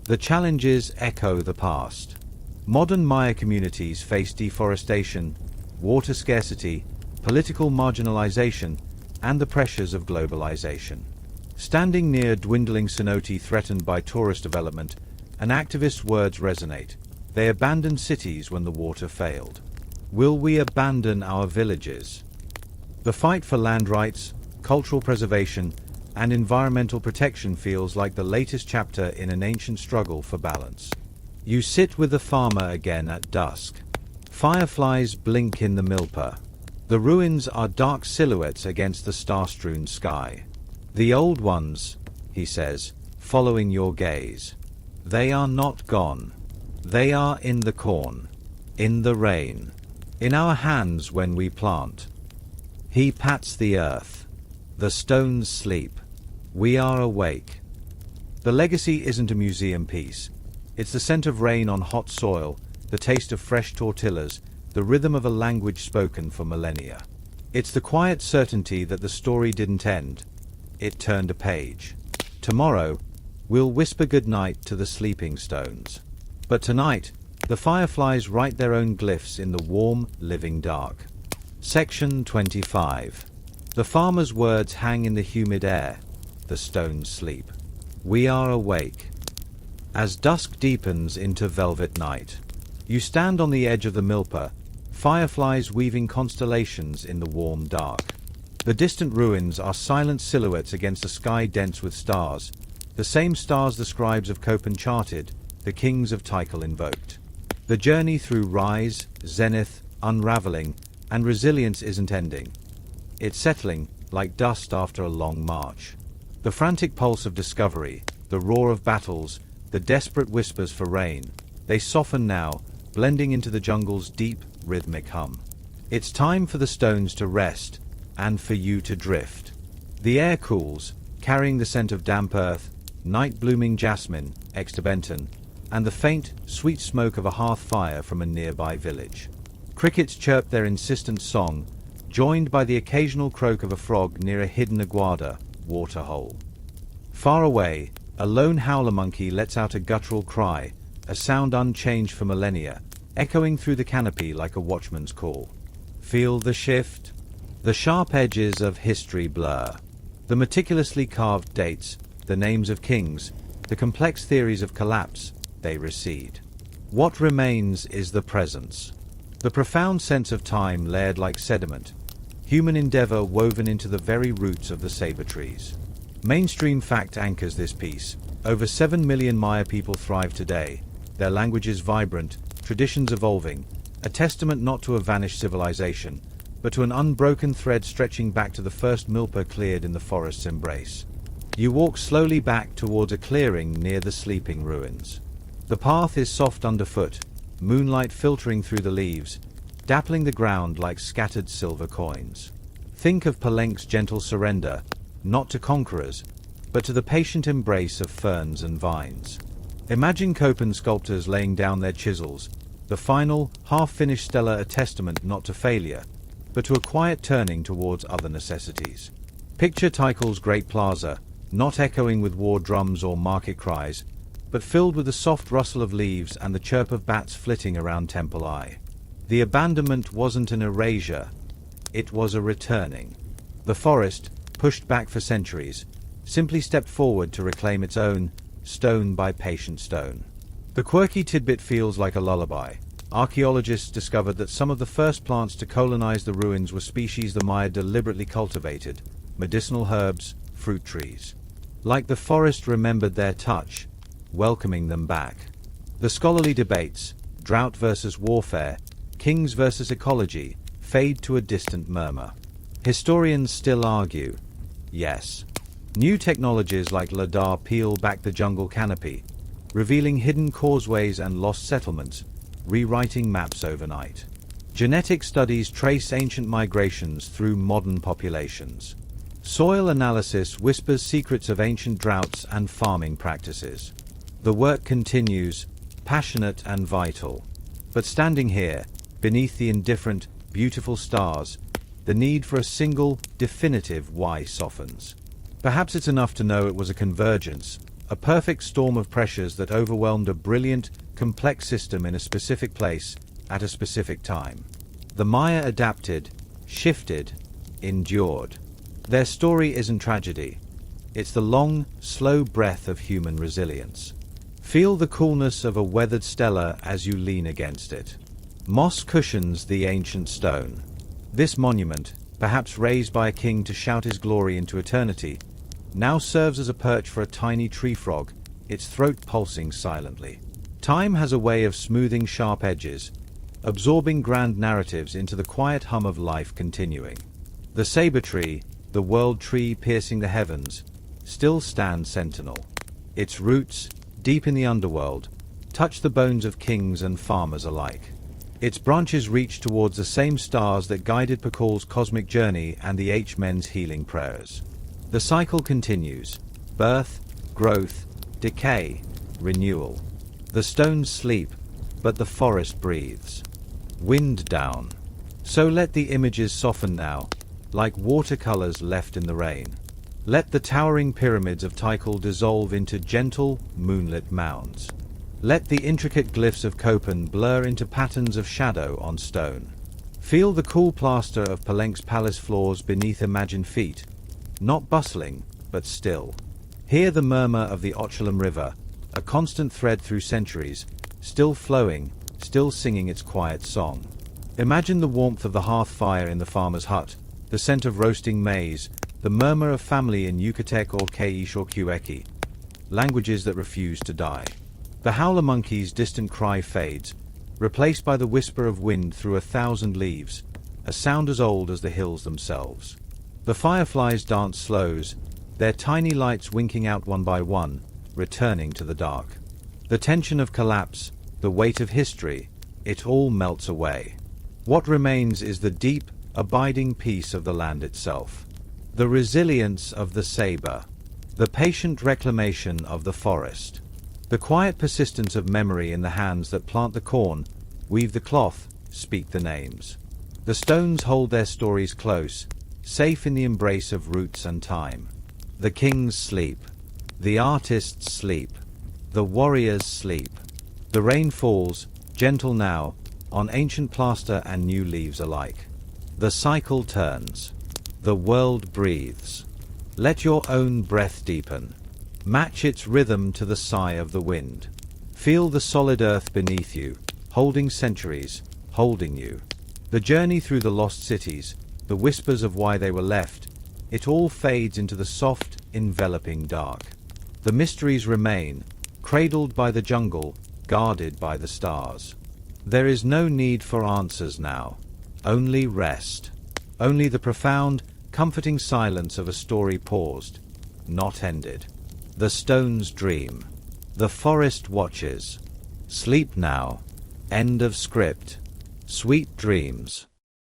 The challenges echo the past. Modern Maya communities face deforestation, water scarcity, political marginalization, and the pressures of globalization. Standing near dwindling cenote threatened by tourist development, an activist's words resonate. They abandoned cities when the water failed. Will we abandon our villages? The fight for land rights, cultural preservation, and environmental protection feels like the latest chapter in an ancient struggle for balance. You sit with the farmer again at dusk. Fireflies blink in the milpa. The ruins are dark silhouettes against the star-strewn sky. The old ones, he says, following your gaze. They are not gone. They are in the corn, in the rain, in our hands when we plant. He pats the earth. The stones sleep. We are awake. The legacy isn't a museum piece. It's the scent of rain on hot soil, the taste of fresh tortillas, the rhythm of a language spoken for millennia. It's the quiet certainty that the story didn't end. It turned a page. Tomorrow, we'll whisper goodnight to the sleeping stones. But tonight, the fireflies write their own glyphs in the warm, living dark. Section 25. The farmer's words hang in the humid air. The stones sleep. We are awake. As dusk deepens into velvet night, you stand on the edge of the milpa, fireflies weaving constellations in the warm dark. The distant ruins are silent silhouettes against a sky dense with stars, the same stars the scribes of Copán charted, the kings of Tikal invoked. The journey through rise, zenith, unraveling, and resilience isn't ending. It's settling, like dust after a long march. The frantic pulse of discovery, the roar of battles, the desperate whispers for rain, they soften now, blending into the jungle's deep, rhythmic hum. It's time for the stones to rest, and for you to drift. The air cools, carrying the scent of damp earth, night-blooming jasmine, extrabenton, and the faint, sweet smoke of a hearth fire from a nearby village. Crickets chirp their insistent song, joined by the occasional croak of a frog near a hidden aguada waterhole. Far away, a lone howler monkey lets out a guttural cry, a sound unchanged for millennia, echoing through the canopy like a watchman's call. Feel the shift? The sharp edges of history blur. The meticulously carved dates, the names of kings, the complex theories of collapse, they recede. What remains is the presence. The profound sense of time layered like sediment, human endeavor woven into the very roots of the saber trees. Mainstream fact anchors this piece. Over 7 million Maya people thrive today, their languages vibrant, traditions evolving, a testament not to a vanished civilization, but to an unbroken thread stretching back to the first milpa cleared in the forest's embrace. You walk slowly back towards a clearing near the sleeping ruins. The path is soft underfoot, moonlight filtering through the leaves, dappling the ground like scattered silver coins. Think of Palenque's gentle surrender, not to conquerors, but to the patient embrace of ferns and vines. Imagine Copán sculptors laying down their chisels, the final, half-finished stela a testament not to failure, but to a quiet turning towards other necessities. Picture Tikal's great plaza, not echoing with war drums or market cries, but filled with the soft rustle of leaves and the chirp of bats flitting around Temple Eye. The abandonment wasn't an erasure, it was a returning. The forest, pushed back for centuries, simply stepped forward to reclaim its own, stone by patient stone. The quirky tidbit feels like a lullaby. Archaeologists discovered that some of the first plants to colonize the ruins were species the Maya deliberately cultivated, medicinal herbs, fruit trees. Like the forest remembered their touch, welcoming them back. The scholarly debates, drought versus warfare, kings versus ecology, fade to a distant murmur. Historians still argue. Yes. New technologies like LiDAR peel back the jungle canopy, revealing hidden causeways and lost settlements, rewriting maps overnight. Genetic studies trace ancient migrations through modern populations. Soil analysis whispers secrets of ancient droughts and farming practices. The work continues, passionate and vital. But standing here, beneath the indifferent, beautiful stars, the need for a single, definitive why softens. Perhaps it's enough to know it was a convergence, a perfect storm of pressures that overwhelmed a brilliant, complex system in a specific place, at a specific time. The Maya adapted, shifted, endured. Their story isn't tragedy. It's the long, slow breath of human resilience. Feel the coolness of a weathered stela as you lean against it. Moss cushions the ancient stone. This monument, perhaps raised by a king to shout his glory into eternity, now serves as a perch for a tiny tree frog, its throat pulsing silently. Time has a way of smoothing sharp edges, absorbing grand narratives into the quiet hum of life continuing. The saber tree, the world tree piercing the heavens, still stands sentinel. Its roots, deep in the underworld, touch the bones of kings and farmers alike. Its branches reach towards the same stars that guided Tikal's cosmic journey and the H-men's healing prayers. The cycle continues: birth, growth, decay, renewal. The stones sleep, but the forest breathes. Wind down. So let the images soften now, like watercolors left in the rain. Let the towering pyramids of Tikal dissolve into gentle, moonlit mounds. Let the intricate glyphs of Copán blur into patterns of shadow on stone. Feel the cool plaster of Palenque's palace floors beneath imagined feet, not bustling, but still. Hear the murmur of the Ochalam River, a constant thread through centuries, still flowing, still singing its quiet song. Imagine the warmth of the hearth fire in the farmer's hut, the scent of roasting maize, the murmur of family in Yucatec or Keish or Cuequi, languages that refuse to die. The howler monkey's distant cry fades, replaced by the whisper of wind through 1,000 leaves, a sound as old as the hills themselves. The fireflies' dance slows, their tiny lights winking out one by one, returning to the dark. The tension of collapse, the weight of history, it all melts away. What remains is the deep, abiding peace of the land itself. The resilience of the saber. The patient reclamation of the forest. The quiet persistence of memory in the hands that plant the corn, weave the cloth, speak the names. The stones hold their stories close, safe in the embrace of roots and time. The kings sleep. The artists sleep. The warriors sleep. The rain falls, gentle now, on ancient plaster and new leaves alike. The cycle turns. The world breathes. Let your own breath deepen. Match its rhythm to the sigh of the wind. Feel the solid earth beneath you, holding centuries, holding you. The journey through the lost cities, the whispers of why they were left, it all fades into the soft, enveloping dark. The mysteries remain, cradled by the jungle, guarded by the stars. There is no need for answers now. Only rest. Only the profound, comforting silence of a story paused, not ended. The stones dream. The forest watches. Sleep now. End of script. Sweet dreams.